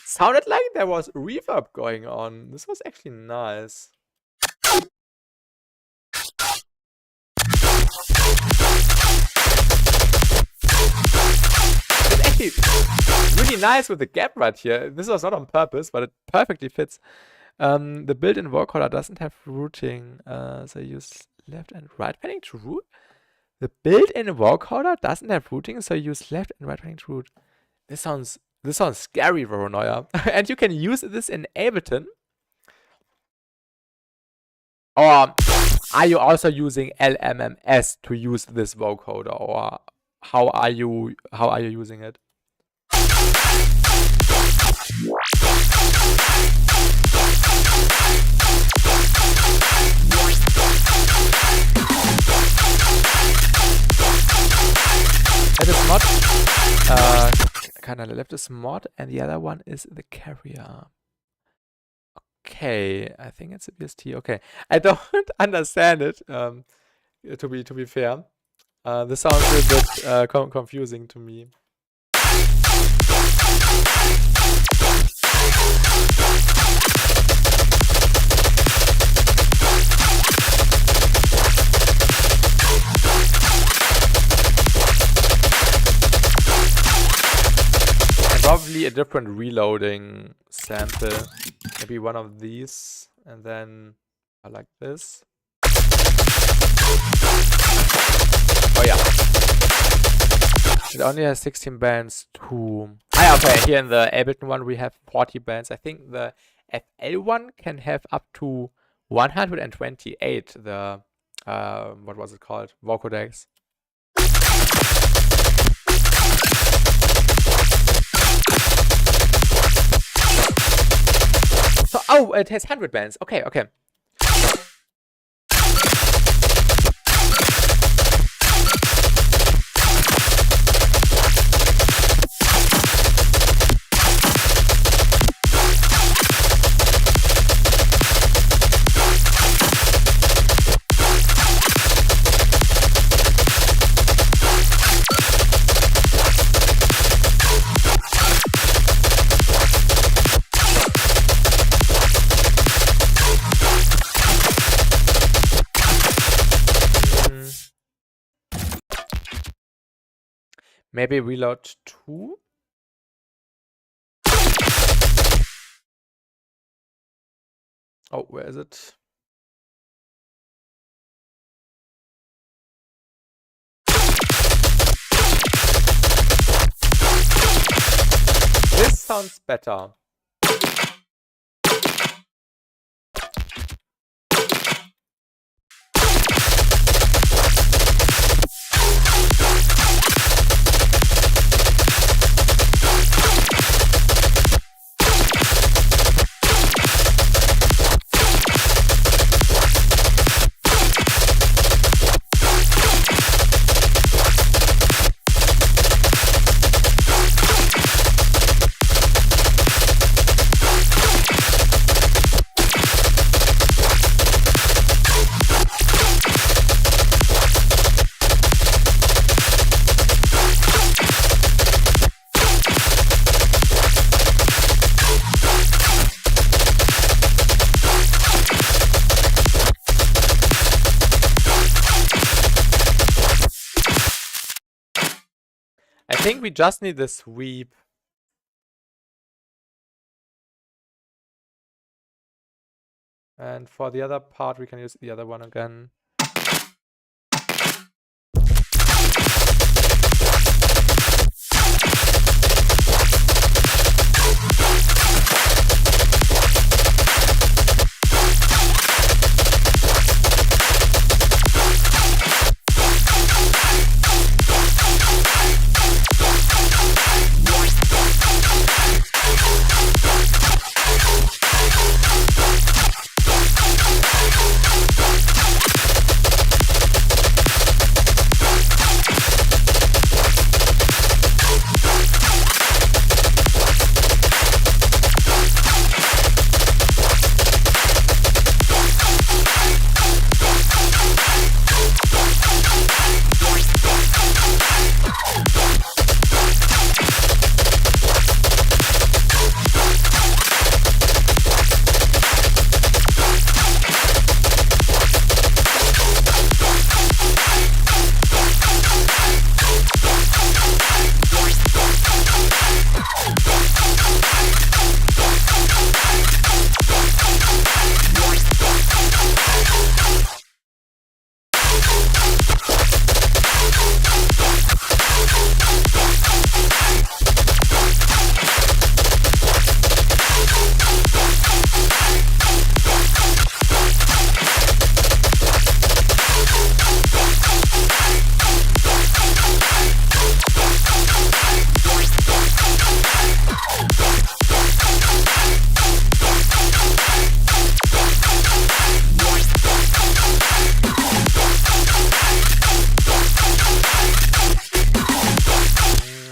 Sounded like there was reverb going on. This was actually nice. It's actually really nice with the gap right here. This was not on purpose, but it perfectly fits. The built-in vocoder doesn't have routing, so use left and right panning to route. The built-in vocoder doesn't have routing, so use left and right panning to route. This sounds scary, Voronoi. And you can use this in Ableton. Or are you also using LMMS to use this vocoder, or how are you using it? That is not kind of left is mod, and the other one is the carrier. Okay, I think it's a BST. Okay, I don't understand it. To be fair, this sounds a bit confusing to me. Probably a different reloading sample. Maybe one of these, and then I like this. Oh yeah. It only has 16 bands too. Okay, here in the Ableton one we have 40 bands. I think the FL one can have up to 128. The what was it called? Vocodex. So, oh, it has 100 bands. Okay. Maybe reload 2? Oh, where is it? This sounds better. think we just need the sweep. And for the other part, we can use the other one again.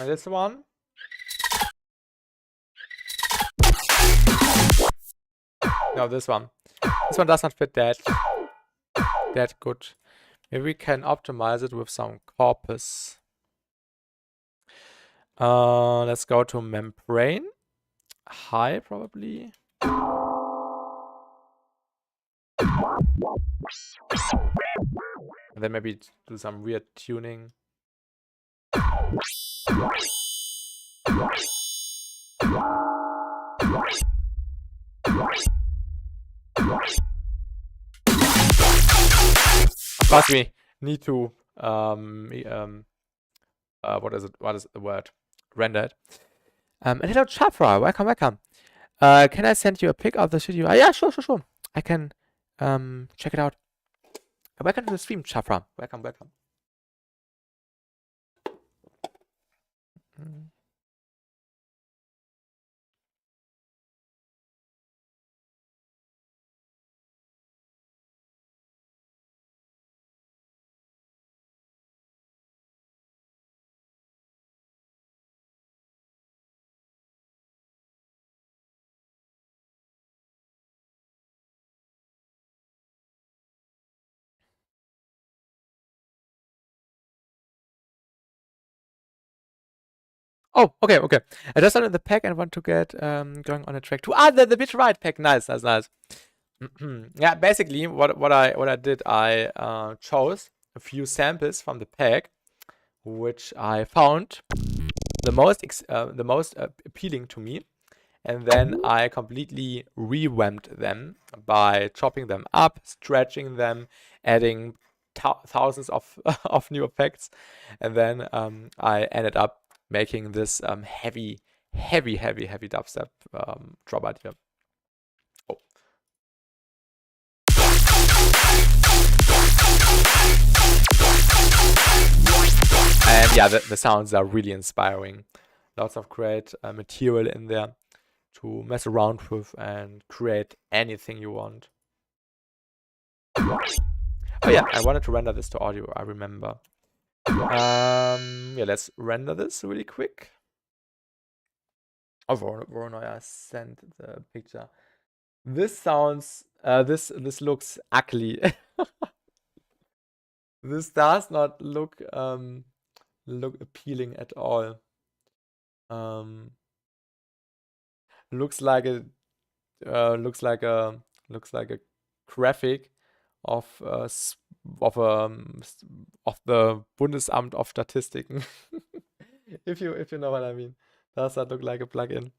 This one. No, this one. This one does not fit that good. Maybe we can optimize it with some corpus. Let's go to membrane. High, probably. And then maybe do some weird tuning. Of course, we need to what is it? What is the word? Render it. And hello, Chafra. Welcome, welcome. Can I send you a pic of the studio? Yeah, sure. I can check it out. Welcome to the stream, Chafra. Welcome. Oh, okay. I just started the pack and want to get going on a track 2. The bit right pack. Nice. Yeah, basically what I did, I chose a few samples from the pack, which I found the most appealing to me, and then I completely revamped them by chopping them up, stretching them, adding thousands of of new effects, and then I ended up making this heavy dubstep drop out here. Oh. And yeah, the sounds are really inspiring. Lots of great material in there to mess around with and create anything you want. Oh yeah, I wanted to render this to audio, I remember. Yeah, let's render this really quick. Oh, Voronoi, I sent the picture. This sounds, this looks ugly. This does not look appealing at all. Looks like a graphic of the Bundesamt of Statistiken. if you know what I mean. Does that look like a plugin?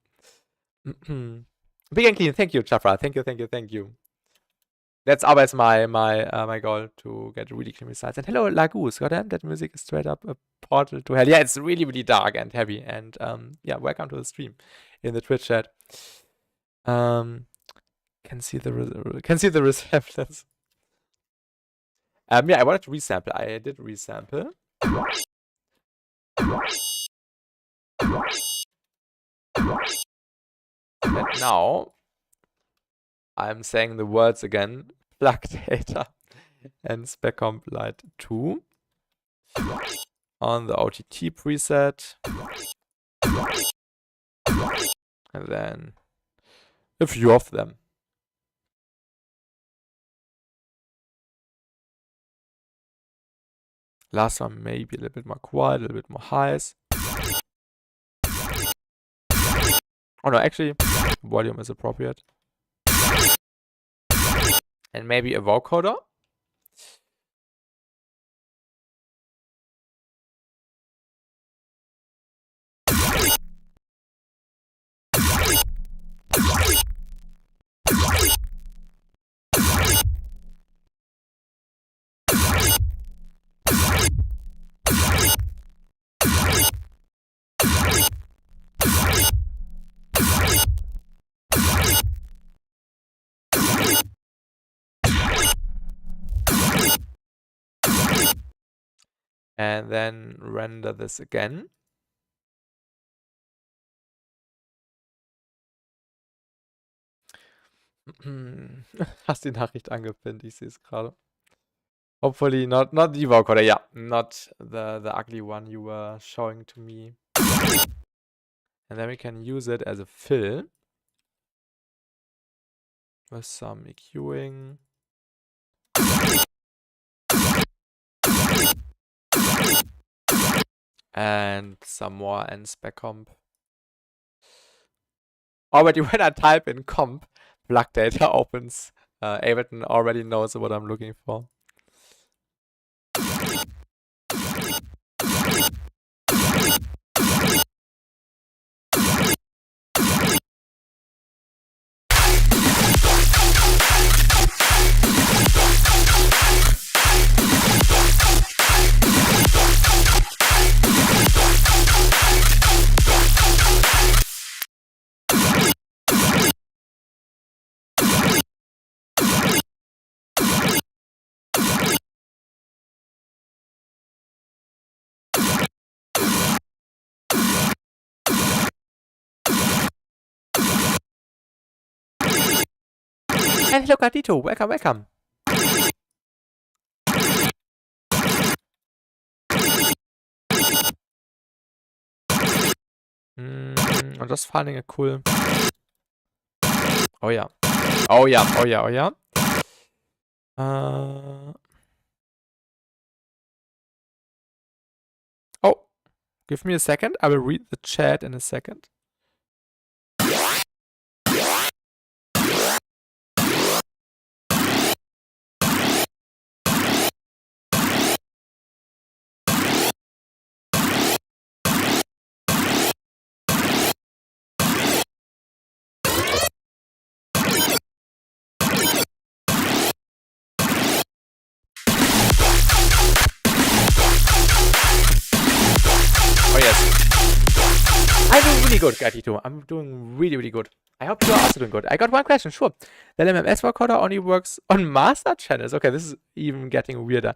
Big and clean. Thank you, Jafra. Thank you. That's always my goal, to get really clean results. And hello, Lagoose. Goddamn, that music is straight up a portal to hell. Yeah, it's really dark and heavy. And yeah, welcome to the stream in the Twitch chat. Can see the resemblance. Yeah, I wanted to resample. I did resample. And now I'm saying the words again. Plug data and spec comp light 2 on the OTT preset. And then a few of them. Last one maybe a little bit more quiet, a little bit more highs. Oh no, actually, volume is appropriate. And maybe a vocoder. And then render this again. Hast die Nachricht angepinnt, ich sehe es gerade. Hopefully not the vocoder, yeah, not the ugly one you were showing to me. And then we can use it as a fill with some EQing. And some more and spec comp. Already when I type in comp, plug data opens. Ableton already knows what I'm looking for. And hello, Gatito. Welcome. I'm just finding a cool. Oh yeah. Oh, give me a second. I will read the chat in a second. Oh yes. I'm doing really good, Gatito. I'm doing really good. I hope you are also doing good. I got one question, sure. The LMMS vocoder only works on master channels. Okay, this is even getting weirder.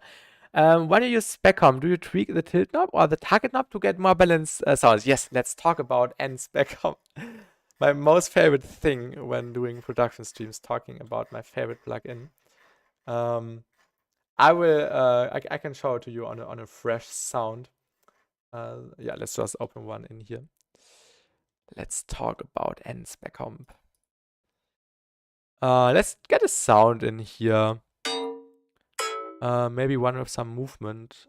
When you use spec comp, do you tweak the tilt knob or the target knob to get more balanced sounds? Yes, let's talk about N spec comp. My most favorite thing when doing production streams, talking about my favorite plugin. I will. I can show it to you on a fresh sound. Yeah, let's just open one in here. Let's talk about N spec comp. Let's get a sound in here. Maybe one with some movement.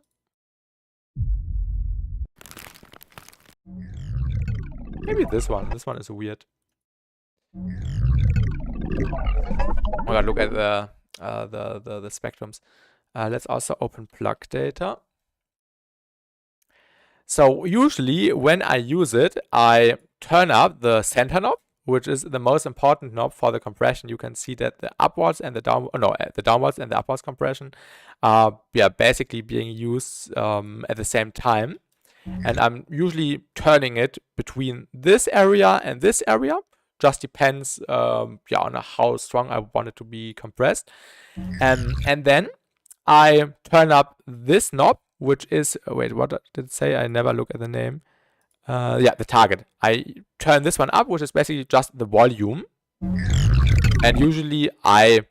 Maybe this one. This one is weird. Oh god, look at the spectrums. Let's also open plug data. So usually when I use it, I turn up the center knob, which is the most important knob for the compression. You can see that the upwards and the the downwards and the upwards compression are basically being used at the same time. And I'm usually turning it between this area and this area. Just depends on how strong I want it to be compressed. And then I turn up this knob, which is, wait, what did it say? I never look at the name. The target. I turn this one up, which is basically just the volume. And usually I,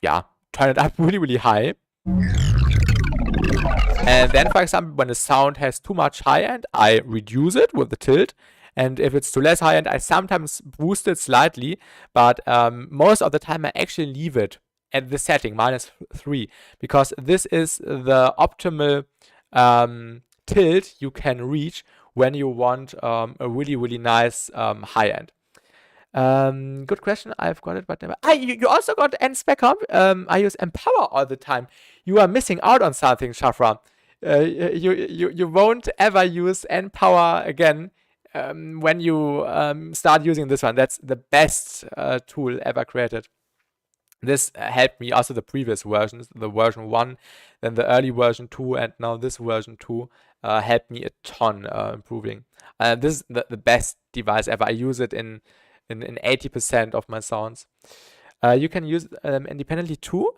turn it up really, really high. And then, for example, when the sound has too much high end, I reduce it with the tilt. And if it's too less high end, I sometimes boost it slightly. But most of the time, I actually leave it at the setting, -3. Because this is the optimal tilt you can reach when you want a really, really nice high end. Good question. I've got it, but never. You also got N spec comp. I use Empower all the time. You are missing out on something, Shafra. You won't ever use N power again when you start using this one. That's the best tool ever created. This helped me also the previous versions, the version 1, then the early version 2, and now this version 2 helped me a ton improving. This is the best device ever. I use it in 80% of my sounds. You can use them independently too.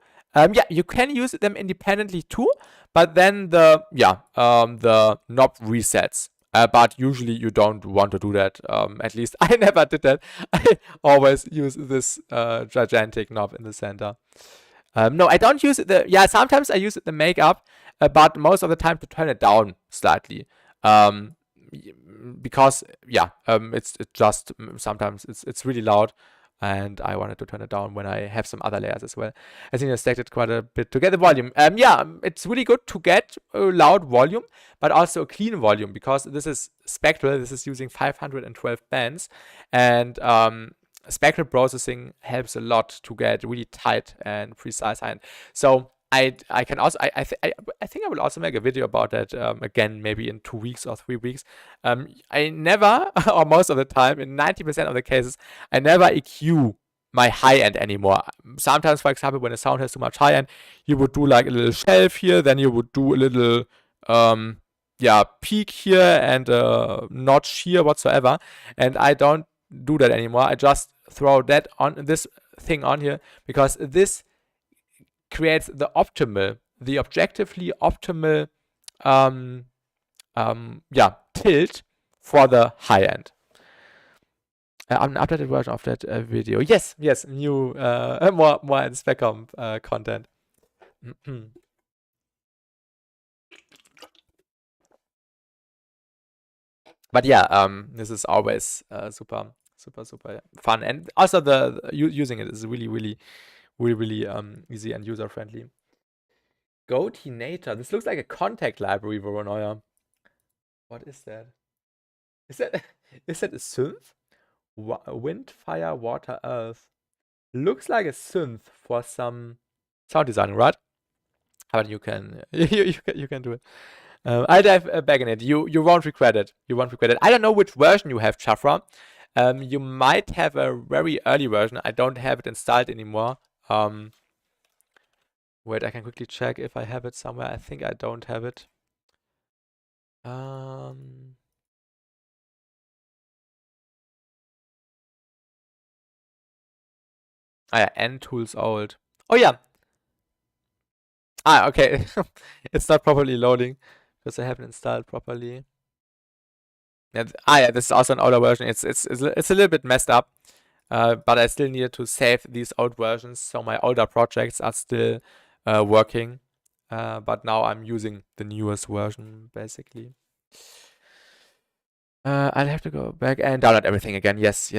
You can use them independently too, but then the knob resets. But usually you don't want to do that. At least I never did that. I always use this gigantic knob in the center. No, I don't use it. Sometimes I use the makeup, but most of the time to turn it down slightly. Because it's just sometimes it's really loud. And I wanted to turn it down when I have some other layers as well. I think I stacked it quite a bit to get the volume. It's really good to get a loud volume, but also a clean volume, because this is spectral. This is using 512 bands, and spectral processing helps a lot to get really tight and precise high end. So I can also I think I will also make a video about that again, maybe in 2 weeks or 3 weeks. I never, or most of the time, in 90% of the cases, I never EQ my high end anymore. Sometimes, for example, when a sound has too much high end, you would do like a little shelf here, then you would do a little peak here and notch here whatsoever, and I don't do that anymore. I just throw that on this thing on here, because this creates the objectively optimal tilt for the high end. An updated version of that video. Yes, new more in spec comp content. But this is always super fun, and also the using it is really easy and user friendly. Goatinator. This looks like a contact library, Voronoi. What is that? Is that a synth? Wind, fire, water, earth. Looks like a synth for some sound designing, right? But you can you can do it. I'll dive back in it. You won't regret it. You won't regret it. I don't know which version you have, Chafra. You might have a very early version. I don't have it installed anymore. Wait, I can quickly check if I have it somewhere. I think I don't have it. N-Tools old. Oh yeah. Okay. It's not properly loading because I haven't installed properly. This is also an older version. It's a little bit messed up. But I still needed to save these old versions, so my older projects are still working. But now I'm using the newest version, basically. I'll have to go back and download everything again. Yes.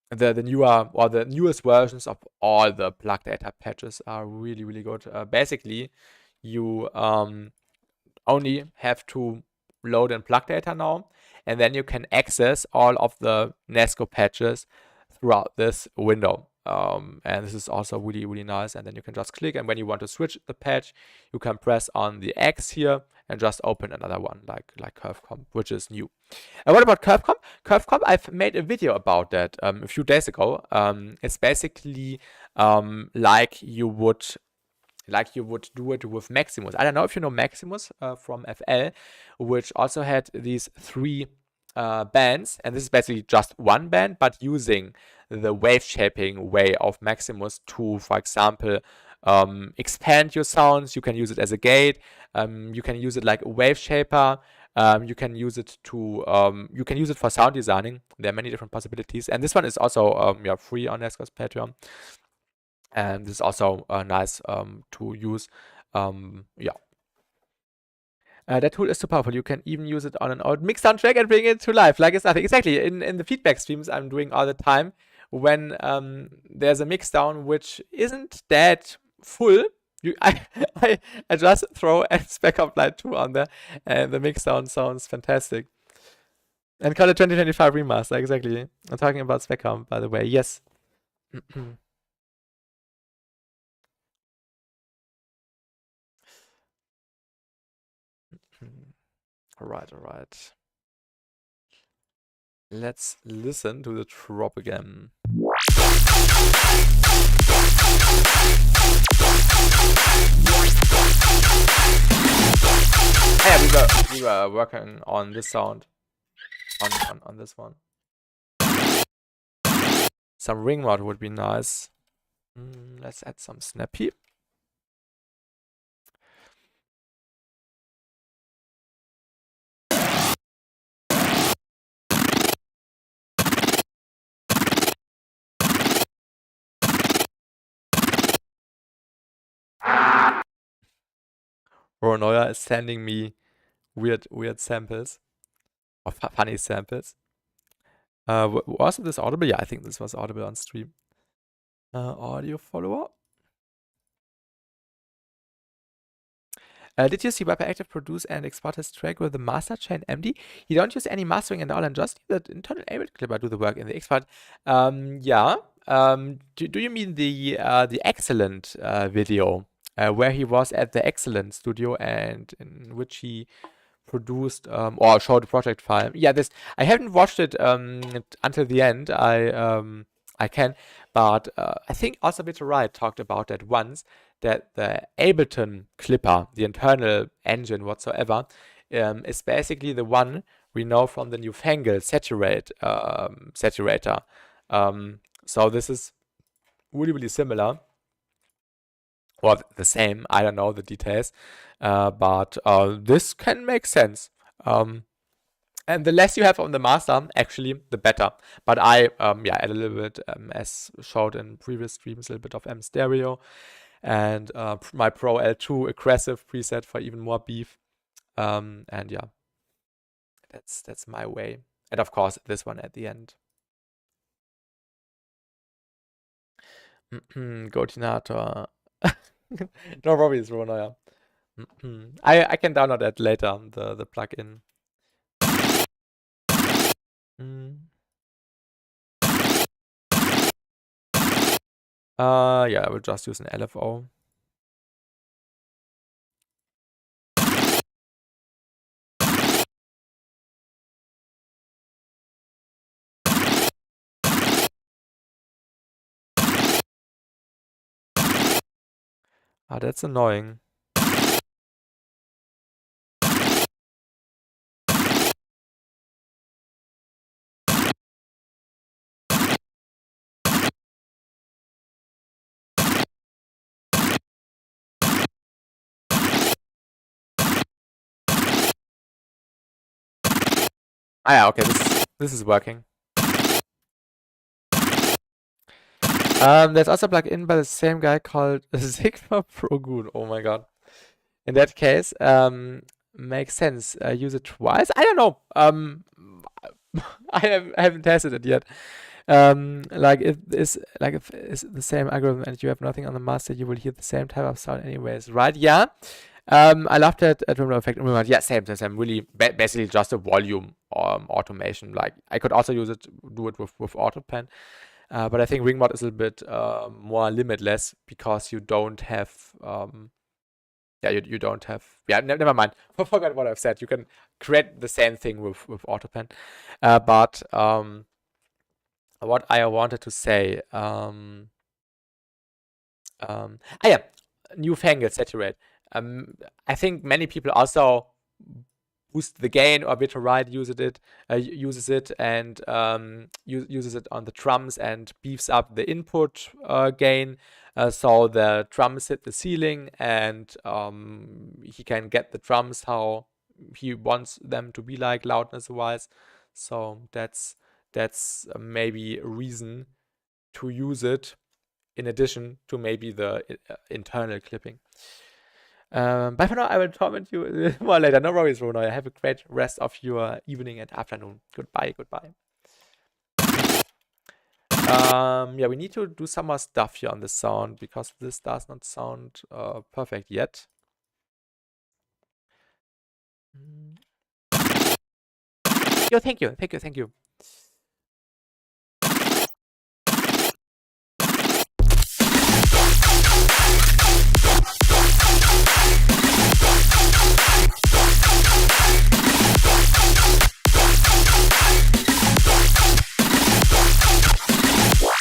The newer or the newest versions of all the plug data patches are really good. Basically, you only have to load in plug data now, and then you can access all of the Nesco patches throughout this window. And this is also really, really nice. And then you can just click, and when you want to switch the patch, you can press on the X here and just open another one, like Curve Comp, which is new. And what about Curve Comp? Curve Comp, I've made a video about that a few days ago. It's basically like you would do it with Maximus. I don't know if you know Maximus from FL, which also had these 3 bands, and this is basically just one band, but using the wave shaping way of Maximus to, for example, expand your sounds. You can use it as a gate. You can use it like a wave shaper. You can use it for sound designing. There are many different possibilities, and this one is also free on Esco's Patreon. And this is also nice to use. That tool is too powerful. You can even use it on an old mix track and bring it to life like it's nothing. Exactly. In the feedback streams I'm doing all the time, when there's a mix down which isn't that full, I just throw a Spec Up Light 2 on there, and the mix down sounds fantastic. And call it 2025 remaster. Exactly. I'm talking about Spec Up, by the way. Yes. All right. Let's listen to the drop again. Yeah, we were working on this sound on this one. Some ring mod would be nice. Let's add some snappy. Ronoya is sending me weird samples, or funny samples. Was this audible? Yeah, I think this was audible on stream. Audio follower. Did you see Hyperactive produce and export his track with the master chain MD? You don't use any mastering at all and just let the internal Ableton clipper do the work in the export. Yeah. Do you mean the Excellent video where he was at the Excellent studio and in which he produced or showed the project file? Yeah, this I haven't watched it until the end. I can, but I think also Bitter Riot talked about that once, that the Ableton clipper, the internal engine whatsoever, is basically the one we know from the newfangled saturator. So this is really, really similar, or the same. I don't know the details, but this can make sense. And the less you have on the master, actually, the better. But I add a little bit, as showed in previous streams, a little bit of M stereo, and my Pro L2 aggressive preset for even more beef. And yeah, that's my way. And of course, this one at the end. Gotinator. No worries, Ronoya. I can download that later, the plugin. Yeah, I will just use an LFO. Ah, that's annoying. Ah, yeah, okay, this is working. There's also a plugin by the same guy called Sigma Progoon. Oh my god. In that case, makes sense. Use it twice. I don't know. I haven't tested it yet. If it's the same algorithm and you have nothing on the master, you will hear the same type of sound anyways, right? Yeah. I love that terminal effect. Yeah, same. Really, basically just a volume automation. Like I could also do it with AutoPen. But I think ring mod is a little bit more limitless because you don't have you don't have never mind. I forgot what I've said. You can create the same thing with AutoPen. But what I wanted to say, yeah, newfangled saturate. I think many people also boost the gain, or Riot uses it and uses it on the drums and beefs up the input gain, so the drums hit the ceiling and he can get the drums how he wants them to be, like loudness wise. So that's maybe a reason to use it in addition to maybe the internal clipping. But for now, I will torment you more later. No worries, Rona. Have a great rest of your evening and afternoon. Goodbye, goodbye. Yeah, we need to do some more stuff here on the sound because this does not sound perfect yet. Yo, thank you.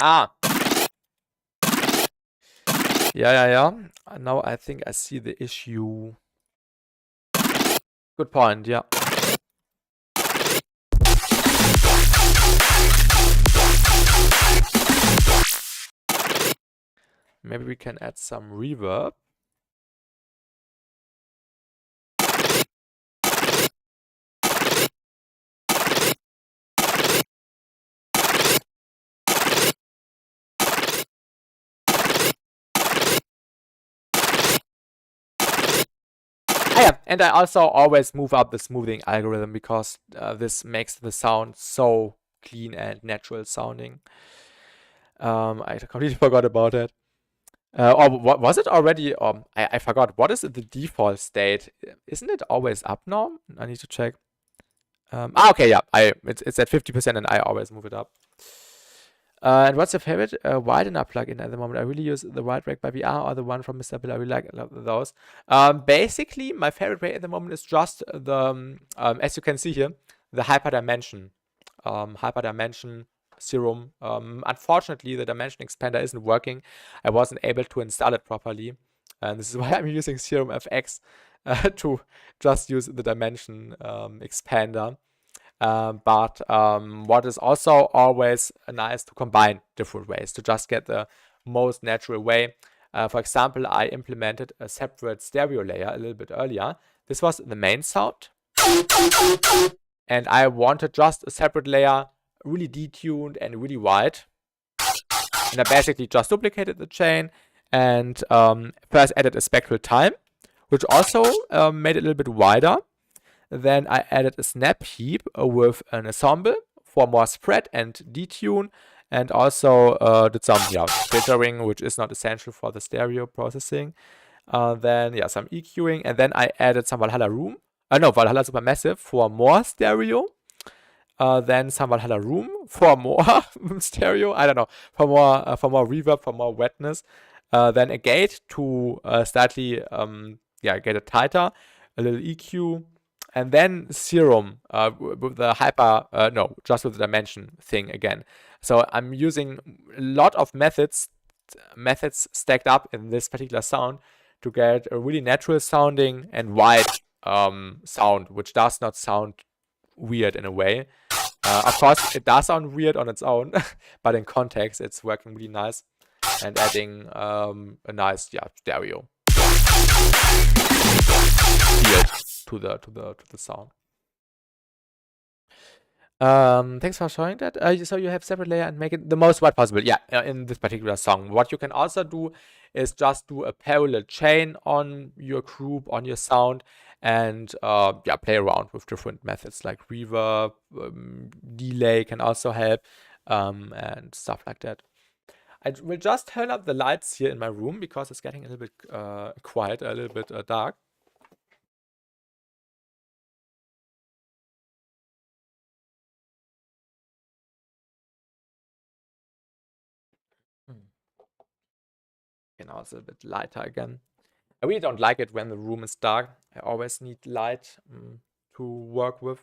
Ah. Yeah. Now I think I see the issue. Good point, yeah. Maybe we can add some reverb. Yeah, and I also always move up the smoothing algorithm because this makes the sound so clean and natural sounding. I completely forgot about that. Or what was it already? I forgot. What is the default state? Isn't it always up now? I need to check. Okay, yeah. It's at 50% and I always move it up. And what's your favorite widener plugin at the moment? I really use the Wide Rack by VR or the one from Mr. Bill. I really like those. Basically, my favorite way at the moment is just the, as you can see here, the Hyperdimension. Hyperdimension Serum. Unfortunately, the Dimension Expander isn't working. I wasn't able to install it properly. And this is why I'm using Serum FX to just use the Dimension Expander. But what is also always nice to combine different ways to just get the most natural way. For example, I implemented a separate stereo layer a little bit earlier. This was the main sound. And I wanted just a separate layer, really detuned and really wide. And I basically just duplicated the chain and first added a spectral time, which also made it a little bit wider. Then I added a snap heap with an ensemble for more spread and detune, and also did some filtering, which is not essential for the stereo processing. Then some EQing, and then I added some Valhalla Room. Valhalla Supermassive for more stereo. Then some Valhalla Room for more stereo. I don't know, for more reverb, for more wetness. Then a gate to slightly get it tighter, a little EQ. And then Serum with the just with the dimension thing again. So I'm using a lot of methods stacked up in this particular sound to get a really natural sounding and wide sound, which does not sound weird in a way. Of course, it does sound weird on its own, but in context, it's working really nice and adding a nice stereo field to the sound. Thanks for showing that. So you have separate layer and make it the most wide possible. Yeah, in this particular song. What you can also do is just do a parallel chain on your group, on your sound, and play around with different methods like reverb, delay can also help, and stuff like that. I will just turn up the lights here in my room because it's getting a little bit quiet, a little bit dark. Again, also a bit lighter again. I really don't like it when the room is dark. I always need light to work with.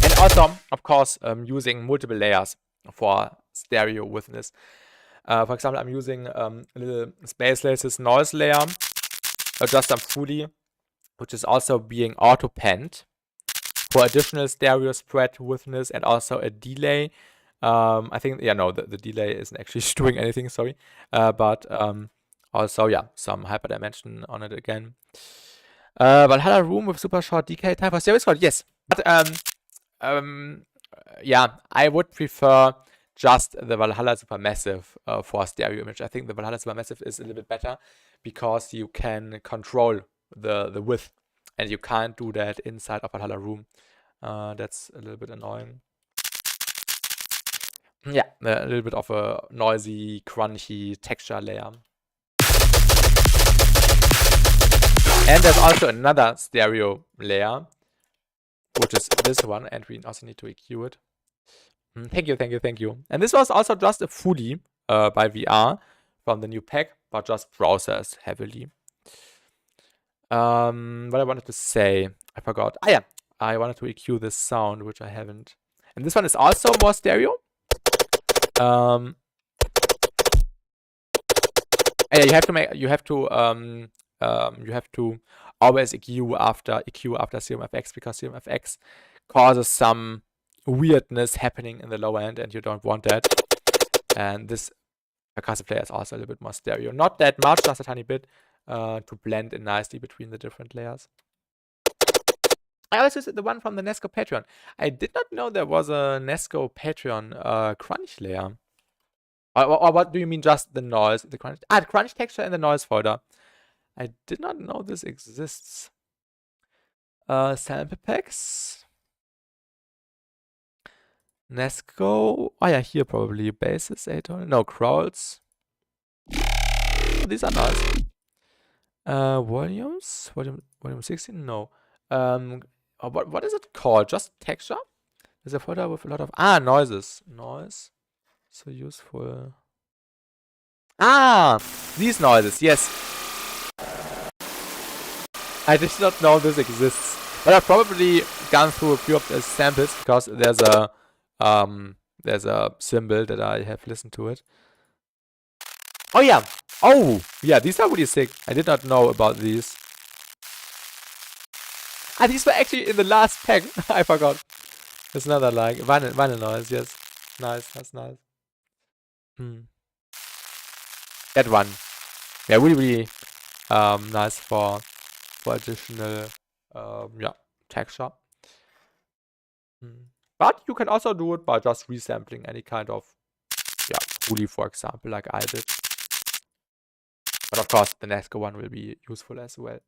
And also, of course, using multiple layers for stereo witness. For example, I'm using a little space lasers noise layer, just some fully, which is also being auto-penned for additional stereo spread witness and also a delay. I think, yeah, no, the delay isn't actually doing anything, sorry. But also, yeah, some hyperdimension on it again. Valhalla room with super short decay time for stereo squad, yes. But yeah, I would prefer just the Valhalla Supermassive for stereo image. I think the Valhalla Supermassive is a little bit better because you can control the width, and you can't do that inside of Valhalla room. That's a little bit annoying. Yeah, a little bit of a noisy, crunchy texture layer. And there's also another stereo layer, which is this one, and we also need to EQ it. Thank you, thank you, thank you. And this was also just a fully by VR from the new pack, but just processed heavily. What I wanted to say, I forgot. Ah, yeah, I wanted to EQ this sound, which I haven't. And this one is also more stereo. Yeah, you have to always EQ after Serum FX, because Serum FX causes some weirdness happening in the lower end, and you don't want that. And this percussive layer is also a little bit more stereo. Not that much, just a tiny bit, to blend in nicely between the different layers. I also used the one from the Nesco Patreon. I did not know there was a Nesco Patreon crunch layer. Or what do you mean, just the noise? The crunch? Ah, the crunch texture in the noise folder. I did not know this exists. Sample packs. Nesco. Oh yeah, here probably. Bases, 800. No, crawls. Oh, these are nice. Volumes. Volume 16? No. What is it called? Just texture? There's a folder with a lot of noises. Noise. So useful. These noises, yes. I did not know this exists, but I've probably gone through a few of the samples because there's a symbol that I have listened to it. Oh yeah, these are really sick. I did not know about these. These were actually in the last pack. I forgot. There's another like vinyl noise. Yes, nice. That's nice. That one, yeah, really nice for additional texture. But you can also do it by just resampling any kind of Fully, for example, like I did. But of course, the Nesco one will be useful as well.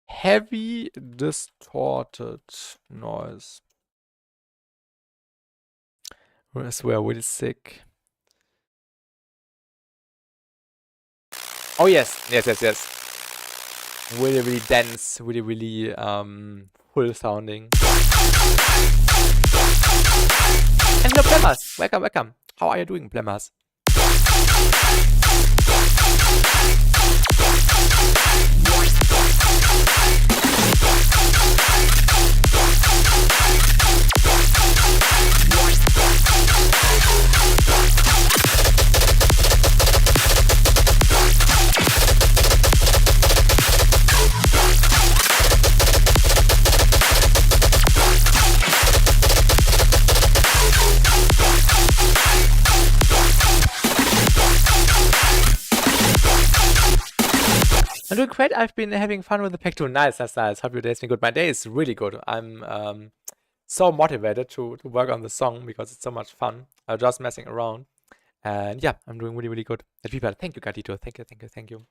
Heavy distorted noise. I swear, really sick. Oh yes. Really dense, really full sounding. And hello, Plemmers. Welcome. How are you doing, Plemmers? doing great. I've been having fun with the pack too. Nice, that's nice. Hope your day's been good. My day is really good. I'm so motivated to work on the song because it's so much fun. Just messing around. And yeah, I'm doing really, really good. Thank you, Gatito. Thank you.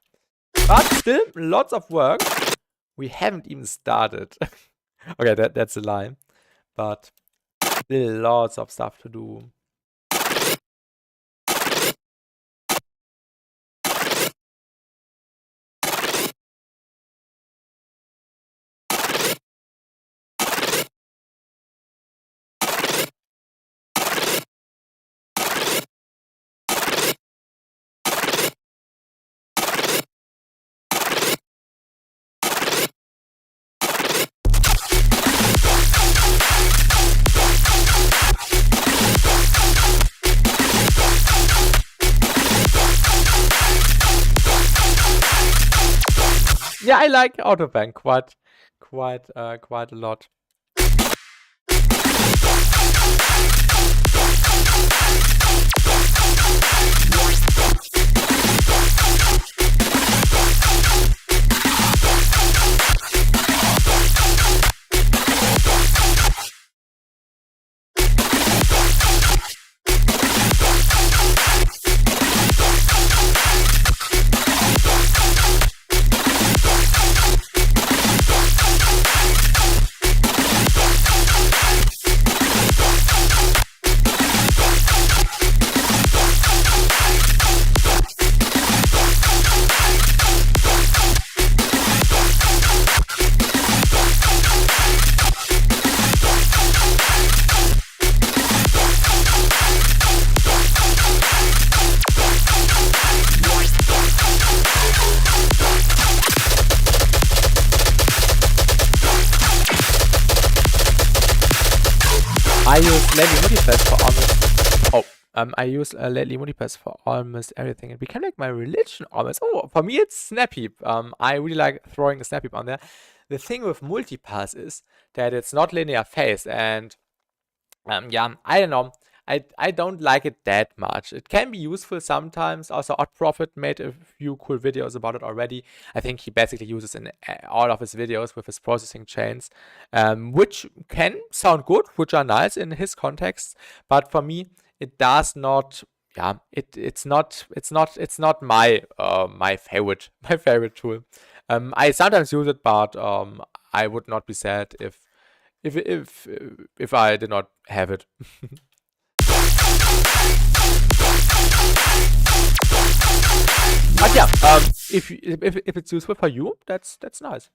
But still, lots of work. We haven't even started. Okay, that's a lie. But still lots of stuff to do. Yeah, I like Autobank quite a lot. I use lately multipass for almost. I use lately multipass for almost everything. It became like my religion almost. Oh, for me it's Snap Heap. I really like throwing the Snap Heap on there. The thing with multipass is that it's not linear phase, and yeah, I don't know. I don't like it that much. It can be useful sometimes. Also, Odd Prophet made a few cool videos about it already. I think he basically uses in all of his videos with his processing chains, which can sound good, which are nice in his context. But for me, it does not. Yeah, it's not my my favorite tool. I sometimes use it, but I would not be sad if I did not have it. But yeah, if it's useful for you, that's nice.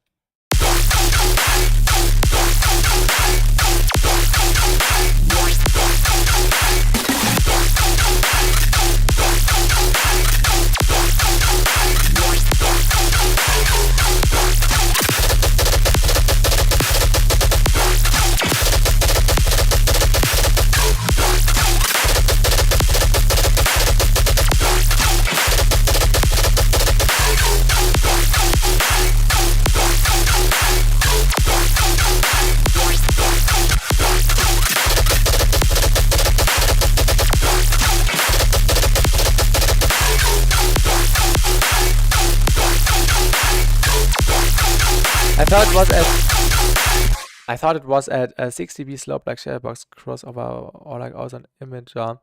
I thought it was at a 6 dB slope like Shadowbox crossover or like awesome image. I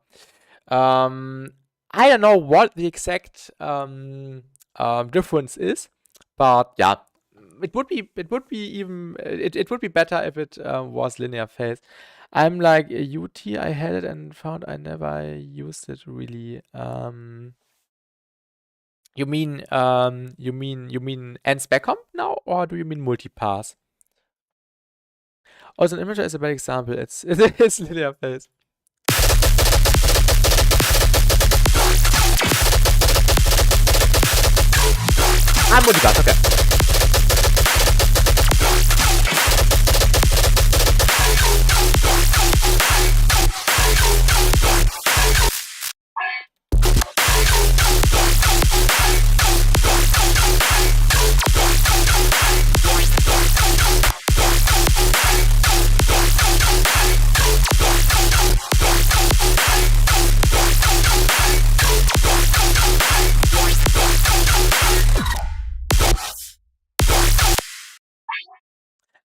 don't know what the exact difference is, but yeah, it would be better if it was linear phase. I'm like a UT. I had it and found I never used it really. You mean N-Specom now, or do you mean multipass? Also, an imager is a bad example. It is linear phase. I'm multipass. Okay.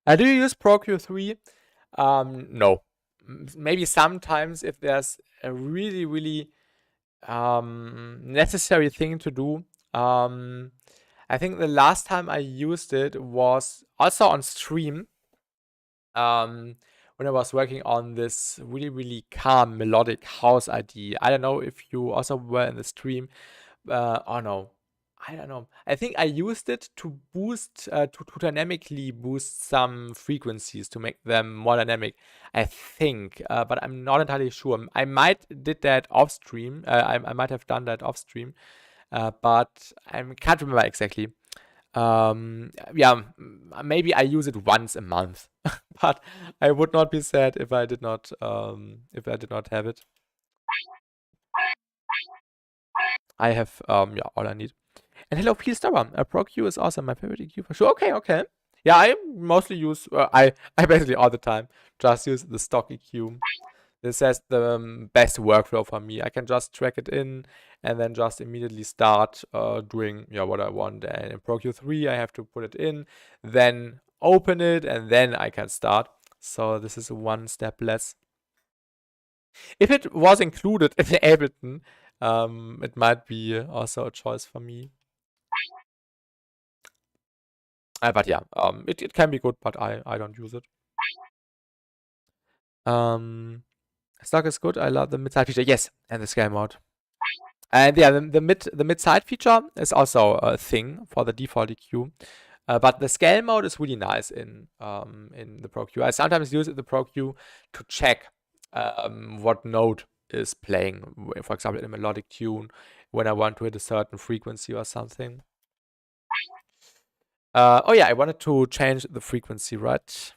Do you use ProQ3? No. Maybe sometimes if there's a really, really necessary thing to do. I think the last time I used it was also on stream. When I was working on this really, really calm melodic house idea. I don't know if you also were in the stream. Oh no, I don't know. I think I used it to boost, to dynamically boost some frequencies to make them more dynamic. I think, but I'm not entirely sure. I might did that off stream. I might have done that off stream, but I can't remember exactly. Yeah, maybe I use it once a month, but I would not be sad if I did not have it. I have yeah, all I need. And hello, please Star. Pro Q is awesome. My favorite EQ for sure. Okay. Yeah, I mostly use I basically all the time just use the stock EQ. This has the best workflow for me. I can just track it in and then just immediately start doing what I want. And in Pro Q3, I have to put it in, then open it, and then I can start. So this is one step less. If it was included in the Ableton, it might be also a choice for me. But yeah, it can be good, but I don't use it. Stock is good. I love the mid-side feature. Yes, and the scale mode. And yeah, the mid-side feature is also a thing for the default EQ. But the scale mode is really nice in the Pro Q. I sometimes use the Pro Q to check what note is playing. For example, in a melodic tune, when I want to hit a certain frequency or something. Oh yeah, I wanted to change the frequency, right?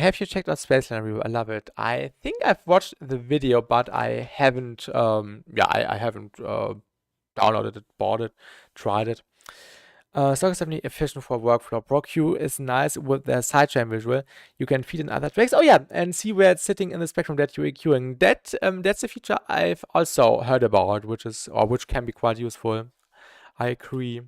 Have you checked out Spaceland Review? I love it. I think I've watched the video, but I haven't, I haven't downloaded it, bought it, tried it. Stock is definitely efficient for workflow. ProQ is nice with their sidechain visual. You can feed in other tracks. Oh yeah, and see where it's sitting in the spectrum that you're EQing. That's a feature I've also heard about, which can be quite useful. I agree.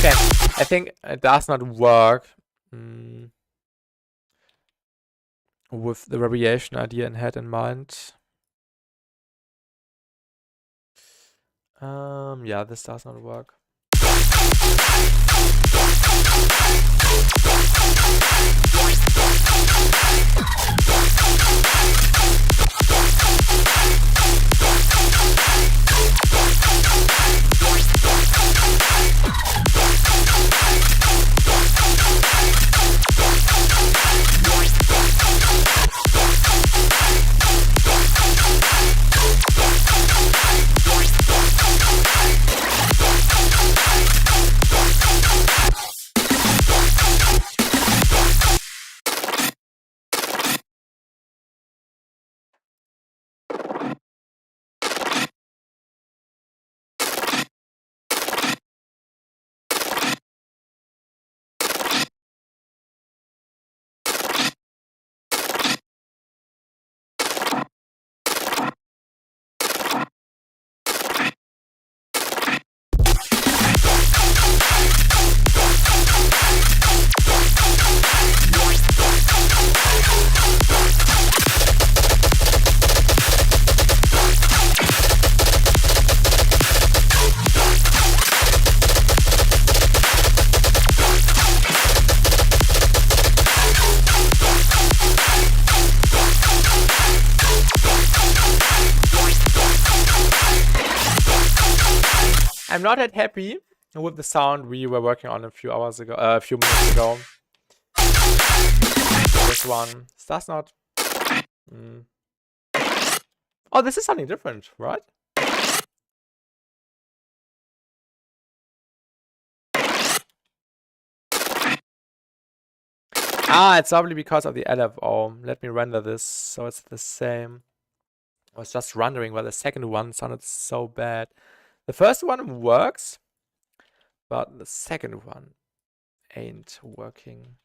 Okay, I think it does not work with the variation idea in mind. Yeah, this does not work. I'm not that happy with the sound we were working on a few hours ago, a few minutes ago. This one. Does not. Oh, this is something different, right? Ah, it's probably because of the LFO. Let me render this so it's the same. I was just wondering why the second one sounded so bad. The first one works, but the second one ain't working.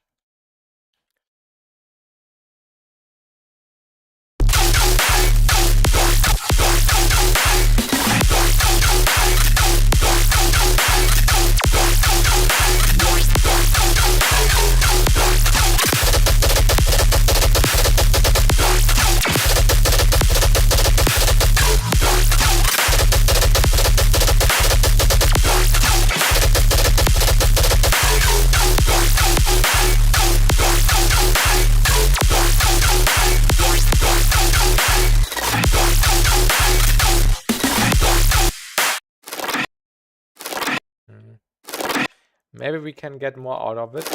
Maybe we can get more out of it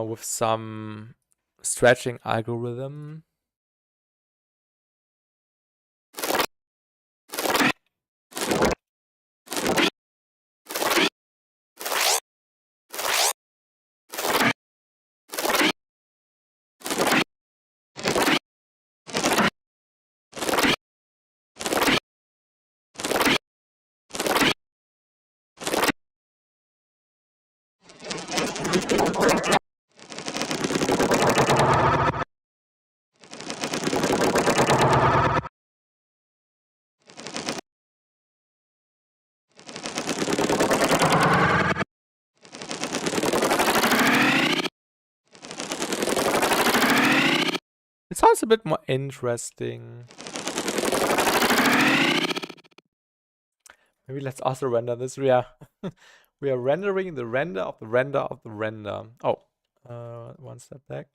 with some stretching algorithm. It sounds a bit more interesting. Maybe let's also render this. We are rendering the render of the render of the render. Oh, one step back.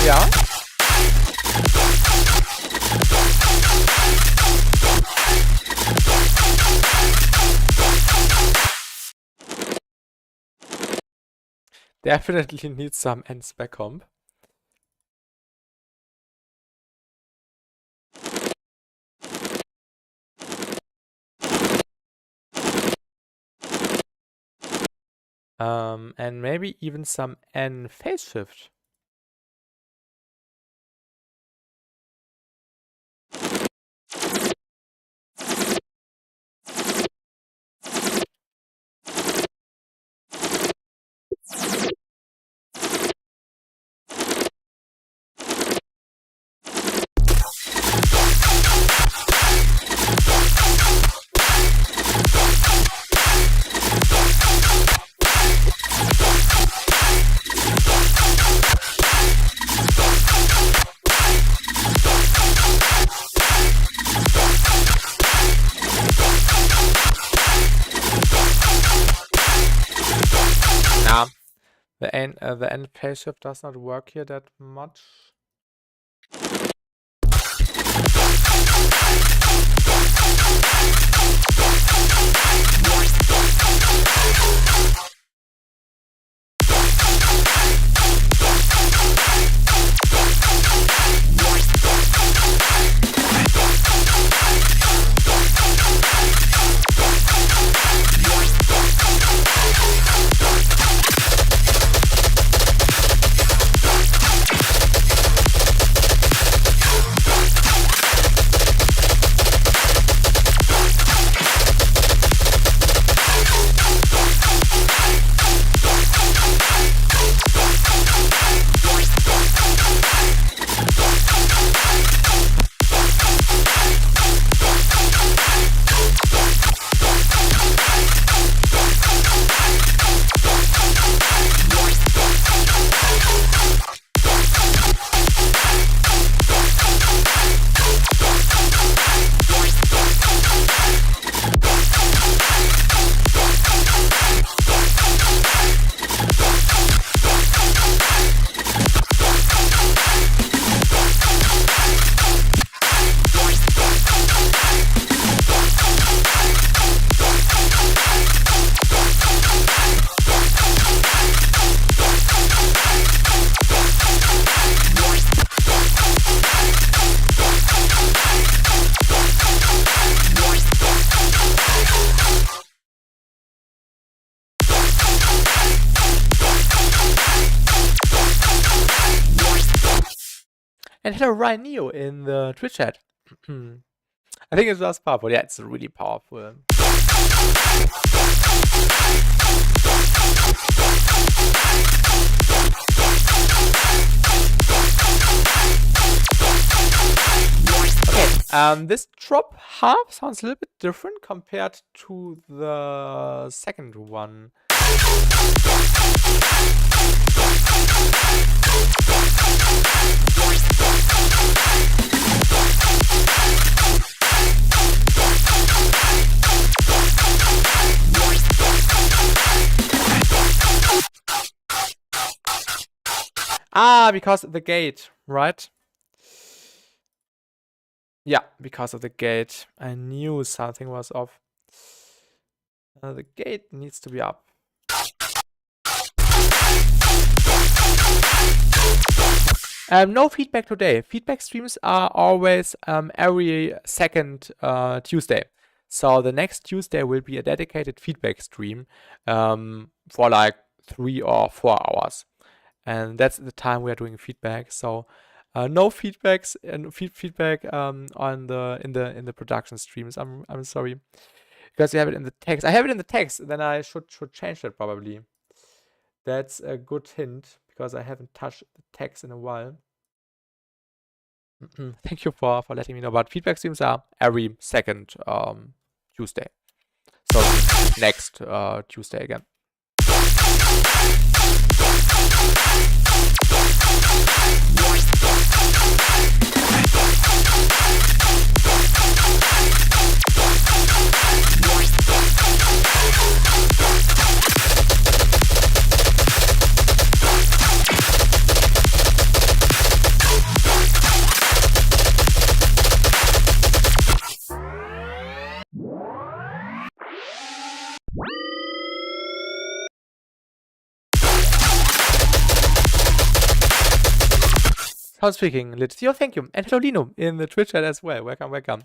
Ja. Definitely needs some ends back comp. And maybe even some N phase shift. The end phase shift does not work here that much. And hello, Ryan Neo in the Twitch chat. I think it's just powerful. Yeah, it's really powerful. Okay, this drop half sounds a little bit different compared to the second one. Ah, because of the gate, right? Yeah, because of the gate. I knew something was off. The gate needs to be up. No feedback today. Feedback streams are always every second Tuesday. So the next Tuesday will be a dedicated feedback stream for like 3 or 4 hours. And that's the time we are doing feedback. So no feedbacks and feedback on in the production streams. I'm sorry, because you have it in the text. I have it in the text. Then I should change that probably. That's a good hint because I haven't touched the text in a while. Thank you for letting me know. But feedback streams are every second Tuesday. So next Tuesday again. How's speaking, Letizio? Thank you. And hello, Lino, in the Twitch chat as well. Welcome, welcome.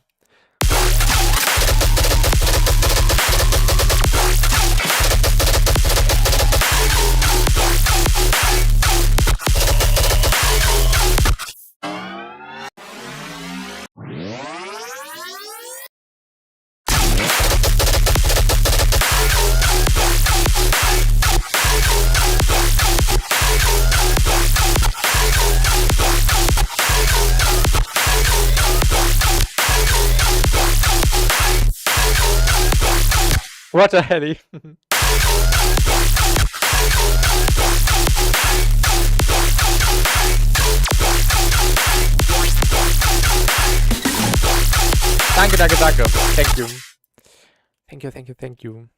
What a heli. Danke, danke, danke. Thank you. Thank you, thank you, thank you.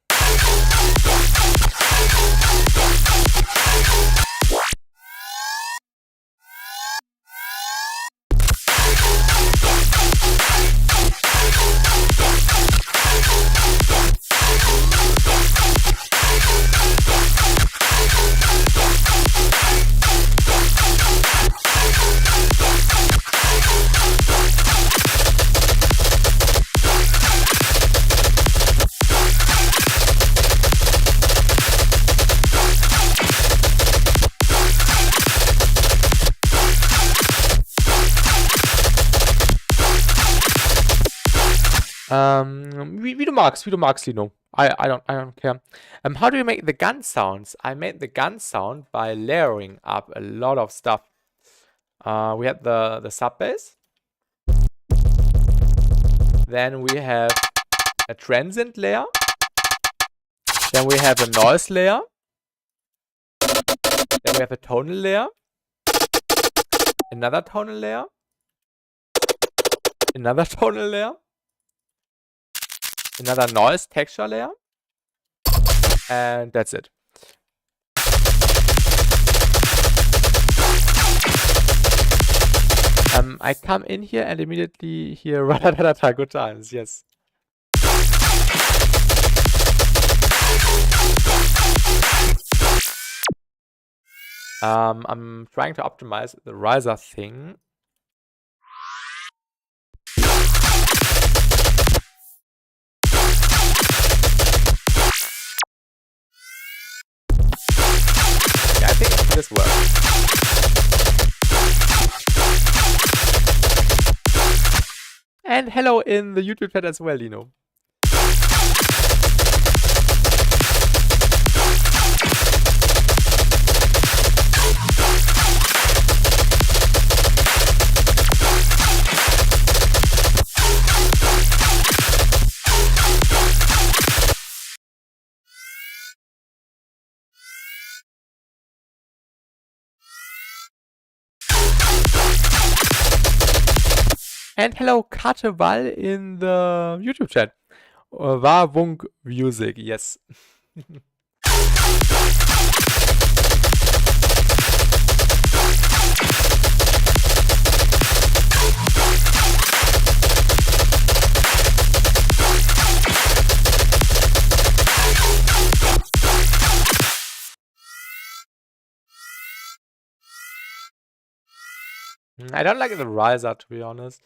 Wie du magst, Lino. I don't care. How do you make the gun sounds? I made the gun sound by layering up a lot of stuff. We had the sub bass. Then we have a transient layer. Then we have a noise layer. Then we have a tonal layer. Another tonal layer. Another tonal layer. Another noise texture layer. And that's it. I come in here and immediately hear ra-da-da-da-da, good times, yes. I'm trying to optimize the riser thing. Yeah, I think this works. And hello in the YouTube chat as well, Lino. And hello, Kateval in the YouTube chat. Warwunk Music, yes. I don't like the riser, to be honest.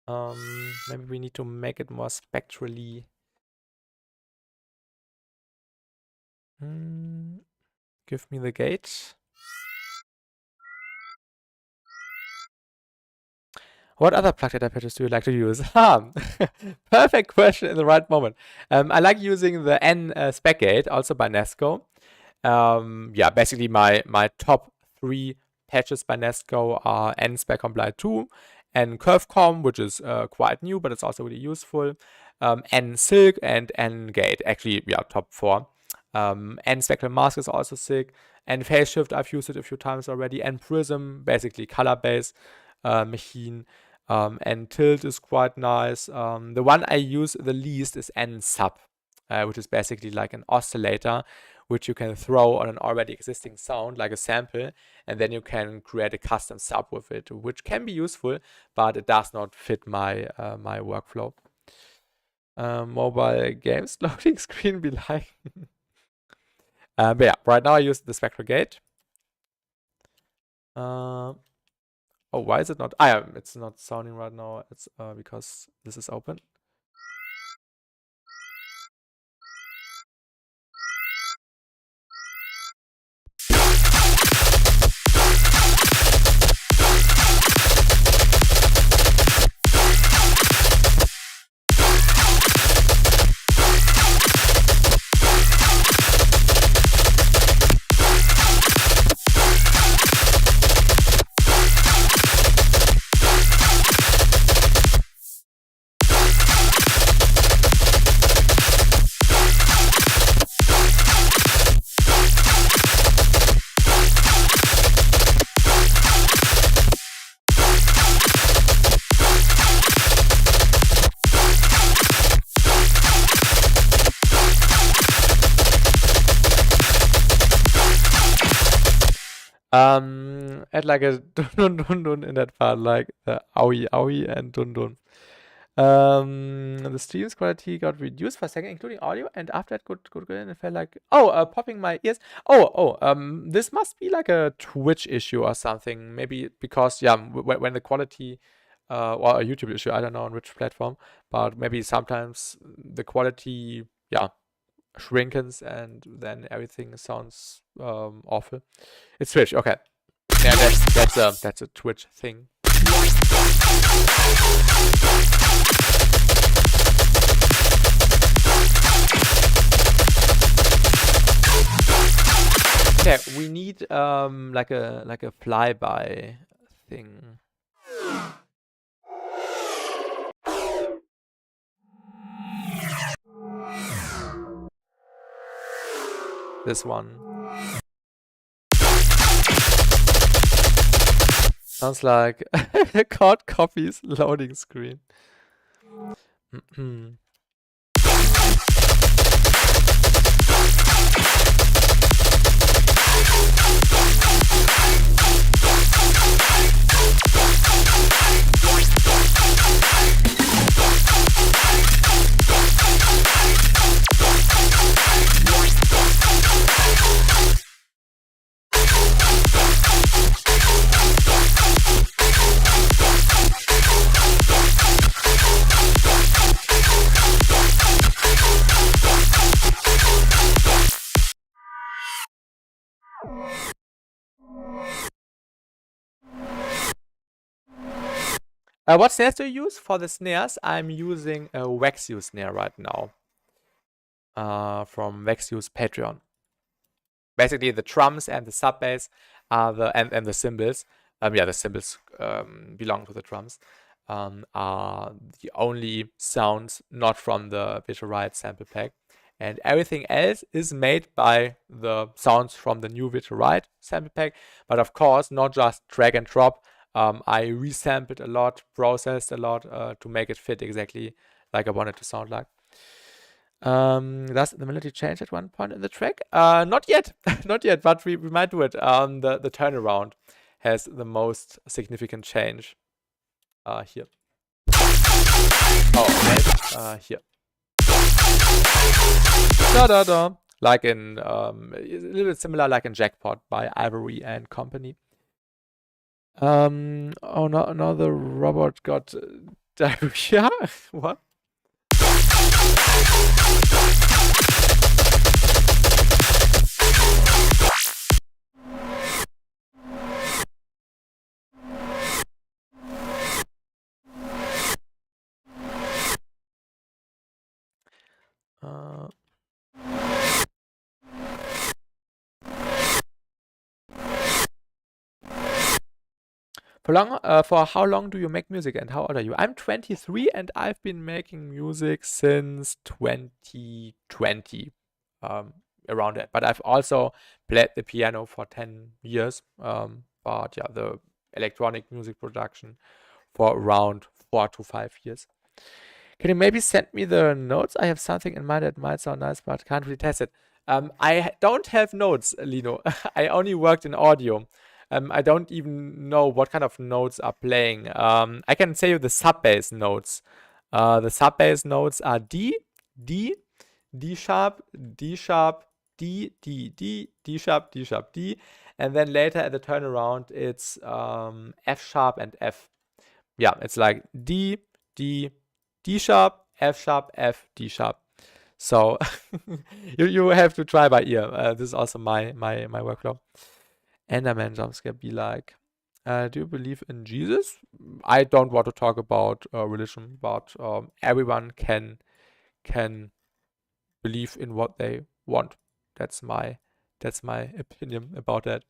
Maybe we need to make it more spectrally. Give me the gate. What other plug data patches do you like to use? Perfect question in the right moment. I like using the N spec gate, also by Nesco. Yeah, basically my top 3 patches by Nesco are N spec comply 2, N curvecom, which is quite new, but it's also really useful. N silk and N gate, actually, yeah, top 4. N spectral mask is also sick. N phase shift, I've used it a few times already. N prism, basically color based machine. And tilt is quite nice. The one I use the least is N sub, which is basically like an oscillator, which you can throw on an already existing sound, like a sample, and then you can create a custom sub with it, which can be useful, but it does not fit my my workflow. Mobile games loading screen be like. But yeah, right now I use the spectral gate. Oh, why is it not? It's not sounding right now. It's because this is open. Add like a dun dun dun in that part, like the owie owie and dun dun. The stream's quality got reduced for a second, including audio, and after that could go in and felt like popping my ears. This must be like a Twitch issue or something. Maybe because when the quality or a YouTube issue, I don't know on which platform, but maybe sometimes the quality shrinkens and then everything sounds awful. It's Twitch, okay. Yeah, that's a Twitch thing. Okay, we need like a flyby thing. This one. Sounds like card copies loading screen. What snares do you use? For the snares, I'm using a Waxu snare right now. From Waxu's Patreon. Basically, the drums and the sub bass are and the cymbals. The cymbals belong to the drums. Are the only sounds not from the Visual Riot sample pack. And everything else is made by the sounds from the new Visual Riot sample pack. But of course, not just drag and drop. I resampled a lot, processed a lot to make it fit exactly like I want it to sound like. Does the melody change at one point in the track? Not yet, not yet, but we might do it. The turnaround has the most significant change. Here. Oh, right. Here. Da da da. Like in a little bit similar, like in Jackpot by Ivory and Company. Oh no! Now the robot got diarrhea. What? For how long do you make music and how old are you? I'm 23 and I've been making music since 2020, around that. But I've also played the piano for 10 years. But yeah, the electronic music production for around 4 to 5 years. Can you maybe send me the notes? I have something in mind that might sound nice, but can't really test it. I don't have notes, Lino. I only worked in audio. I don't even know what kind of notes are playing. I can say you the sub bass notes. The sub bass notes are D, D, D sharp, D sharp, D, D, D, D sharp, D sharp, D, and then later at the turnaround it's F sharp and F. Yeah, it's like D, D, D sharp, F, D sharp. So you have to try by ear. This is also my workflow. Enderman jumpscare be like, do you believe in Jesus? I don't want to talk about religion, but everyone can believe in what they want. That's my opinion about that.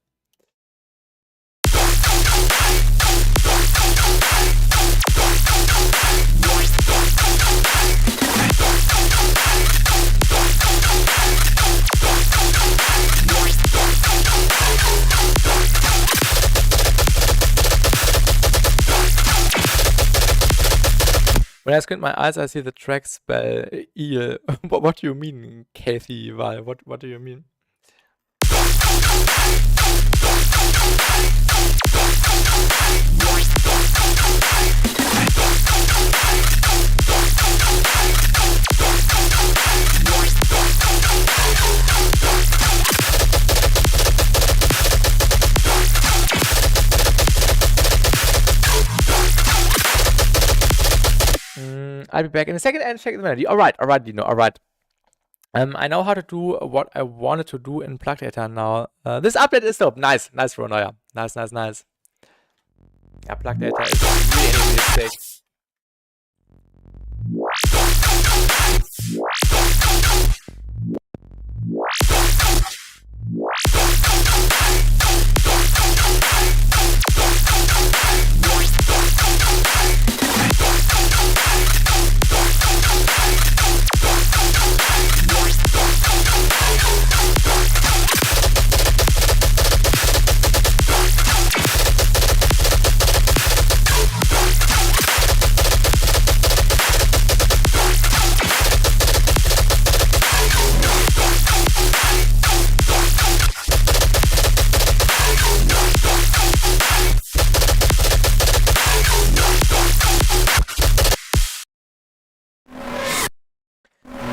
When I squint my eyes, I see the track spell eel. What do you mean, Kathy? What do you mean? I'll be back in a second and check the melody. Alright, Dino, alright. I know how to do what I wanted to do in Plug Data now. This update is dope. Nice, Ronaya. Nice. Yeah, Plug Data is really sick.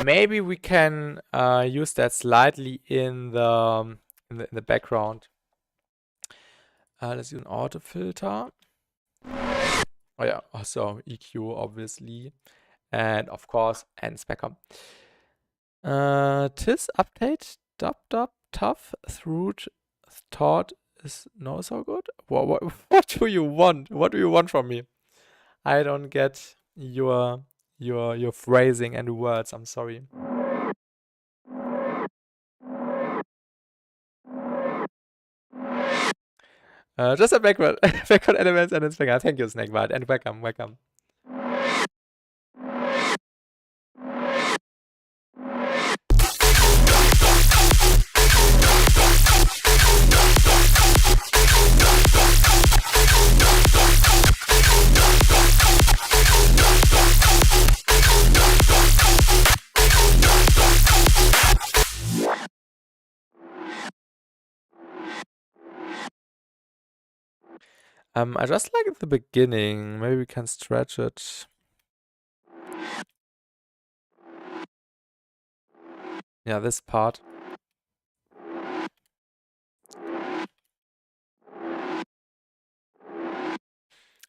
Maybe we can use that slightly in the background. Let's do an auto filter. Oh yeah, also EQ obviously, and of course and specum. Tis update dub tough through thought is no so good. What do you want? What do you want from me? I don't get your phrasing and words. I'm sorry. Just a backward elements and inspector. Thank you, Snakebite, and welcome. I just like at the beginning. Maybe we can stretch it. Yeah, this part.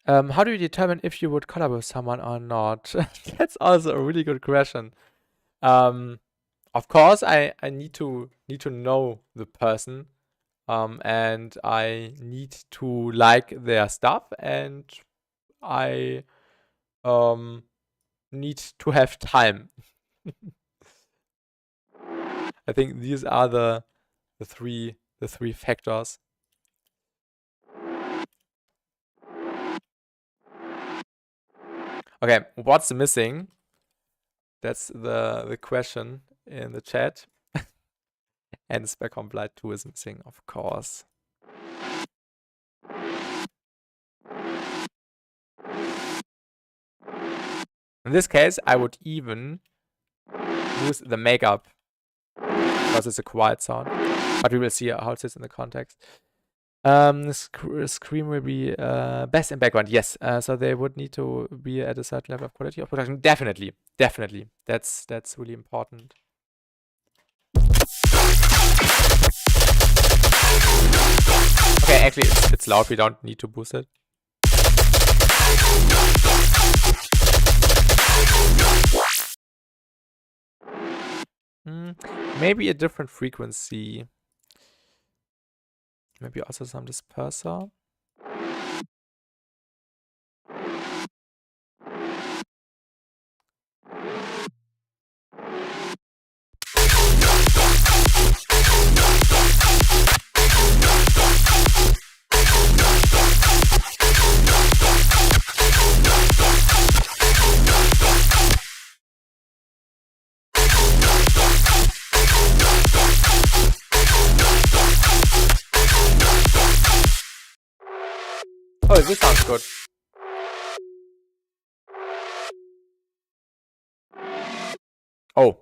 How do you determine if you would collab with someone or not? That's also a really good question. Of course, I need to know the person, and I need to like their stuff, and I need to have time. I think these are the three factors. Okay, what's missing? That's the question in the chat. And Spec Compliant 2 is missing, of course. In this case, I would even use the makeup because it's a quiet sound, but we will see how it sits in the context. Scream will be best in background. Yes, so they would need to be at a certain level of quality of production. Definitely. That's really important. Okay, actually, it's loud. We don't need to boost it. Maybe a different frequency. Maybe also some disperser. Oh, this sounds good. Oh.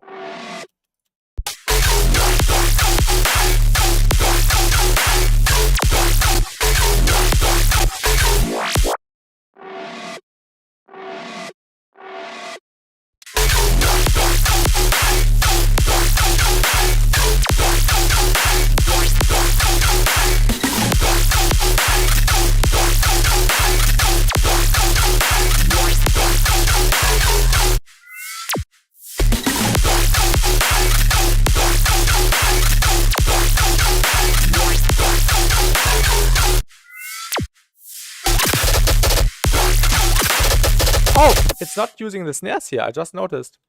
Oh, it's not using the snares here. I just noticed.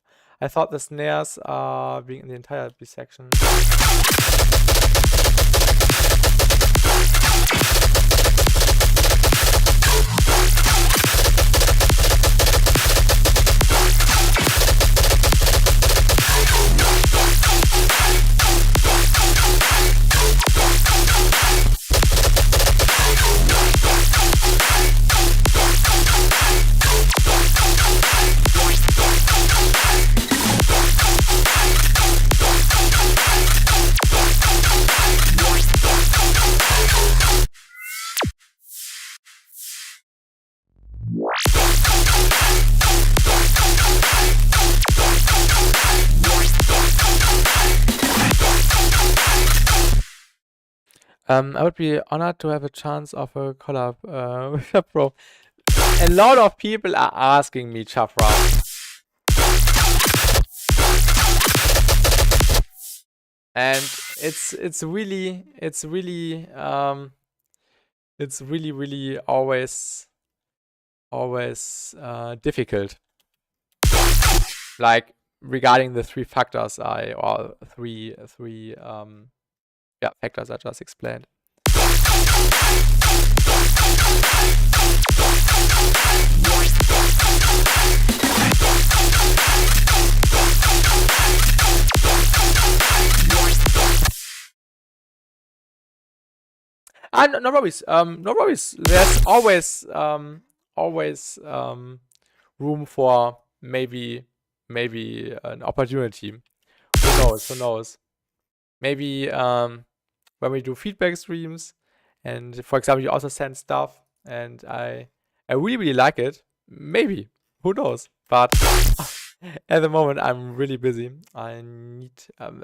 I thought the snares are being in the entire B section. I would be honored to have a chance of a collab with Chapra. A lot of people are asking me, Chapra. And it's really always difficult. Like regarding the three factors factors I just explained. No worries. No worries. There's always room for maybe an opportunity. Who knows? Who knows? Maybe when we do feedback streams, and for example, you also send stuff, and I really like it. Maybe, who knows? But at the moment, I'm really busy. I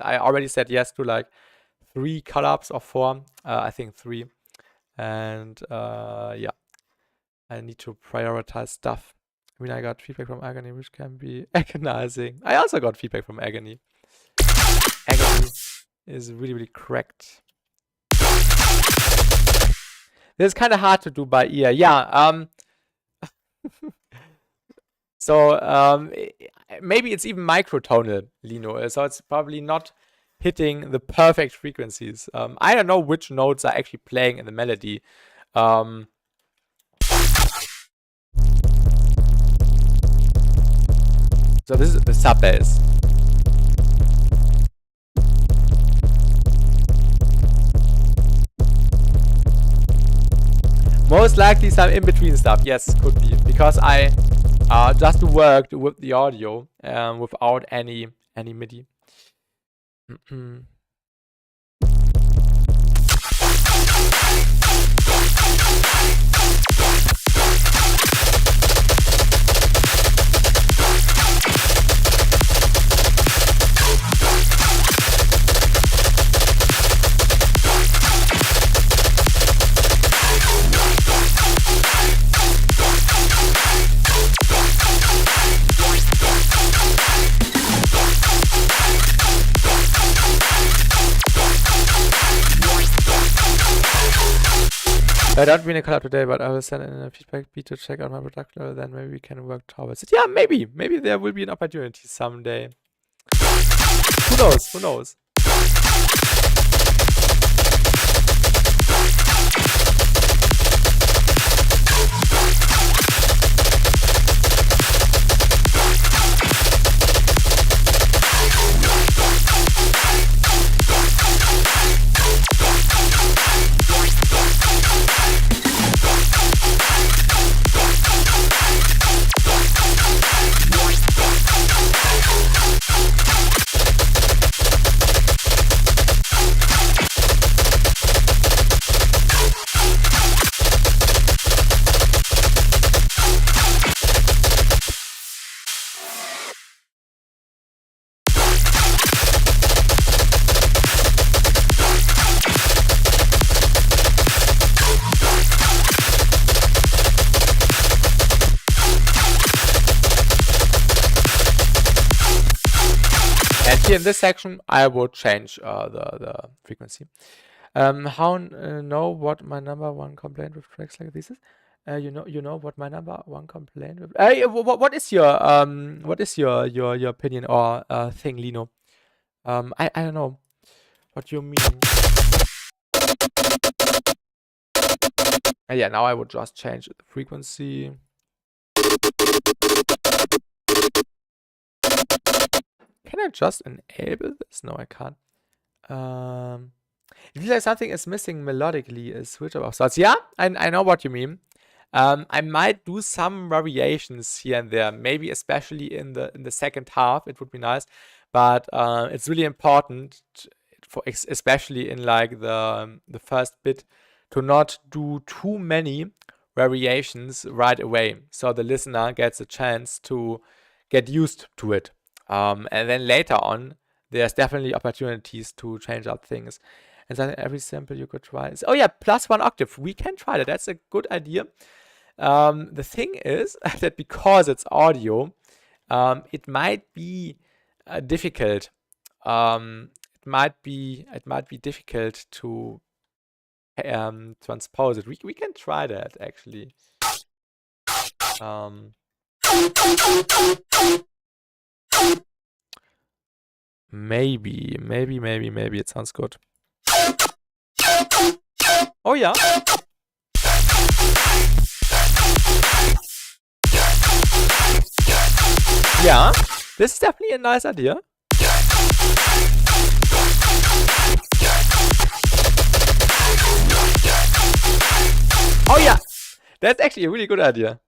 already said yes to like 3 collabs or 4. I think 3, and yeah, I need to prioritize stuff. I mean, I got feedback from Agony, which can be agonizing. I also got feedback from Agony. Agony is really cracked. This is kind of hard to do by ear. Yeah. So maybe it's even microtonal, Lino. So it's probably not hitting the perfect frequencies. I don't know which notes are actually playing in the melody. So this is the sub bass. Most likely some in-between stuff. Yes, could be. Because I just worked with the audio without any MIDI. I don't mean a collab today, but I will send in a feedback beat to check out my production level, then maybe we can work towards it. Yeah, maybe. Maybe there will be an opportunity someday. Who knows? Who knows? Here in this section, I will change the frequency. How know what my number 1 complaint with tracks like this is? You know what my number 1 complaint with. What is your opinion or thing, Lino? I don't know what you mean. Yeah, now I would just change the frequency. Can I just enable this? No, I can't. It feels like something is missing melodically. A switch of sorts. Yeah, I know what you mean. I might do some variations here and there, maybe especially in the second half. It would be nice, but it's really important for especially in like the first bit to not do too many variations right away, so the listener gets a chance to get used to it. And then later on, there's definitely opportunities to change up things. And then every sample you could try is, oh yeah, +1 octave. We can try that. That's a good idea. The thing is that because it's audio, it might be difficult. It might be difficult to transpose it. We can try that actually. Maybe it sounds good. Oh yeah. Yeah, this is definitely a nice idea. Oh yeah, that's actually a really good idea.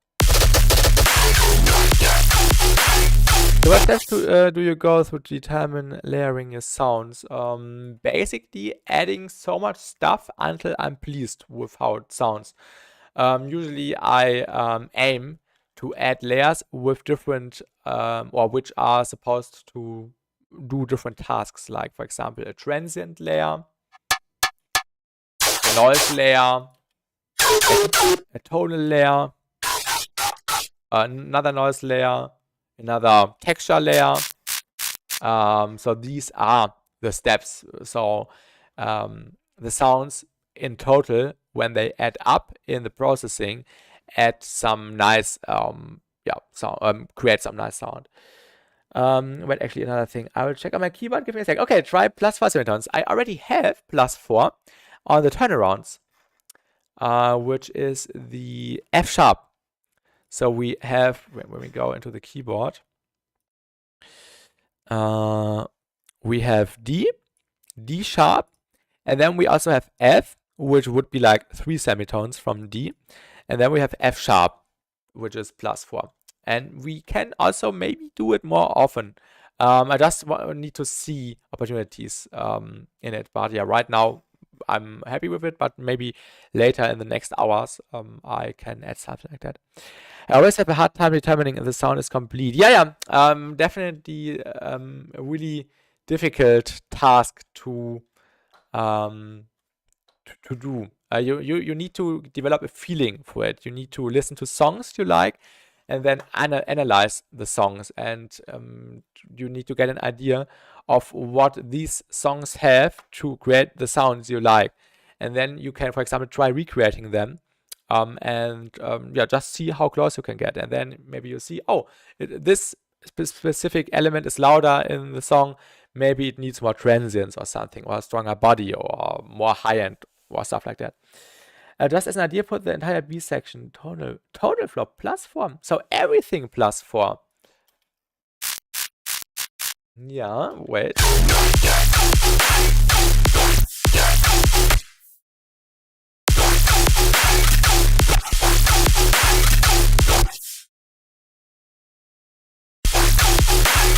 So what steps do you go through to determine layering your sounds? Basically adding so much stuff until I'm pleased with how it sounds. Usually I aim to add layers with different, or which are supposed to do different tasks, like for example a transient layer, a noise layer, a tonal layer, another noise layer, another texture layer. So these are the steps. So the sounds in total, when they add up in the processing, add some nice, create some nice sound. But actually another thing, I will check on my keyboard. Give me a sec. Okay, try +4 semitones. I already have +4 on the turnarounds, which is the F sharp. So we have, when we go into the keyboard, we have D sharp, and then we also have F, which would be like 3 semitones from D, and then we have F sharp, which is +4. And we can also maybe do it more often. I just need to see opportunities in it, but yeah, right now I'm happy with it, but maybe later in the next hours I can add something like that. I always have a hard time determining if the sound is complete. Yeah, definitely a really difficult task to do. You need to develop a feeling for it. You need to listen to songs you like, and then analyze the songs, and you need to get an idea of what these songs have to create the sounds you like. And then you can, for example, try recreating them, just see how close you can get. And then maybe you see, oh, this specific element is louder in the song. Maybe it needs more transients or something, or a stronger body, or more high-end, or stuff like that. Just as an idea, put the entire B section tonal flop +4. So everything +4. Yeah, wait.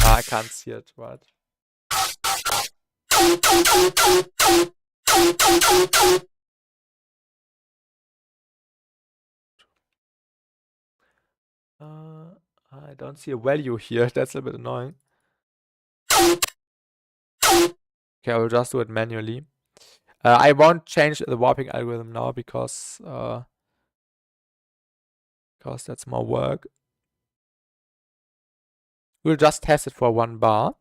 I can't see it, but I don't see a value here. That's a bit annoying. Okay, I will just do it manually. I won't change the warping algorithm now because that's more work. We'll just test it for 1 bar.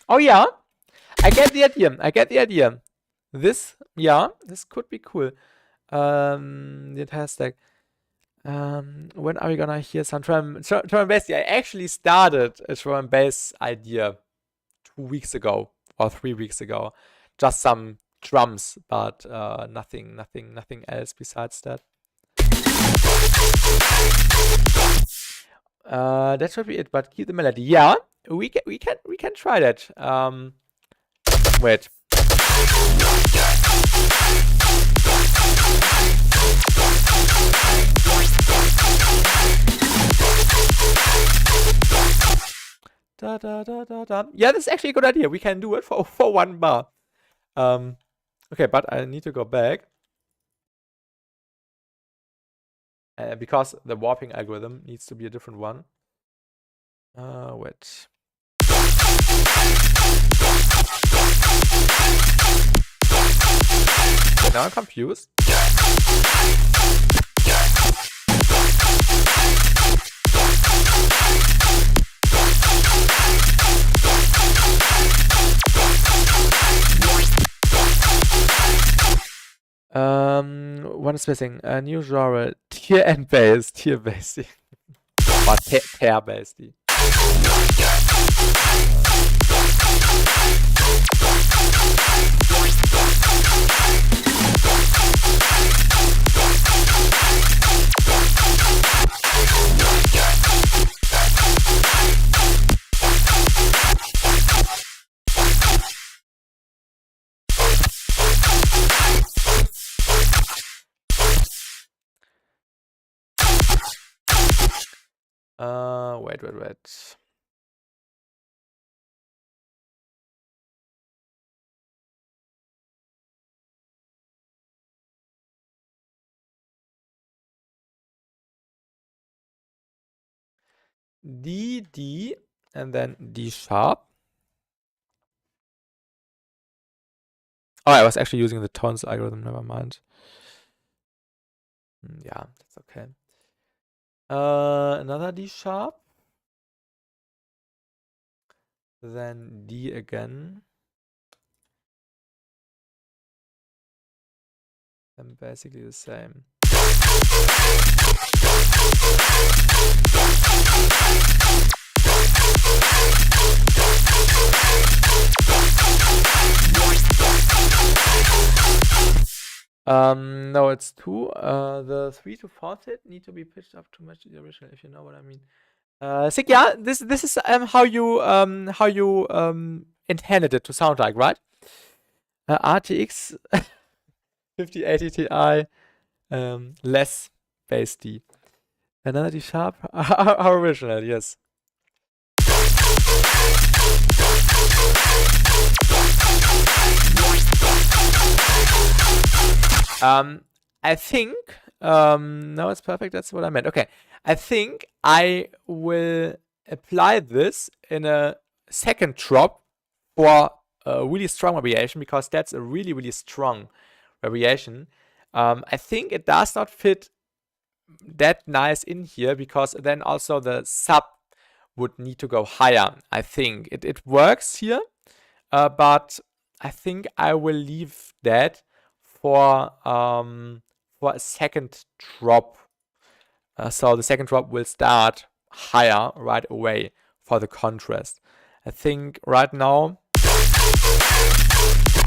Oh yeah, I get the idea. This could be cool. It has like, when are we gonna hear some drum and bass? I actually started a drum and bass idea 2 weeks ago or 3 weeks ago. Just some drums, but nothing else besides that. That should be it, but keep the melody. Yeah, we can try that. Wait. Da, da, da, da, da. Yeah, this is actually a good idea. We can do it for 1 bar. Okay, but I need to go back. Because the warping algorithm needs to be a different one. Wait. Okay, now I'm confused. one is missing. A new genre. Tier and bass. Tier bass. Or tear bass. Wait. D, and then D sharp. Oh, I was actually using the tones algorithm, never mind. Yeah, that's okay. Another D sharp. Then D again. And basically the same. No, it's 2. The 3 to 4th hit need to be pitched up to match the original, if you know what I mean. Sig, yeah, this is how you intended it to sound like, right? RTX 5080 Ti, less bass D. Another D sharp, how original, yes. I think, no, it's perfect, that's what I meant. Okay, I think I will apply this in a second drop for a really strong variation, because that's a really, really strong variation. I think it does not fit that nice in here, because then also the sub would need to go higher. I think it works here, but I think I will leave that for a second drop. So the second drop will start higher right away for the contrast. I think right now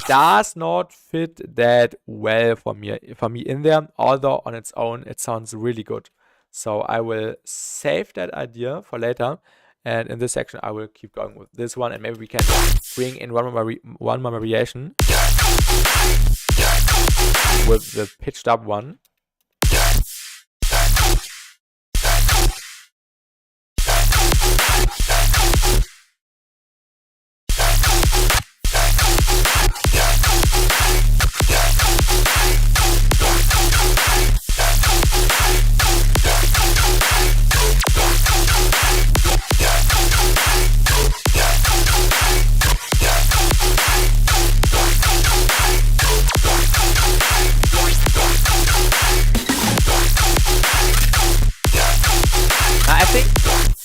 does not fit that well for me in there, although on its own it sounds really good. So I will save that idea for later, and in this section I will keep going with this one, and maybe we can bring in one more variation with the pitched up one.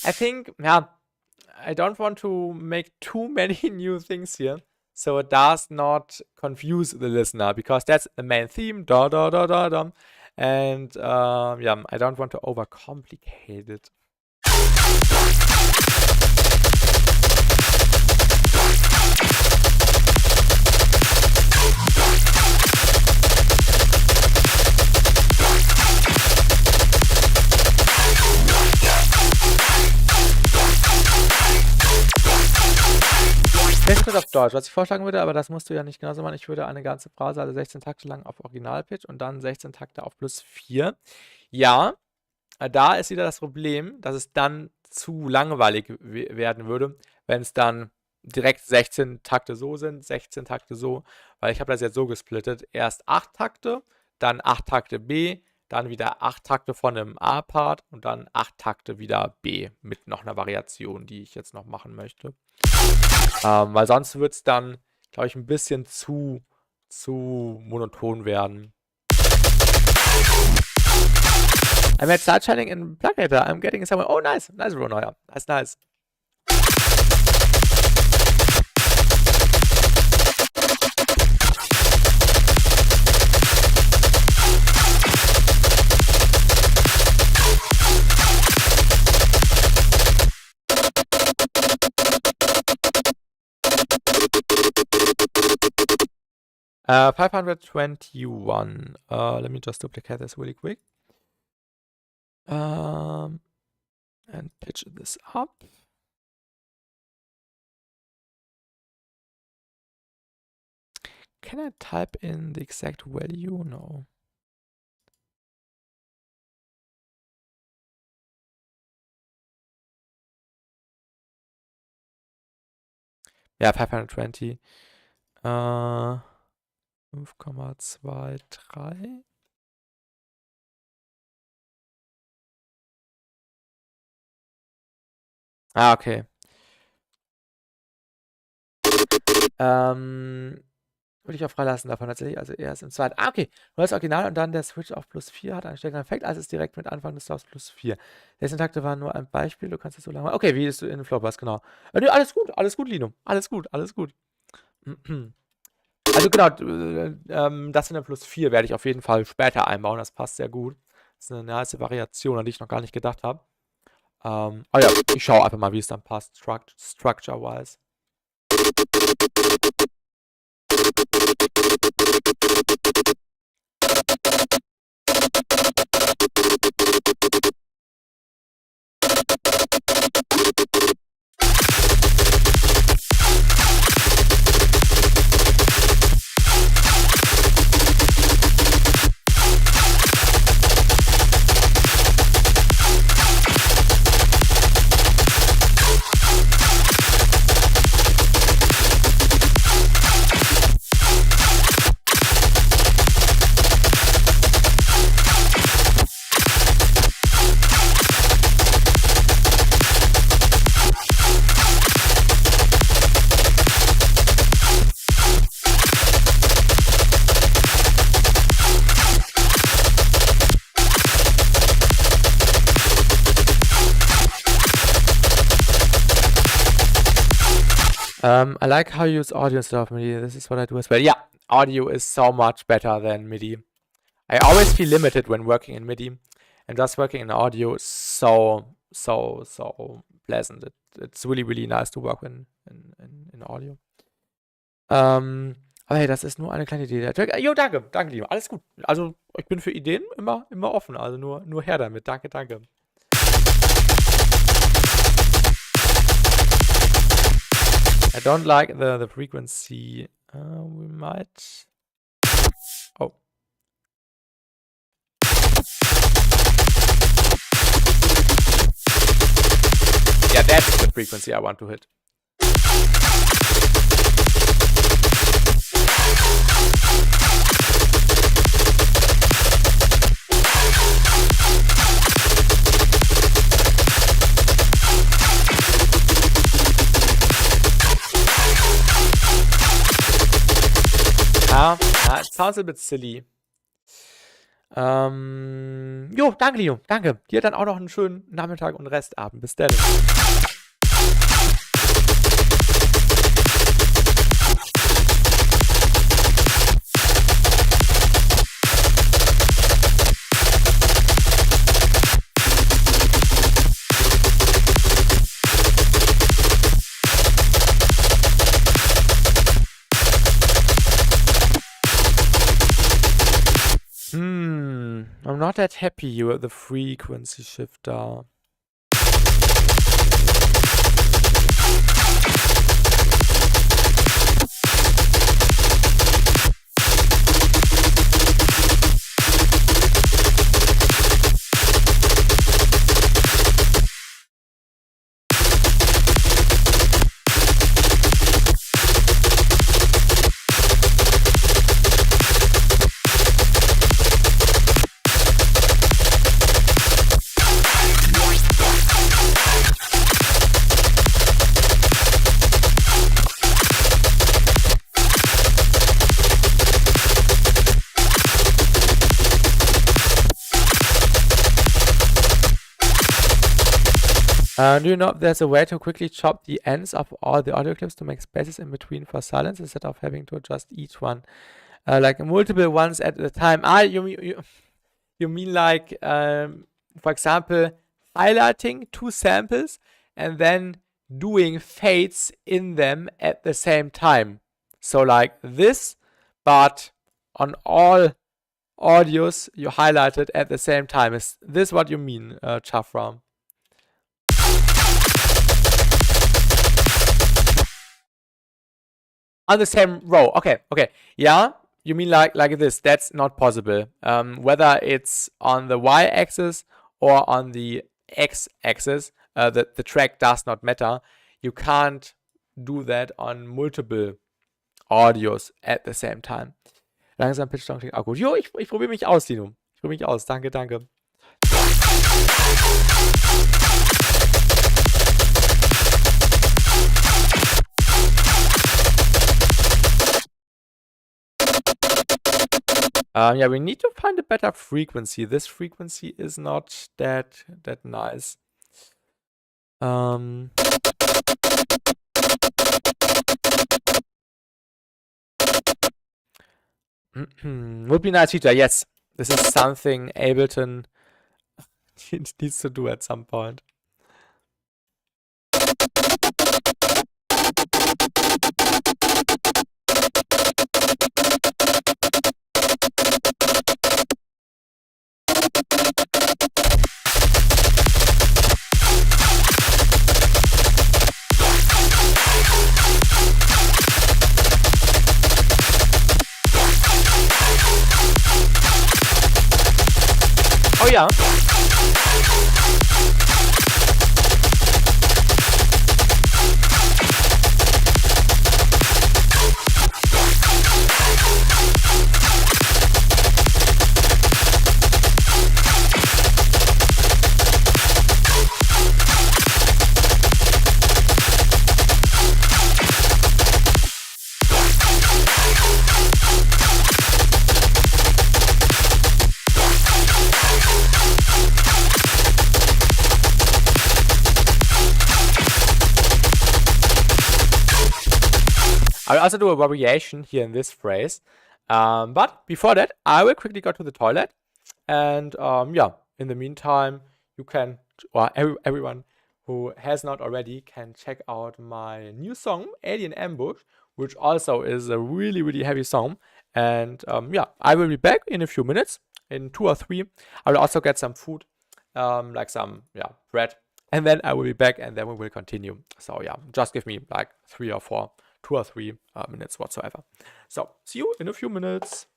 I think, yeah, I don't want to make too many new things here, so it does not confuse the listener, because that's the main theme, and yeah, I don't want to overcomplicate it. Bestes auf Deutsch, was ich vorschlagen würde, aber das musst du ja nicht genauso machen. Ich würde eine ganze Phrase, also 16 Takte lang auf Originalpitch und dann 16 Takte auf +4. Ja, da ist wieder das Problem, dass es dann zu langweilig werden würde, wenn es dann direkt 16 Takte so sind, 16 Takte so, weil ich habe das jetzt so gesplittet. Erst 8 Takte, dann 8 Takte B, dann wieder 8 Takte von einem A-Part und dann 8 Takte wieder B mit noch einer Variation, die ich jetzt noch machen möchte. Weil sonst wird es dann, glaube ich, ein bisschen zu monoton werden. I'm at start shining in Plug Paper. I'm getting somewhere. Oh, nice. Nice, Roneuer. That's nice. 521. Let me just duplicate this really quick. And pitch this up. Can I type in the exact value? No. Ja, 520. 5,23. Ah, okay. Würde ich auch freilassen davon tatsächlich. Also erst im zweiten. Ah, okay. Neues Original und dann der Switch auf +4 hat einen stärkeren Effekt, als es direkt mit Anfang des Laufs +4. Der Syntakte war nur ein Beispiel, du kannst es so lange. Okay, wie ist du in den Flow warst, genau. Nee, alles gut, Lino. Alles gut. Also genau, das in der +4 werde ich auf jeden Fall später einbauen. Das passt sehr gut. Das ist eine nice Variation, an die ich noch gar nicht gedacht habe. Aber ja, ich schaue einfach mal, wie es dann passt, structure-wise. I like how you use audio instead of MIDI. This is what I do as well. Yeah, audio is so much better than MIDI. I always feel limited when working in MIDI, and just working in audio is so pleasant. It's really nice to work in audio. Aber hey, das ist nur eine kleine Idee. Jo, danke, lieber. Alles gut. Also, ich bin für Ideen immer offen. Also nur her damit. Danke. I don't like the frequency. We might. Oh. Yeah, that's the frequency I want to hit. It sounds a bit silly. Jo, danke, Leo. Danke. Dir dann auch noch einen schönen Nachmittag und Restabend. Bis dann. I'm not that happy with the frequency shifter. Do you know if there's a way to quickly chop the ends of all the audio clips to make spaces in between for silence instead of having to adjust each one? Like multiple ones at a time. You mean like, for example, highlighting two samples and then doing fades in them at the same time. So like this, but on all audios you highlighted at the same time. Is this what you mean, Chafram? On the same row. Okay. Yeah, you mean like this. That's not possible. Whether it's on the y-axis or on the x-axis, the track does not matter. You can't do that on multiple audios at the same time. Langsam Pitch Down klingt auch gut. Jo, ich probiere mich aus, Dino. Ich probiere mich aus. Danke. Yeah, we need to find a better frequency. This frequency is not that nice. Would be nice feature. Yes, this is something Ableton needs to do at some point. Oh ja. I will also do a variation here in this phrase. But before that, I will quickly go to the toilet. And yeah, in the meantime, you can, or everyone who has not already, can check out my new song, Alien Ambush, which also is a really heavy song. And yeah, I will be back in a few minutes, in 2 or 3. I will also get some food, like some bread. And then I will be back, and then we will continue. So yeah, just give me like 3 or 4, 2 or 3 minutes whatsoever. So see you in a few minutes.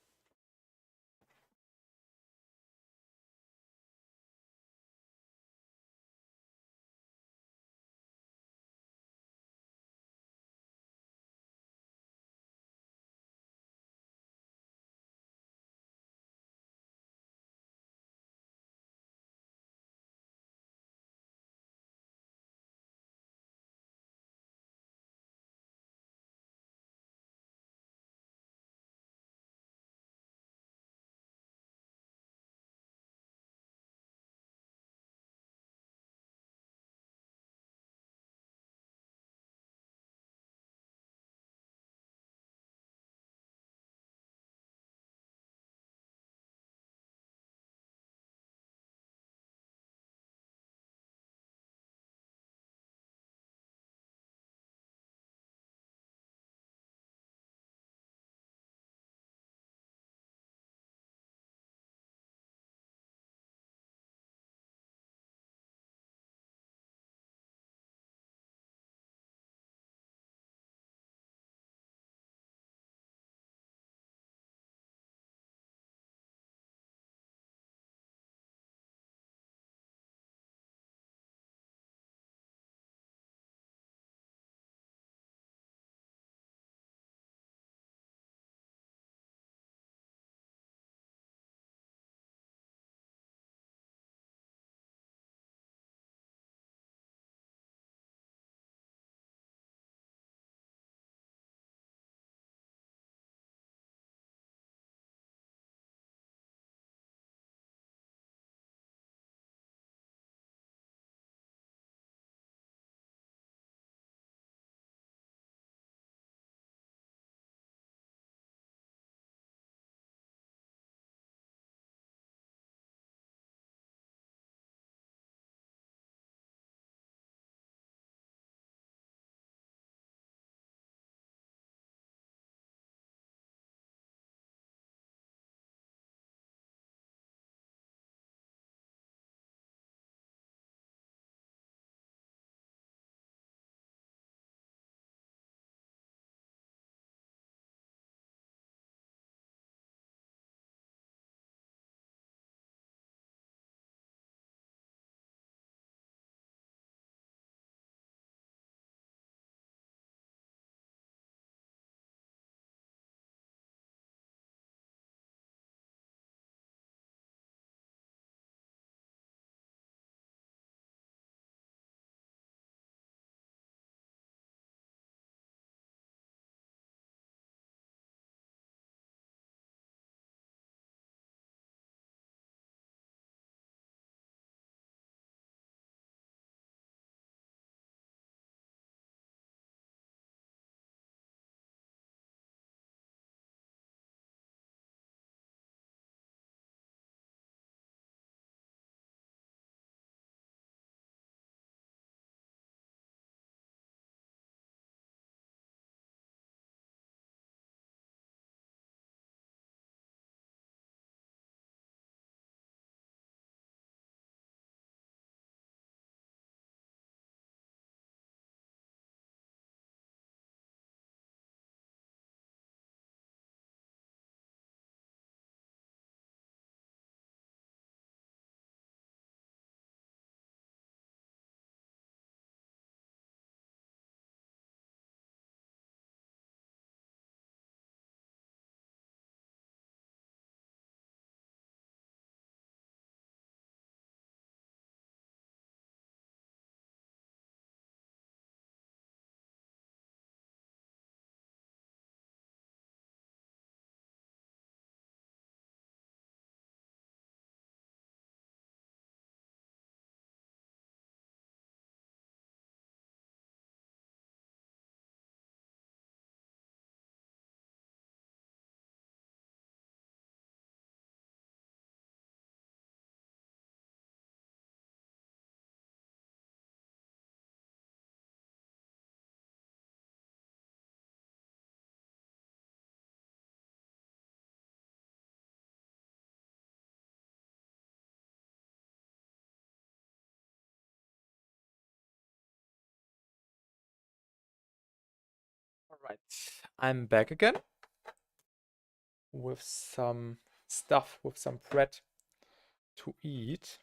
Right, I'm back again with some stuff, with some bread to eat.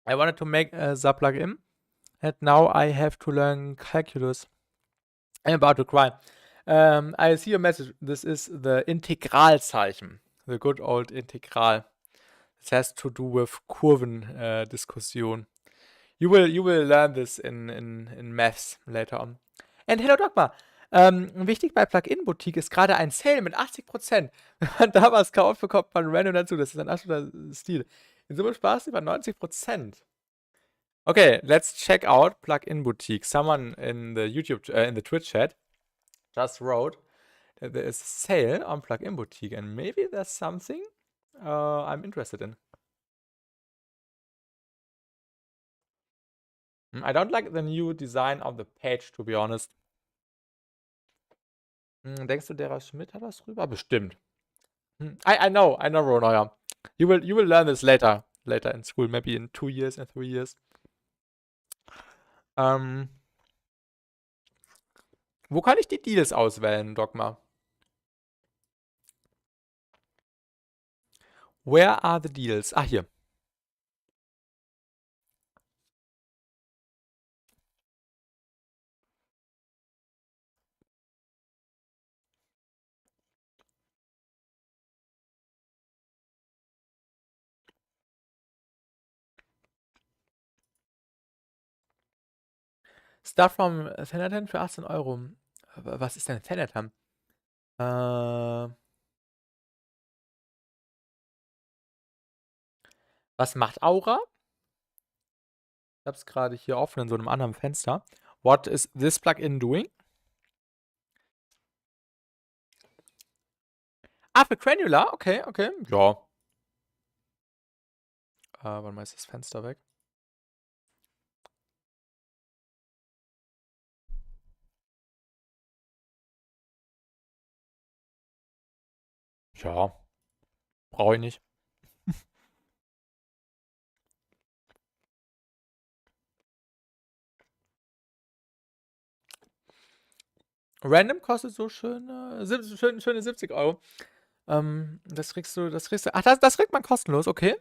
I wanted to make the plugin, and now I have to learn calculus. I'm about to cry. I see a message. This is the Integralzeichen, the good old Integral. It has to do with Kurvendiskussion. You will learn this in Maths later on. And hello Dogma. Wichtig bei Plugin-Boutique ist gerade ein Sale mit 80%. Wenn man da was kauft, bekommt man random dazu. Das ist ein absoluter Stil. In Summe sparst du über 90%. Okay, let's check out Plugin Boutique. Someone in the in the Twitch chat just wrote that there is a sale on Plugin Boutique, and maybe there's something I'm interested in. I don't like the new design of the page, to be honest. Denkst du, Dera Schmidt hat was drüber? Bestimmt. I know, Roneuer. You will learn this later in school, maybe in 2 years and 3 years. Wo kann ich die Deals auswählen, Dogma? Where are the deals? Ah, hier. Start from Thanetam für 18 Euro. Was ist denn Thanetam? Was macht Aura? Ich habe es gerade hier offen in so einem anderen Fenster. What is this Plugin doing? Ah, für Granular? Okay. Ja. Warte mal, ist das Fenster weg? Ja. Brauche ich nicht. Random kostet so schöne 70 Euro. Das kriegst du. Ach, das kriegt man kostenlos, okay.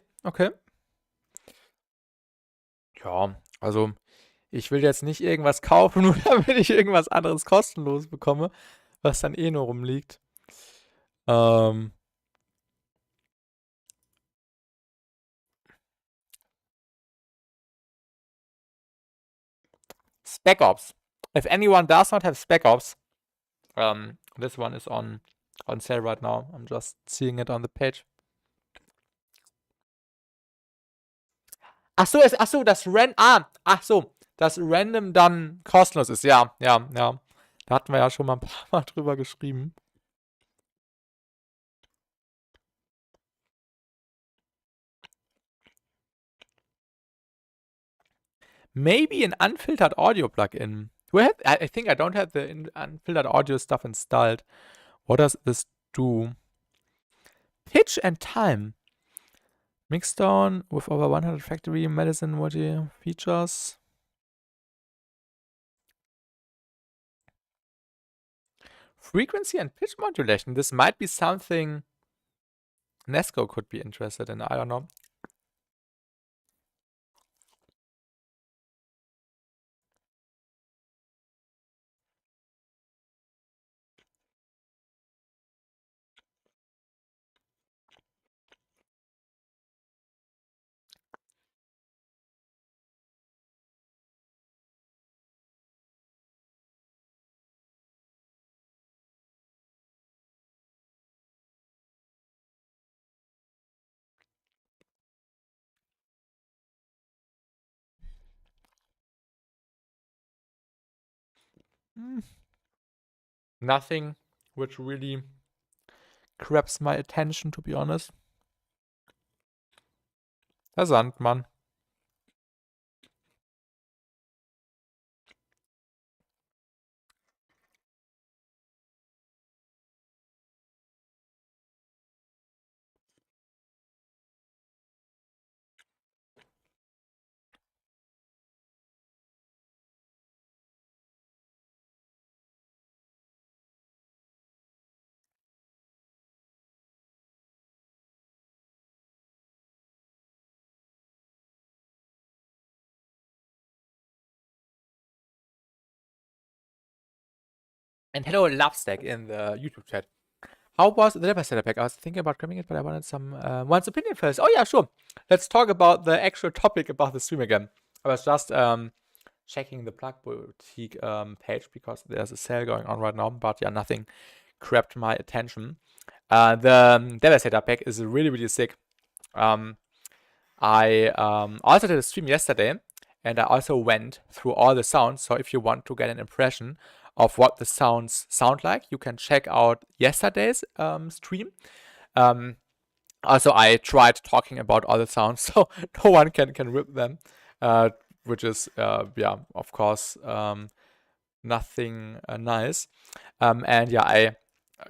Ja, also ich will jetzt nicht irgendwas kaufen, nur damit ich irgendwas anderes kostenlos bekomme, was dann eh nur rumliegt. Spec Ops. If anyone does not have Spec Ops, this one is on sale right now. I'm just seeing it on the page. Ach so, das Random dann kostenlos ist. Ja. Da hatten wir ja schon mal ein paar Mal drüber geschrieben. Maybe an unfiltered audio plugin. I think I don't have the unfiltered audio stuff installed. What does this do? Pitch and time. Mixdown with over 100 factory medicine multi features. Frequency and pitch modulation. This might be something Nesco could be interested in. I don't know. Nothing which really grabs my attention, to be honest. Der Sandmann. And hello, Lovestack in the YouTube chat. How was the Devastator pack? I was thinking about grabbing it, but I wanted one's opinion first. Oh yeah, sure. Let's talk about the actual topic about the stream again. I was just checking the Plug Boutique page because there's a sale going on right now, but yeah, nothing grabbed my attention. The Devastator pack is really, really sick. I also did a stream yesterday, and I also went through all the sounds. So if you want to get an impression of what the sounds sound like, you can check out yesterday's stream. Also, I tried talking about all the sounds, so no one can rip them, which is, yeah, of course, nothing nice. And yeah, I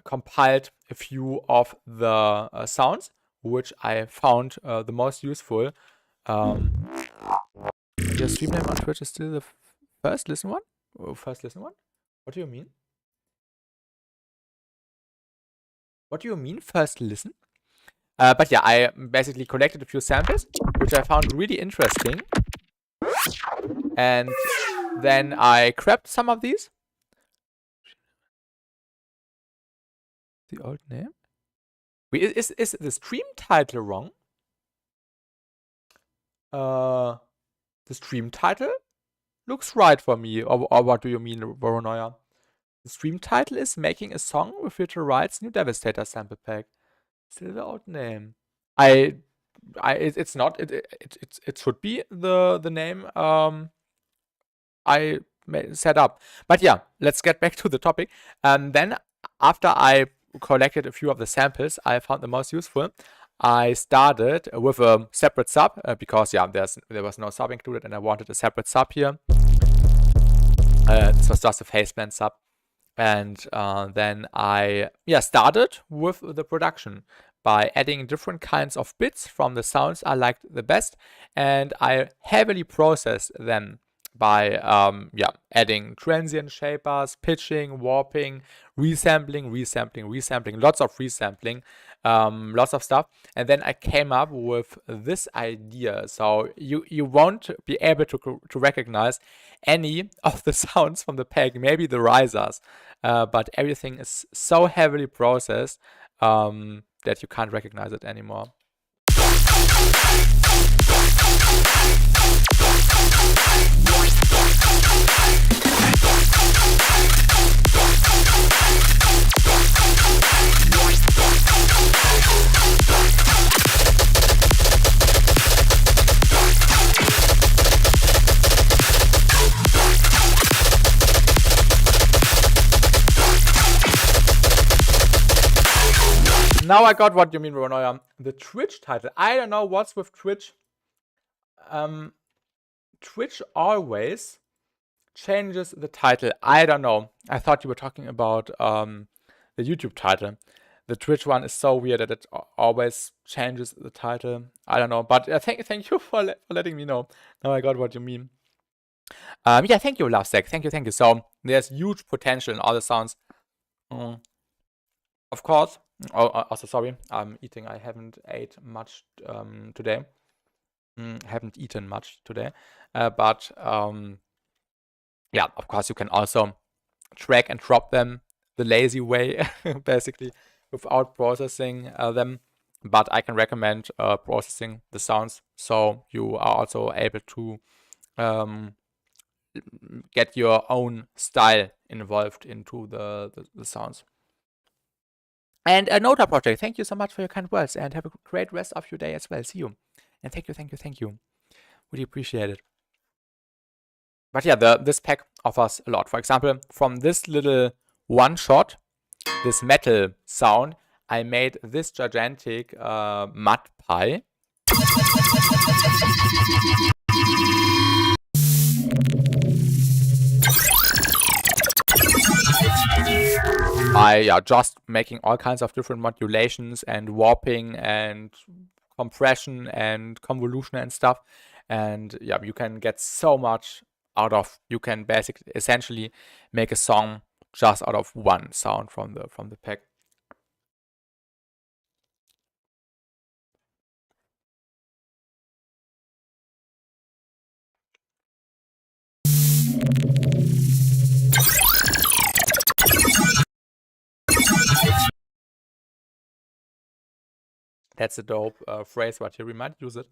compiled a few of the sounds, which I found the most useful. Your stream name on Twitch is still the first listen one? First listen one? What do you mean? What do you mean, first listen? But yeah, I basically collected a few samples, which I found really interesting. And then I grabbed some of these. The old name? Wait, is the stream title wrong? The stream title looks right for me. Or what do you mean, Voronoi? The stream title is Making a Song with Virtual Riot's new Devastator sample pack. Still the old name. It's not. It should be the name I set up. But yeah, let's get back to the topic. Then after I collected a few of the samples I found the most useful, I started with a separate sub because yeah, there was no sub included, and I wanted a separate sub here. This was just a faceblend sub. And then I started with the production by adding different kinds of bits from the sounds I liked the best, and I heavily processed them by adding transient shapers, pitching, warping, resampling, lots of resampling, lots of stuff. And then I came up with this idea. So you won't be able to recognize any of the sounds from the pack, maybe the risers, but everything is so heavily processed that you can't recognize it anymore. Now I got what you mean, Ronoya. The Twitch title. I don't know what's with Twitch. Twitch always changes the title. I don't know. I thought you were talking about the YouTube title. The Twitch one is so weird that it always changes the title. I don't know. But thank you for letting me know. Now I got what you mean. Yeah, thank you, Lovestack. Thank you. So there's huge potential in all the sounds. Of course. Also, sorry, I'm eating. I haven't ate much today. Haven't eaten much today. But yeah, of course, you can also drag and drop them the lazy way, basically, without processing them. But I can recommend processing the sounds, so you are also able to get your own style involved into the sounds. And a Nota project, thank you so much for your kind words, and have a great rest of your day as well. See you. And thank you. Really appreciate it. But yeah, this pack offers a lot. For example, from this little one shot, this metal sound, I made this gigantic mud pie. by just making all kinds of different modulations and warping and compression and convolution and stuff. And yeah, you can get so much out of, you can basically essentially make a song just out of one sound from the pack. That's a dope phrase right here. We might use it.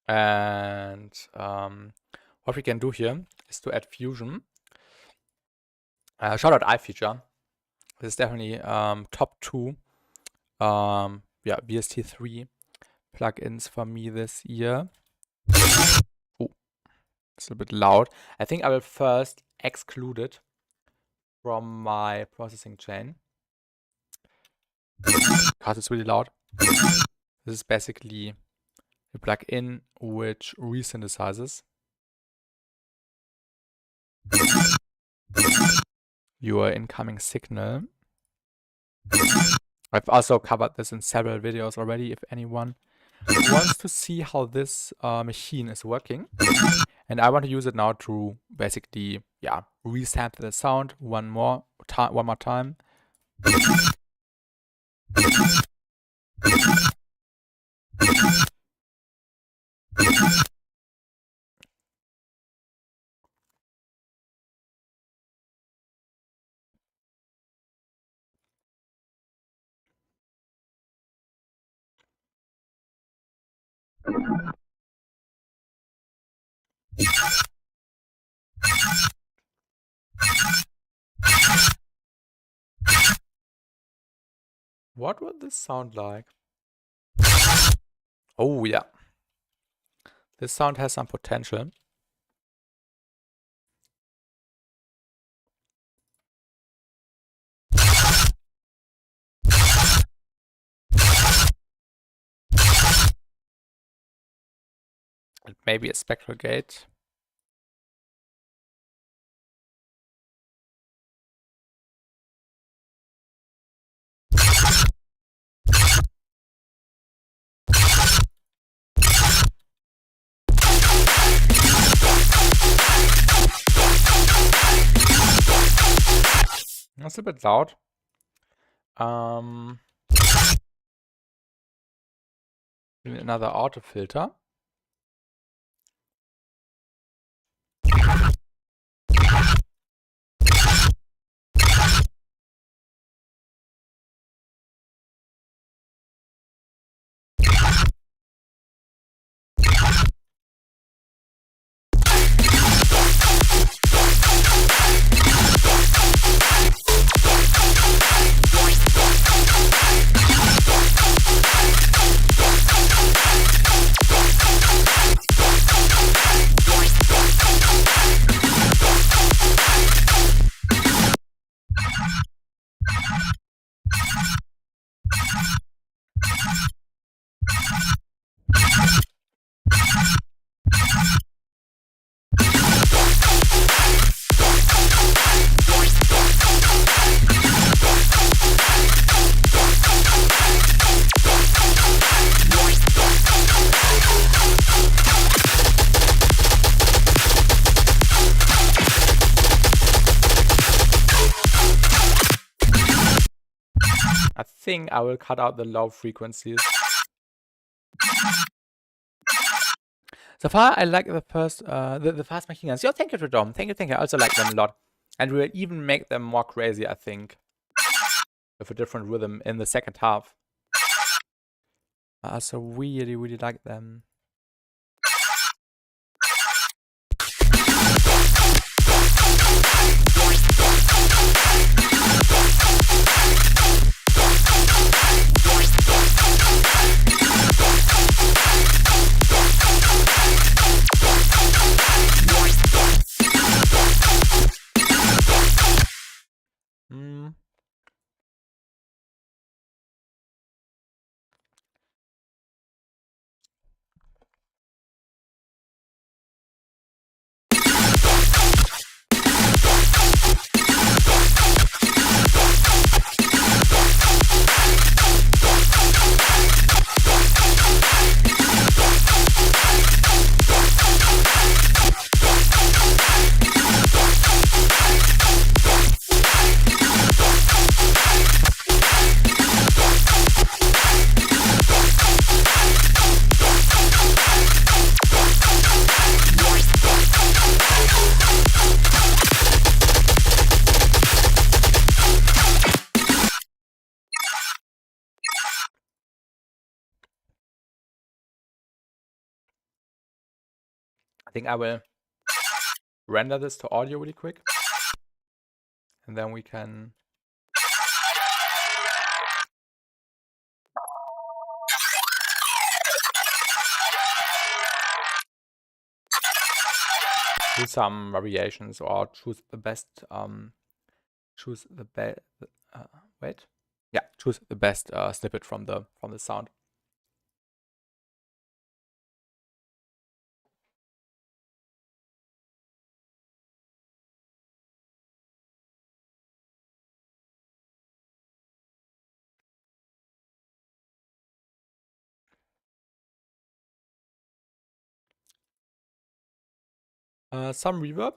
And what we can do here is to add fusion. Shout out iFeature. This is definitely top 2 yeah, VST3 plugins for me this year. Oh, it's a bit loud. I think I will first exclude it from my processing chain because it's really loud. This is basically a plugin which resynthesizes your incoming signal. I've also covered this in several videos already if anyone wants to see how this machine is working. And I want to use it now to basically, yeah, resample the sound one more time. What would this sound like? Oh yeah, this sound has some potential. Maybe a spectral gate. That's a bit loud. Another auto filter. I think I will cut out the low frequencies. So far, I like the first, the fast machine guns. Yo, thank you, Dom. Thank you. I also like them a lot. And we'll even make them more crazy, I think. With a different rhythm in the second half. I also really, really like them. I think I will render this to audio really quick. And then we can do some variations or choose the best, choose the best, choose the best snippet from the sound. Some reverb.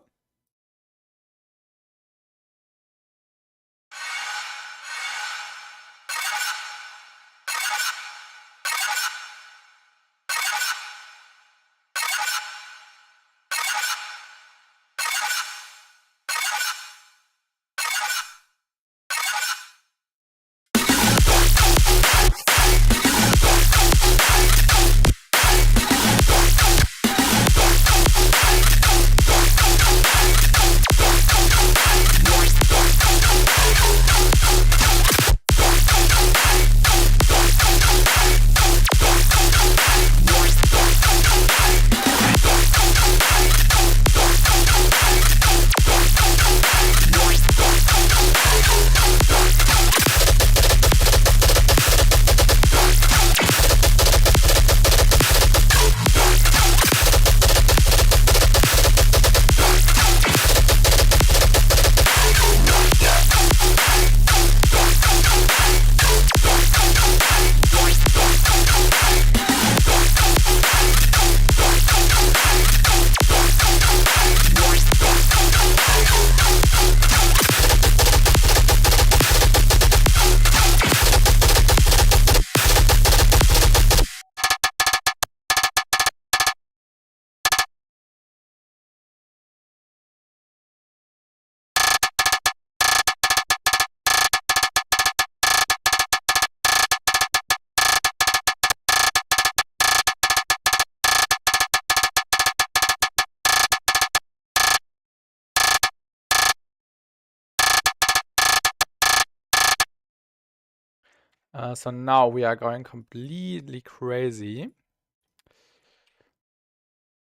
So now we are going completely crazy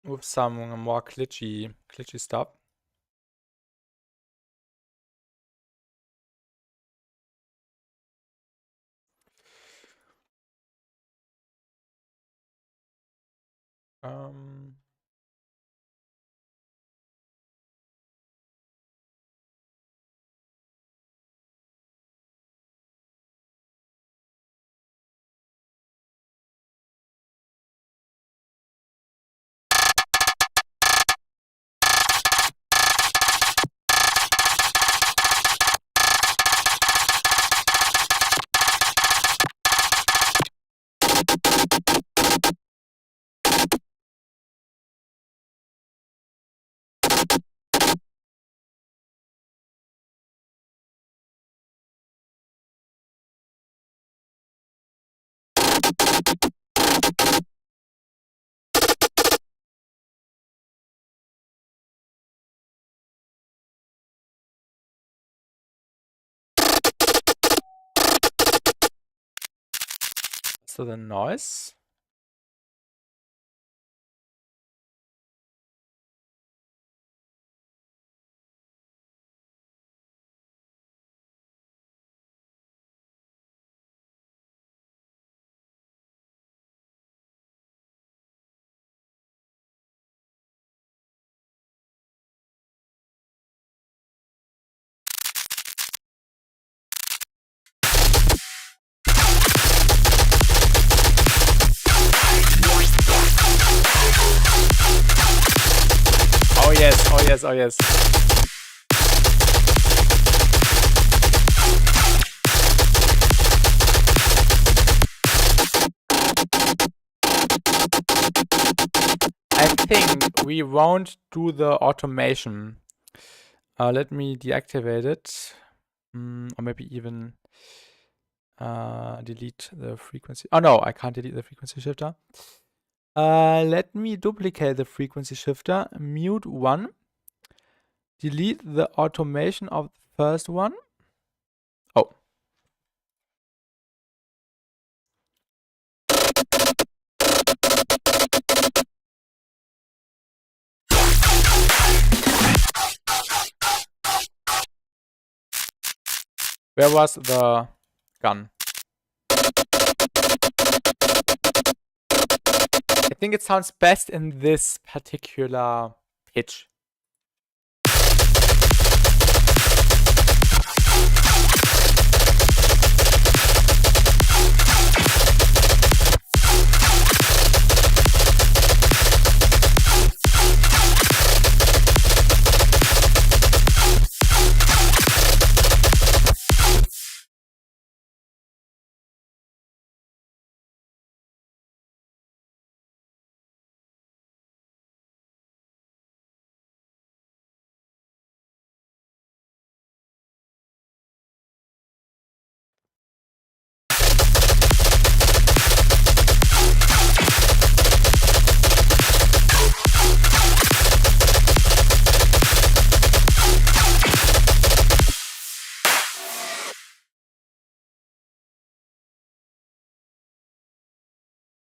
with some more glitchy stuff. What's the noise? Oh yes, oh yes, oh yes. I think we won't do the automation. Let me deactivate it. Or maybe even delete the frequency. Oh no, I can't delete the frequency shifter. Let me duplicate the frequency shifter, mute one, delete the automation of the first one. Oh. Where was the gun? I think it sounds best in this particular pitch.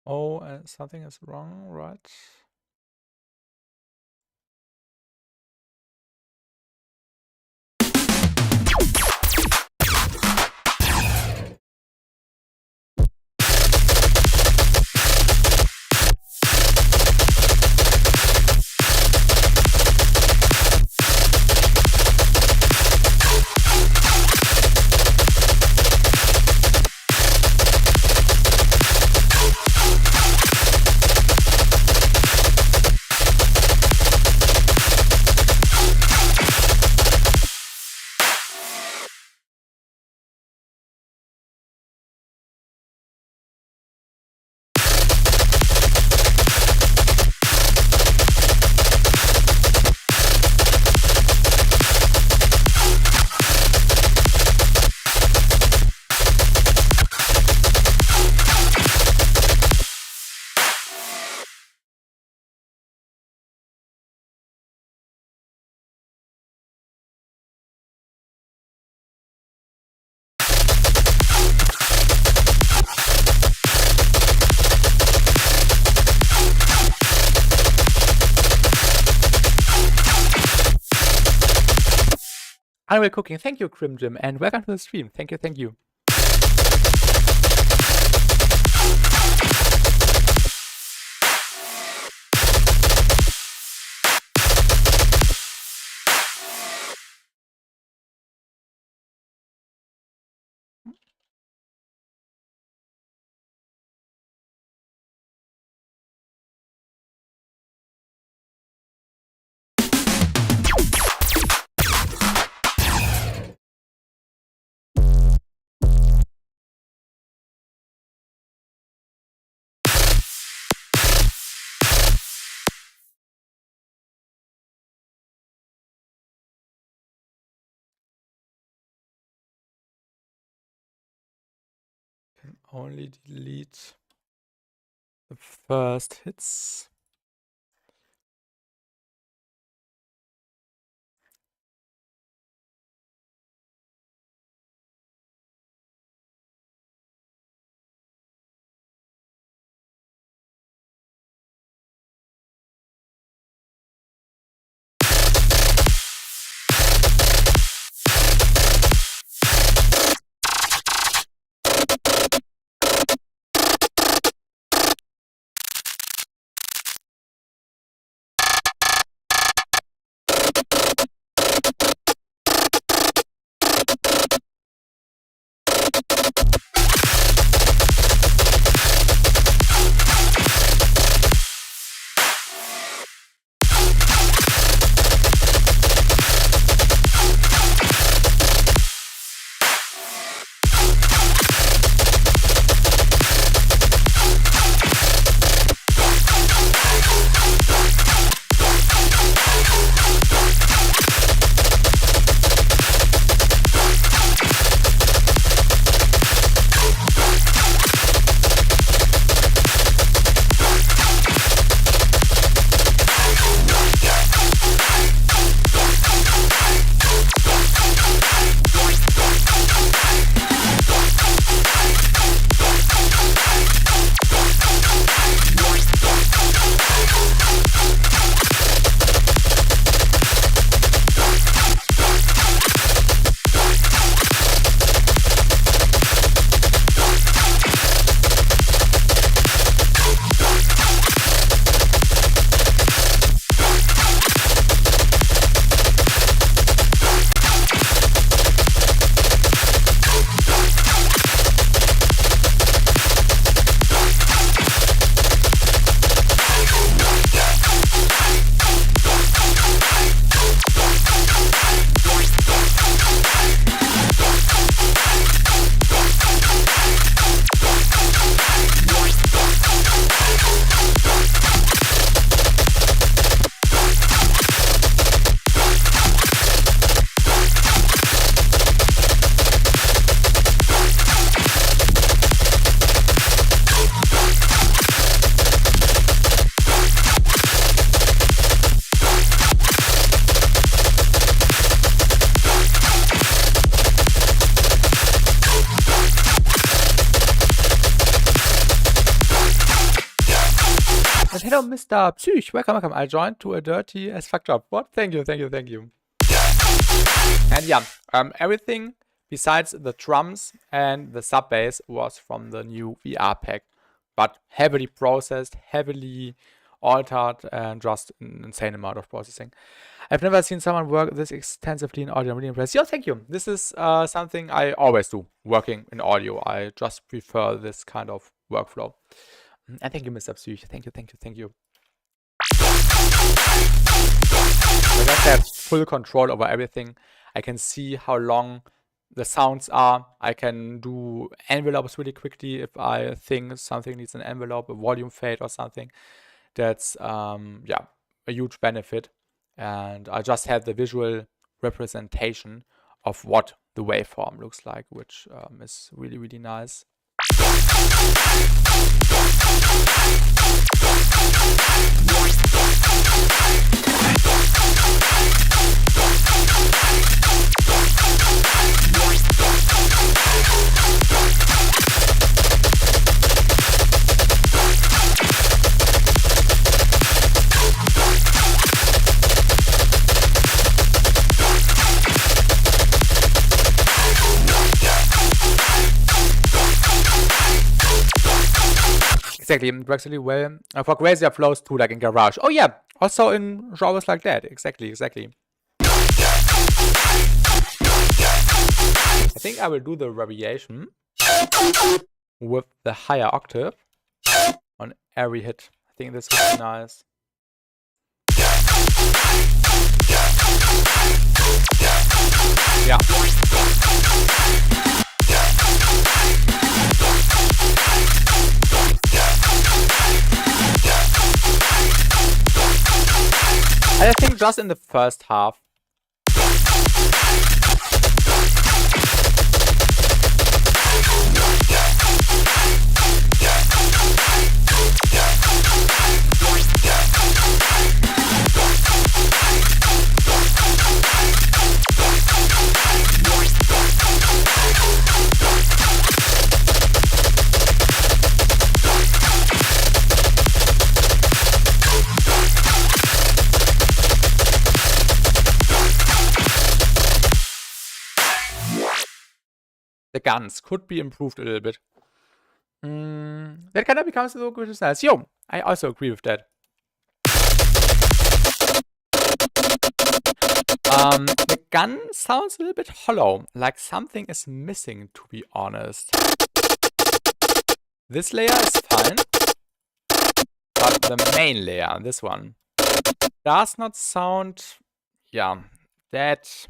Oh, something is wrong, right? Unreal Cooking, thank you, Crim Jim, and welcome to the stream. Thank you, thank you. Can only delete the first hits. Hello, Mr. Psych. Welcome. I joined to a dirty as fuck job. What? Thank you. And yeah, everything besides the drums and the sub bass was from the new VR pack, but heavily processed, heavily altered, and just an insane amount of processing. I've never seen someone work this extensively in audio. I'm really impressed. Yeah, thank you. This is something I always do, working in audio. I just prefer this kind of workflow. And thank you, Mr. Psych. Thank you. I just have full control over everything. I can see how long the sounds are. I can do envelopes really quickly if I think something needs an envelope, a volume fade or something. That's yeah, a huge benefit. And I just have the visual representation of what the waveform looks like, which is really nice. Exactly, it works really well for crazier flows too, like in Garage. Oh yeah, also in genres like that. Exactly. I think I will do the variation with the higher octave on every hit. I think this would be nice. Yeah. I think just in the first half. The guns could be improved a little bit. That kind of becomes so good as nice. Yo, I also agree with that. The gun sounds a little bit hollow, like something is missing, to be honest. This layer is fine, but the main layer, this one, does not sound, yeah, that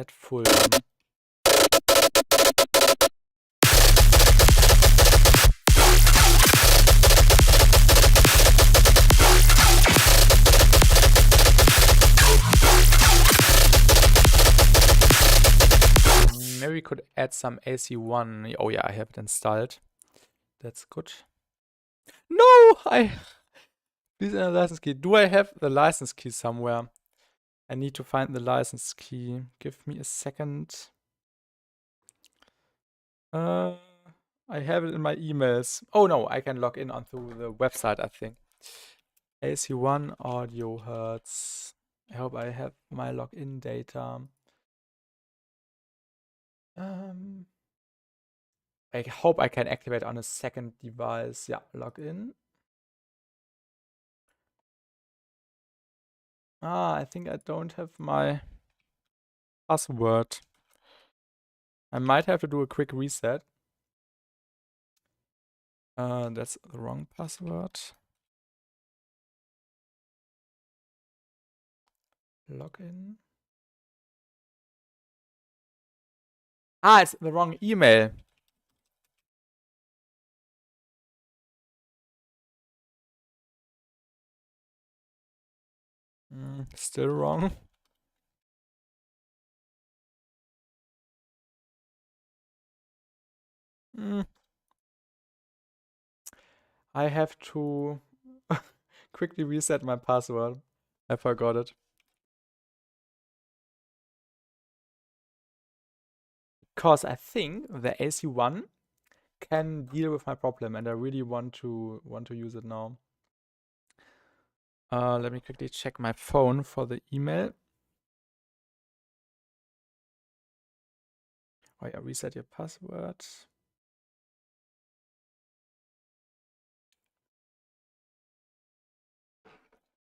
full. Maybe we could add some AC1. Oh yeah, I have it installed. That's good. No, please enter the license key. Do I have the license key somewhere? I need to find the license key. Give me a second. I have it in my emails. Oh no, I can log in onto the website, I think. AC1 audio hertz. I hope I have my login data. I hope I can activate on a second device. Yeah, login. I think I don't have my password. I might have to do a quick reset. That's the wrong password. Login. It's the wrong email. Still wrong. I have to quickly reset my password. I forgot it. Because I think the AC1 can deal with my problem, and I really want to use it now. Let me quickly check my phone for the email. Oh yeah, reset your password.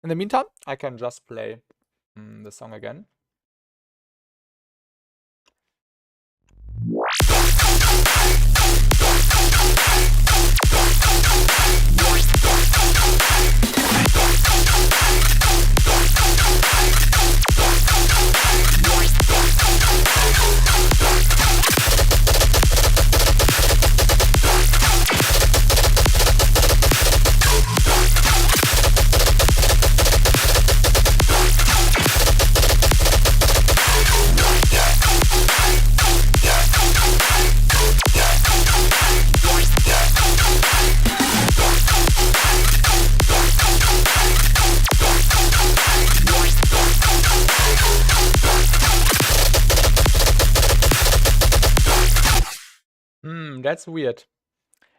In the meantime, I can just play the song again. That's weird.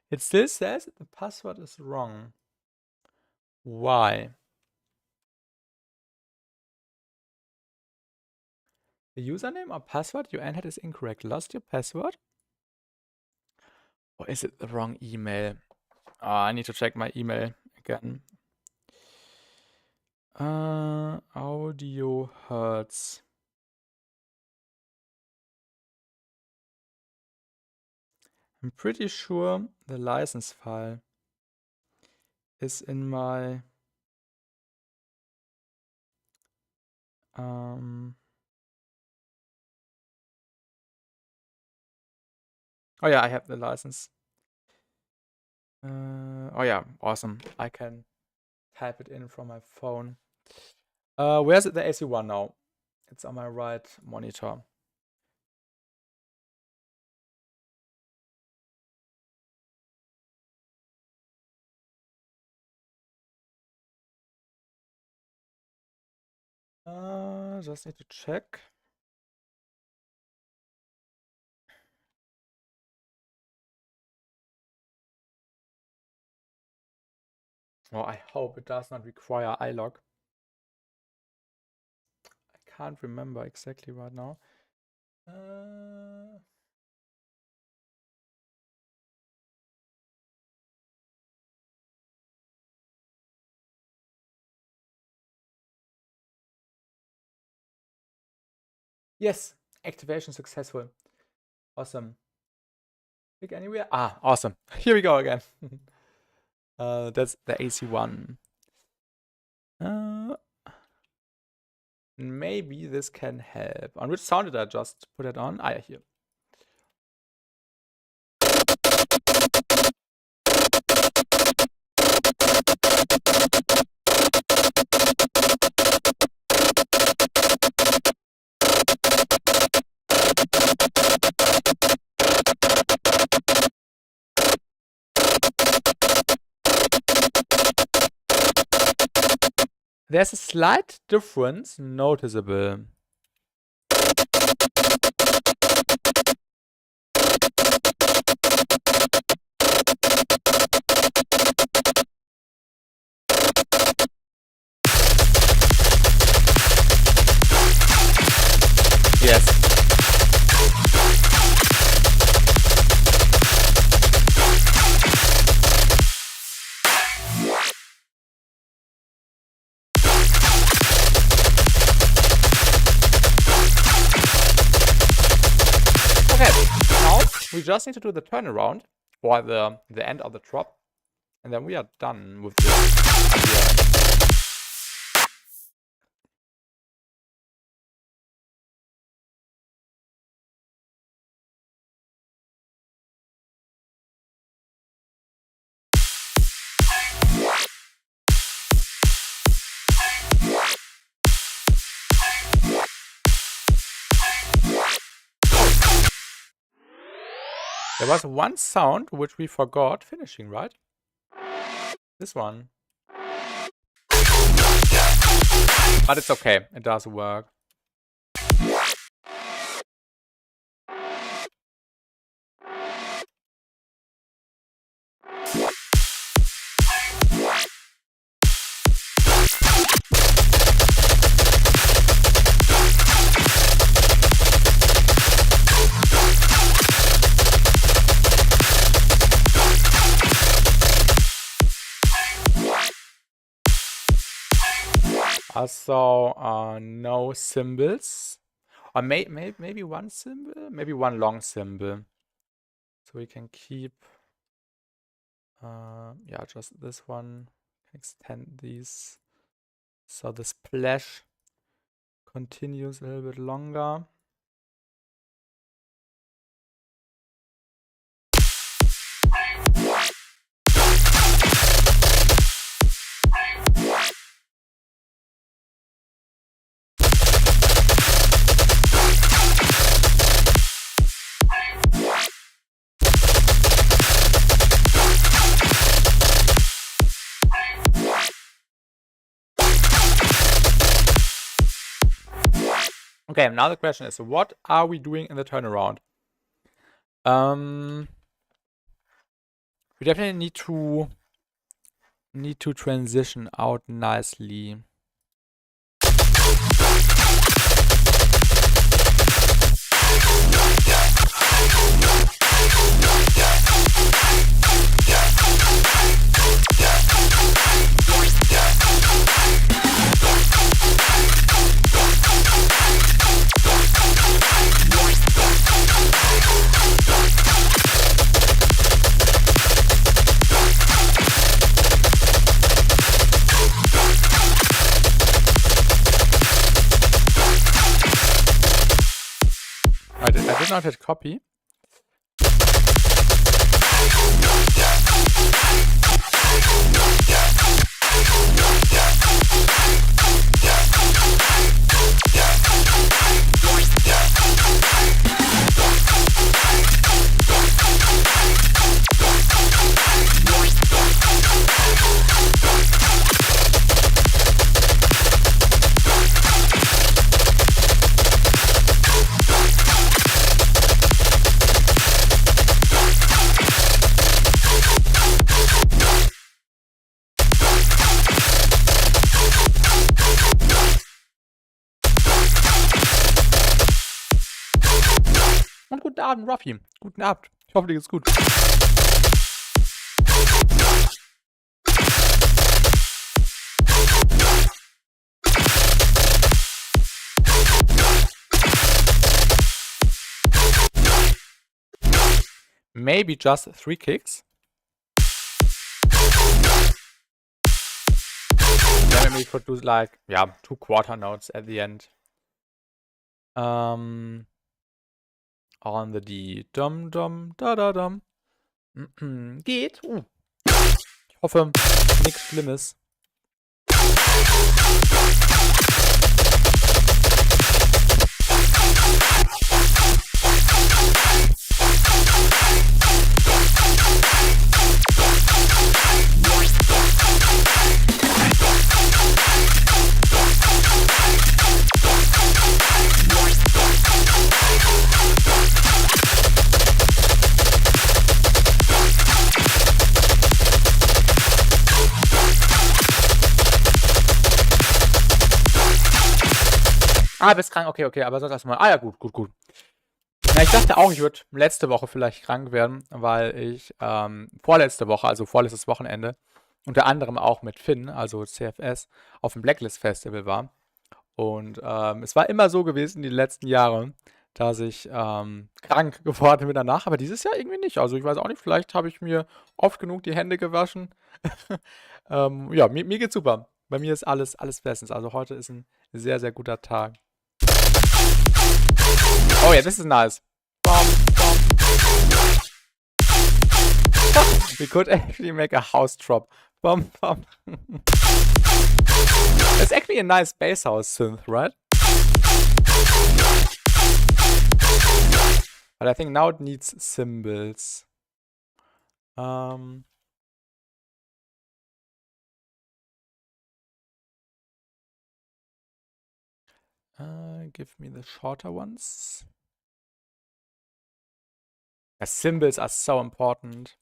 It still says the password is wrong. Why? The username or password you entered is incorrect. Lost your password? Or is it the wrong email? I need to check my email again. Audio hurts. I'm pretty sure the license file is in my oh yeah, I have the license. Oh yeah, awesome. I can type it in from my phone. Where's the AC1 now? It's on my right monitor. Just need to check. Oh, I hope it does not require iLog. I can't remember exactly right now. Yes, activation successful. Awesome. Click anywhere. Awesome. Here we go again. That's the AC1. Maybe this can help. On which sound did I just put it on? Yeah, here. There's a slight difference noticeable. Yes. Okay, now we just need to do the turnaround or the end of the drop, and then we are done with this idea. There was one sound which we forgot finishing, right? This one. But it's okay, it does work. Also, no symbols. Or maybe one symbol? Maybe one long symbol. So we can keep, yeah, just this one. Extend these. So the splash continues a little bit longer. Okay, now the question is, what are we doing in the turnaround? We definitely need to transition out nicely. I did not hit copy. Und guten Abend, Ruffy. Guten Abend. Ich hoffe, dir geht's gut. Maybe just 3 kicks. Then we could do like, yeah, 2 quarter notes at the end. On the D. Dum dum da da dum. Geht. Ich hoffe, nichts Schlimmes. Ah, bist krank, okay, aber sonst erstmal. Ah ja, gut. Ja, ich dachte auch, ich würde letzte Woche vielleicht krank werden, weil ich vorletzte Woche, also vorletztes Wochenende, unter anderem auch mit Finn, also CFS, auf dem Blacklist Festival war. Und es war immer so gewesen, die letzten Jahre, dass ich krank geworden bin danach, aber dieses Jahr irgendwie nicht. Also ich weiß auch nicht, vielleicht habe ich mir oft genug die Hände gewaschen. Ja, mir geht's super. Bei mir ist alles bestens. Also heute ist ein sehr, sehr guter Tag. Oh yeah, this is nice. Bum, bum. We could actually make a house drop. Bum, bum. It's actually a nice bass house synth, right? But I think now it needs cymbals. Give me the shorter ones. The cymbals are so important.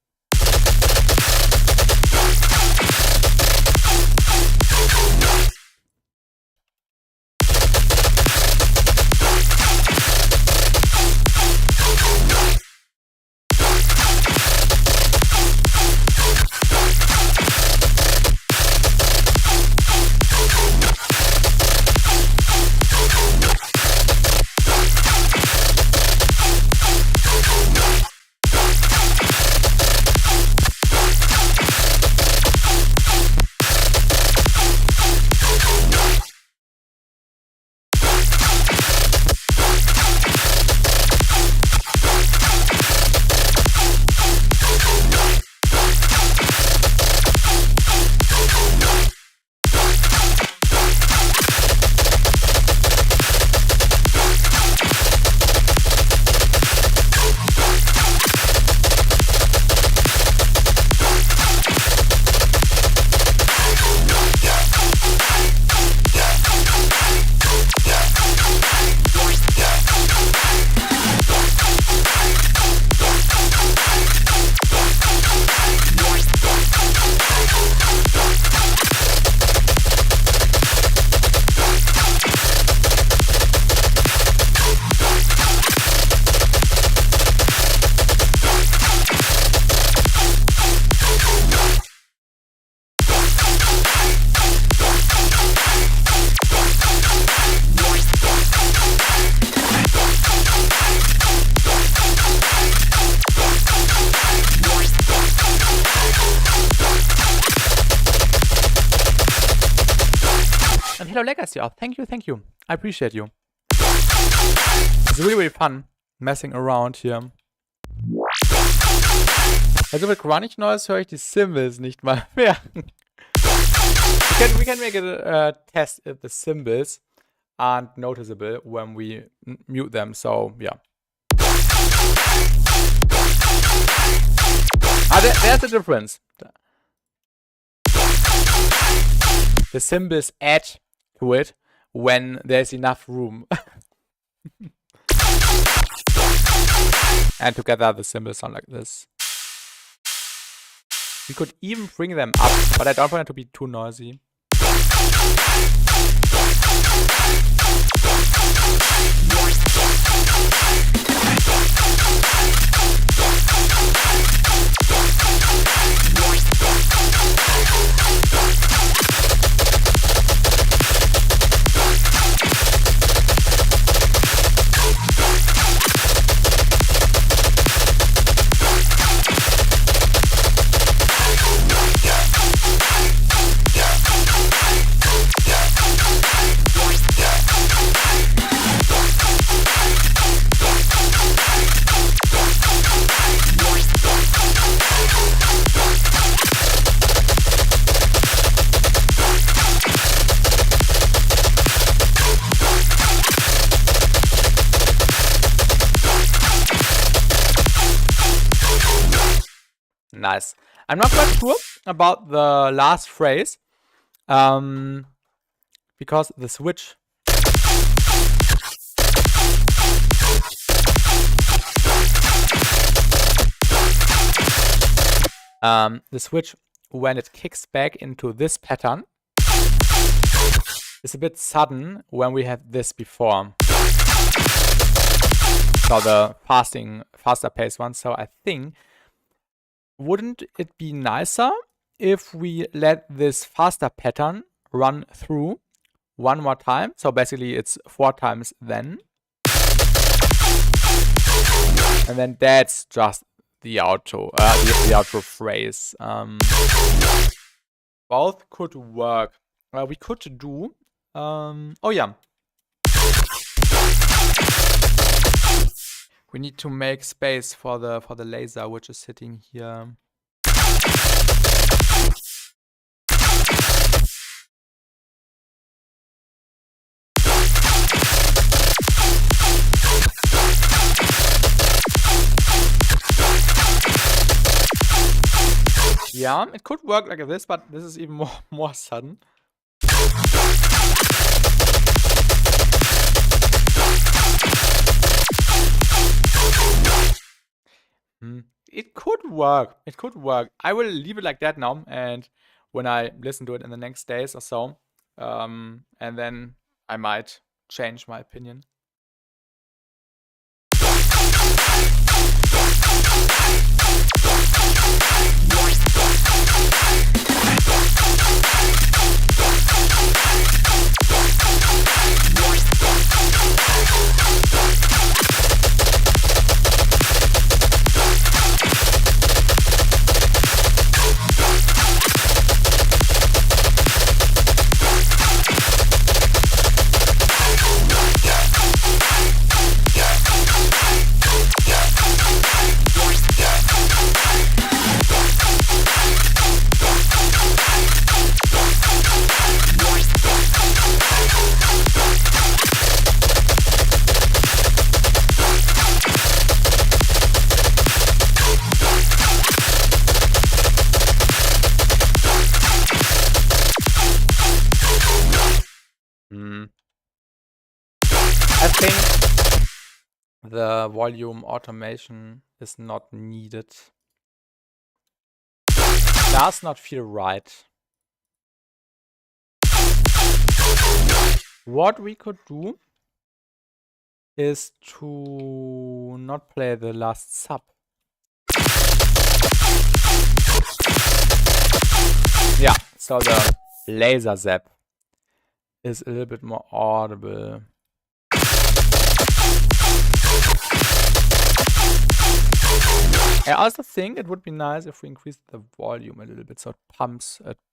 hello Legacy. Oh, thank you, thank you. I appreciate you. It's really, really fun messing around hier. Also mit Chronic Noise höre ich die Cymbals nicht mal mehr. We can make a test if the cymbals aren't noticeable when we mute them, so yeah. There's a difference. The cymbals add to it when there's enough room. And together the cymbals sound like this. We could even bring them up, but I don't want it to be too noisy. Nice. I'm not quite sure about the last phrase, because the switch when it kicks back into this pattern is a bit sudden when we had this before. So the faster paced one. So I think, wouldn't it be nicer if we let this faster pattern run through one more time? So basically it's 4 times then. And then that's just the outro, the outro phrase. Both could work. We could do, oh yeah. We need to make space for the laser, which is sitting here. Yeah, it could work like this, but this is even more sudden. It could work. It could work. I will leave it like that now, and when I listen to it in the next days or so, and then I might change my opinion. I think the volume automation is not needed. Does not feel right. What we could do is to not play the last sub. Yeah, so the laser zap is a little bit more audible. I also think it would be nice if we increase the volume a little bit so it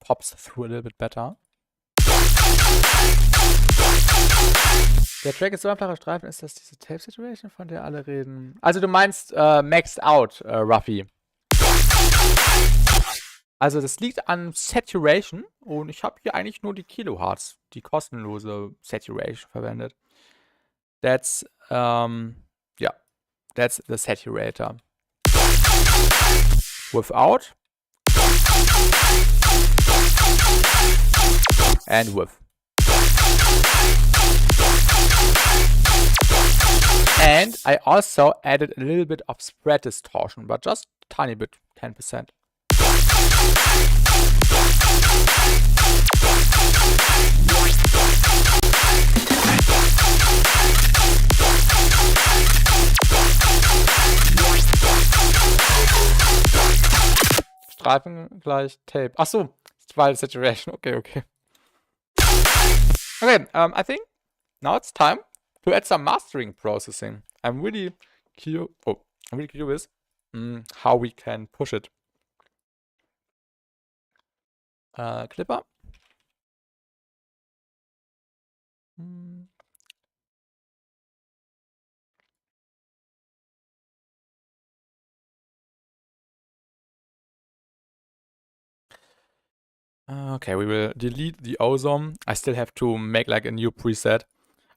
pops through a little bit better. Der Track ist so ein flacher Streifen. Ist das diese Tape-Situation, von der alle reden? Also du meinst Maxed Out, Ruffy. Also das liegt an Saturation und ich habe hier eigentlich nur die Kilohertz, die kostenlose Saturation verwendet. That's, yeah, that's the saturator. Without. And with. And I also added a little bit of spread distortion, but just a tiny bit, 10%. Streifen gleich Tape. Ach so, weil Saturation. Okay. Okay, I think now it's time to add some mastering processing. I'm really curious how we can push it. Clipper. Okay, we will delete the ozone. I still have to make like a new preset.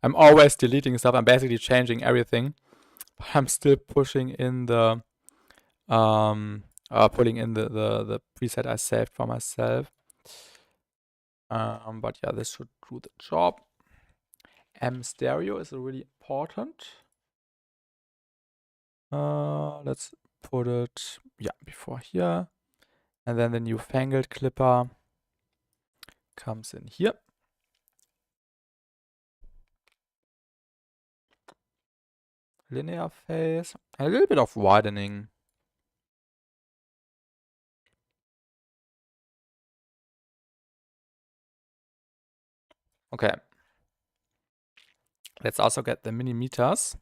I'm always deleting stuff. I'm basically changing everything. But I'm still pushing in the pulling in the preset I saved for myself. But yeah, this should do the job. M stereo is really important. Let's put it before here. And then the newfangled clipper comes in here. Linear phase, a little bit of widening. Okay. Let's also get the millimeters.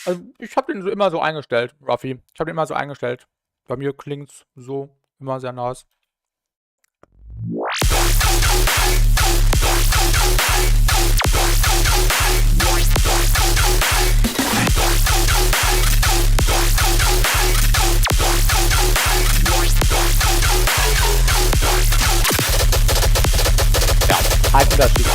Also ich habe den so immer so eingestellt, Ruffy. Ich habe den immer so eingestellt. Bei mir klingt's so immer sehr nice. Ja, ein Unterschied.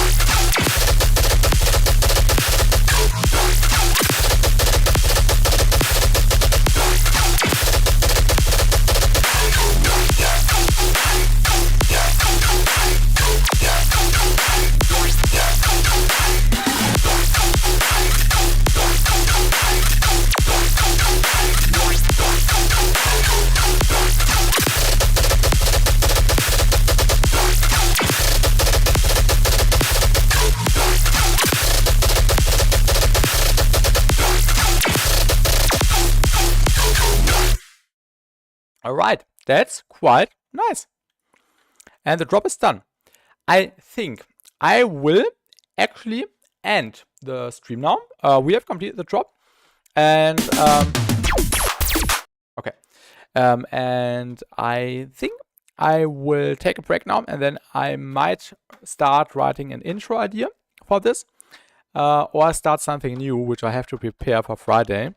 Alright, that's quite nice. And the drop is done. I think I will actually end the stream now. We have completed the drop. And okay. And I think I will take a break now, and then I might start writing an intro idea for this. Or start something new, which I have to prepare for Friday.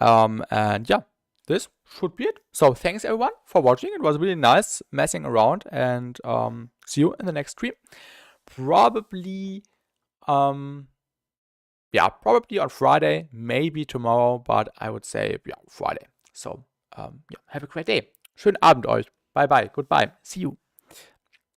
And yeah, this should be it. So thanks everyone for watching. It was really nice messing around, and see you in the next stream. Probably probably on Friday, maybe tomorrow, but I would say Friday. So have a great day. Schönen Abend euch. Bye bye. Goodbye. See you.